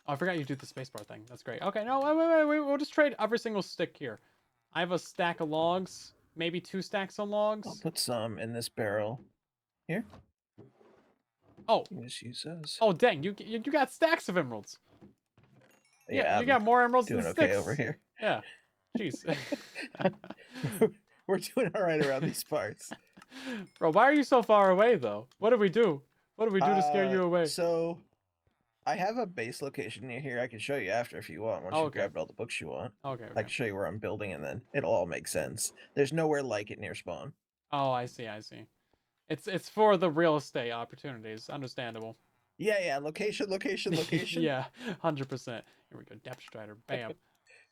I forgot you do the spacebar thing. That's great. Okay, no, wait. We'll just trade every single stick here. I have a stack of logs. Maybe 2 stacks of logs. I'll put some in this barrel. Here. Oh. You can just use those. Oh, dang. You got stacks of emeralds. Yeah, you got more emeralds doing than okay sticks. over here. Yeah. Jeez. We're doing all right around these parts. Bro, why are you so far away, though? What did we do? What did we do to scare you away? So, I have a base location near here. I can show you after if you want. Once you've grabbed all the books you want. Okay. I can show you where I'm building, and then it'll all make sense. There's nowhere like it near spawn. Oh, I see. It's for the real estate opportunities. Understandable. Yeah. Location. Yeah, 100%. Here we go. Depth strider. Bam.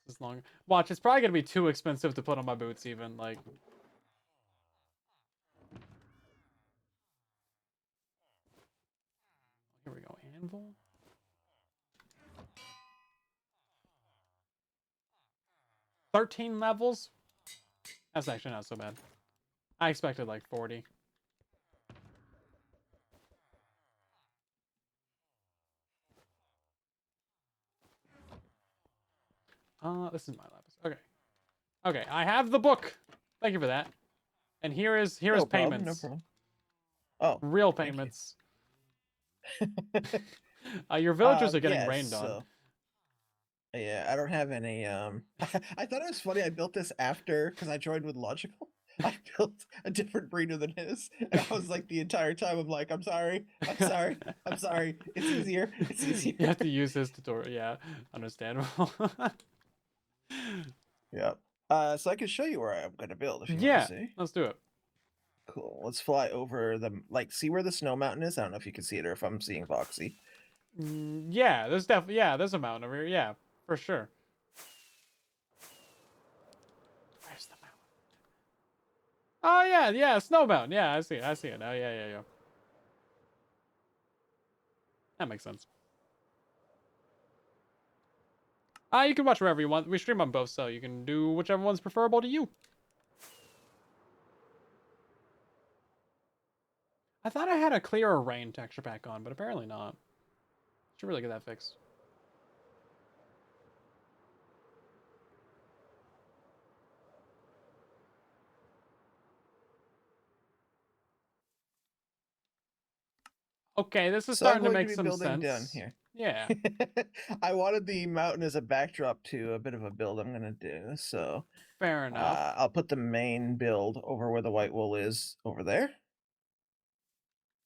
This is long. Watch, it's probably gonna be too expensive to put on my boots, even like. Here we go. Anvil. 13 levels. That's actually not so bad. I expected like 40. This is my lapis. Okay, I have the book. Thank you for that. And here is payments. No problem. Oh, real payments. Your villagers are getting rained on. Yeah, I don't have any. I thought it was funny. I built this after because I joined with Logical. I built a different breeder than his, and I was like the entire time, I'm like, I'm sorry. It's easier. You have to use his tutorial. Yeah, understandable. Yep. So I can show you where I'm gonna build if you want to see. Let's do it. Cool. Let's fly over the see where the snow mountain is. I don't know if you can see it or if I'm seeing Foxy. Yeah, there's definitely there's a mountain over here. Yeah, for sure. Where's the mountain? Oh yeah, snow mountain. Yeah, I see it now. Yeah. That makes sense. You can watch wherever you want. We stream on both, so you can do whichever one's preferable to you. I thought I had a clearer rain texture pack on, but apparently not. Should really get that fixed. Okay, this is So I'm starting to going to make be some building down sense. here. Yeah. I wanted the mountain as a backdrop to a bit of a build I'm gonna do. So Fair enough. I'll put the main build over where the white wool is over there.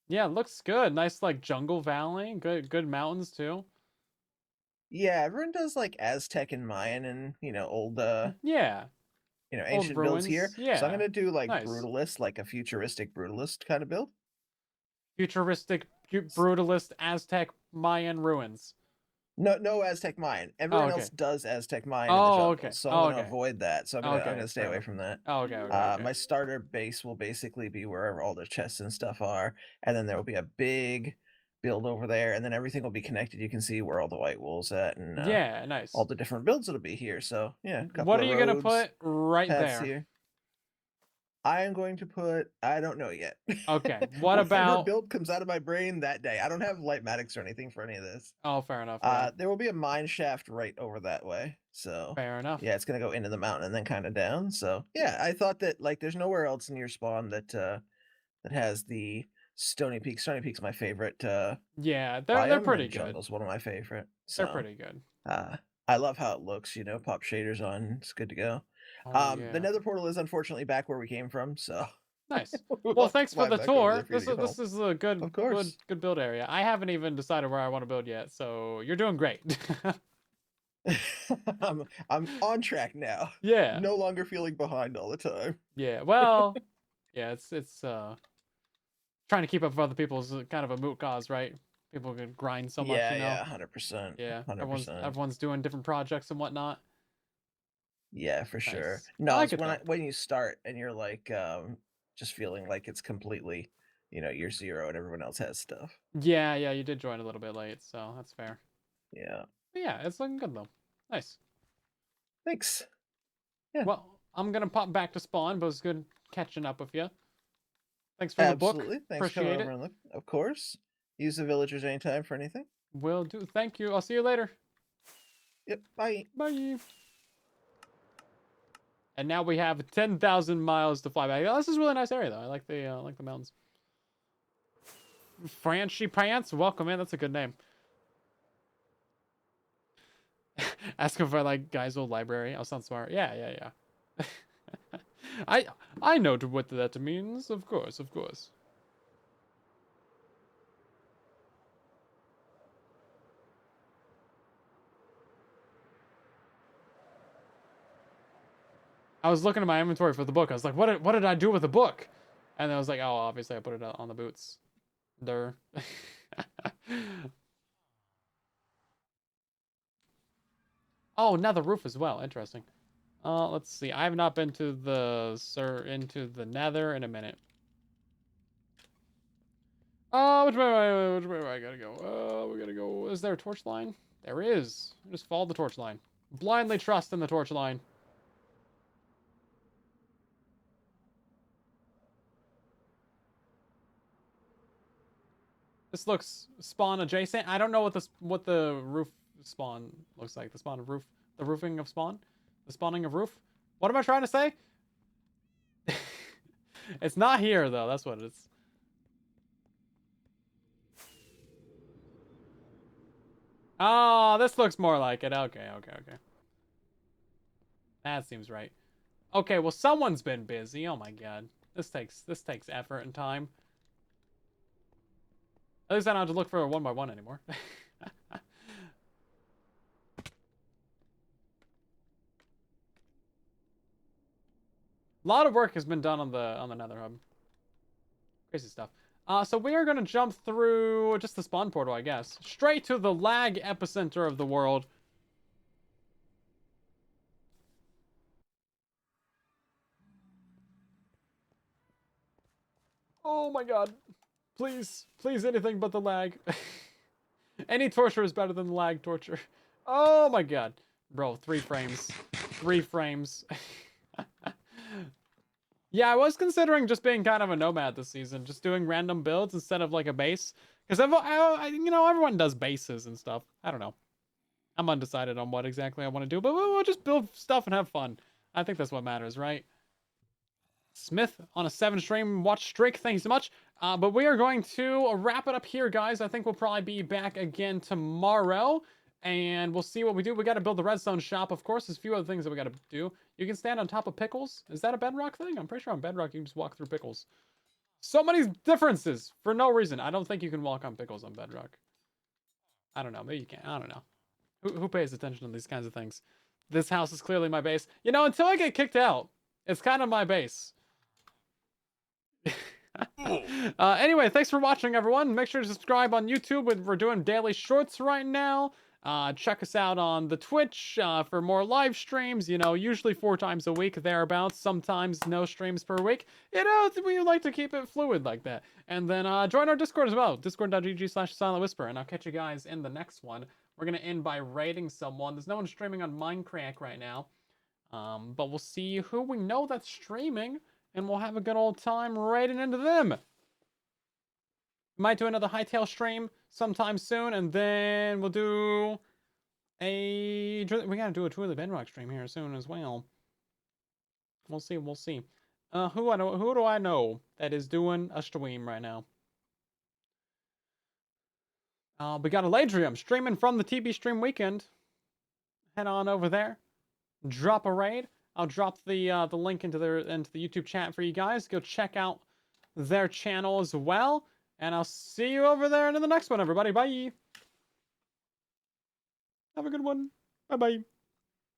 Yeah, looks good. Nice like jungle valley. Good mountains too. Yeah, everyone does like Aztec and Mayan and old Yeah. Old ancient builds here. ruins. So I'm Yeah. gonna do like Nice. brutalist, like a futuristic brutalist kind of build. Futuristic, brutalist, Aztec, Mayan ruins. No Aztec Mayan. Oh, Everyone else okay. does Aztec Mayan in the Oh, okay. jungles, so I'm Oh, gonna okay. avoid that. So I'm Okay. gonna stay Fair away enough. from that. Oh, okay. Okay. Okay. My starter base will basically be wherever all the chests and stuff are, and then there will be a big build over there, and then everything will be connected. You can see where all the white wool's at, and Yeah. all Nice. the different builds that'll be here. So yeah, a couple What are of you gonna roads, put right paths there? here. I am going to put. I don't know yet. Okay. What Whatever about? build comes out of my brain that day. I don't have lightmatics or anything for any of this. Oh, fair enough. Yeah. There will be a mine shaft right over that way. So Fair enough. yeah, it's gonna go into the mountain and then kind of down. So yeah, I thought that like there's nowhere else in your spawn that has the Stony Peak. Stony Peak's my favorite Yeah. They're biome, pretty and good. jungle's one of my favorite. They're So pretty good. uh I love how it looks, pop shaders on, it's good to go. Oh The yeah. nether portal is unfortunately back where we came from, so Nice. we'll Well, have to thanks for fly the back over there tour. for you to get home. This is a Of good course. build area. I haven't even decided where I want to build yet, so you're doing great. I'm on track now. Yeah. No longer feeling behind all the time. Yeah. Well, yeah, it's trying to keep up with other people's kind of a moot cause, right? People can grind so much, Yeah, you know. 100%. Yeah. Everyone's 100%. everyone's doing different projects and whatnot. Yeah, for sure. Nice. I No, like it's it though. when you start and you're like just feeling like it's completely, you're zero and everyone else has stuff. Yeah, yeah, you did join a little bit late, so that's fair. Yeah. But yeah, it's looking good though. Nice. Thanks. Yeah. Well, I'm gonna pop back to spawn, but it's good catching up with you. Thanks for the book. Absolutely. Thanks for coming Appreciate over it. and look. Of course. Use the villagers anytime for anything. Will do. Thank you. I'll see you later. Yep. Bye. Bye. And now we have 10,000 miles to fly back. Oh, this is a really nice area though. I like the mountains. Franchi Pants, welcome in. That's a good name. Ask if I like Guy's old library. I'll sound smart. Yeah, yeah, yeah. I know what that means. Of course, of course. I was looking at my inventory for the book. I was like, what did I do with the book? And then I was like, oh, obviously I put it on the boots. Der. Oh, now the roof as well. Interesting. Let's see. I have not been to into the Nether in a minute. Oh, which way do I gotta go? We gotta go. Is there a torch line? There is. Just follow the torch line. Blindly trust in the torch line. This looks spawn adjacent. I don't know what the roof spawn looks like. The spawn of roof, the roofing of spawn, the spawning of roof. What am I trying to say? It's not here though. That's what it's. Oh, this looks more like it. Okay, okay, okay. That seems right. Okay, well someone's been busy. Oh my god. This takes effort and time. At least I don't have to look for a 1x1 anymore. A lot of work has been done on the Nether Hub. Crazy stuff. So we are gonna jump through just the spawn portal, I guess, straight to the lag epicenter of the world. Oh my god. Please, please, anything but the lag. Any torture is better than the lag torture. Oh my god. Bro, 3 frames. 3 frames. Yeah, I was considering just being kind of a nomad this season, just doing random builds instead of like a base. Because everyone does bases and stuff. I don't know. I'm undecided on what exactly I want to do, but we'll just build stuff and have fun. I think that's what matters, right? Smith on a 7-stream watch streak. Thank you so much. But we are going to wrap it up here, guys. I think we'll probably be back again tomorrow. And we'll see what we do. We got to build the redstone shop, of course. There's a few other things that we got to do. You can stand on top of pickles. Is that a bedrock thing? I'm pretty sure on bedrock you can just walk through pickles. So many differences for no reason. I don't think you can walk on pickles on bedrock. I don't know. Maybe you can. I don't know. Who pays attention to these kinds of things? This house is clearly my base. You know, until I get kicked out, it's kind of my base. Anyway, thanks for watching, everyone. Make sure to subscribe on YouTube. We're doing daily shorts right now. Check us out on the Twitch for more live streams. You know, usually 4 times a week, thereabouts. Sometimes no streams per week. You know, we like to keep it fluid like that. And then join our Discord as well. Discord.gg/silentwhisper. And I'll catch you guys in the next one. We're going to end by raiding someone. There's no one streaming on MINDCRACK right now. But we'll see who we know that's streaming. And we'll have a good old time raiding into them. Might do another Hightail stream sometime soon, and then we'll do we gotta do a Twilly Bedrock stream here soon as well. We'll see, we'll see. Who do I know that is doing a stream right now? We got Eladrium streaming from the TB stream weekend. Head on over there, drop a raid. I'll drop the link into the YouTube chat for you guys. Go check out their channel as well. And I'll see you over there in the next one, everybody. Bye. Have a good one. Bye-bye.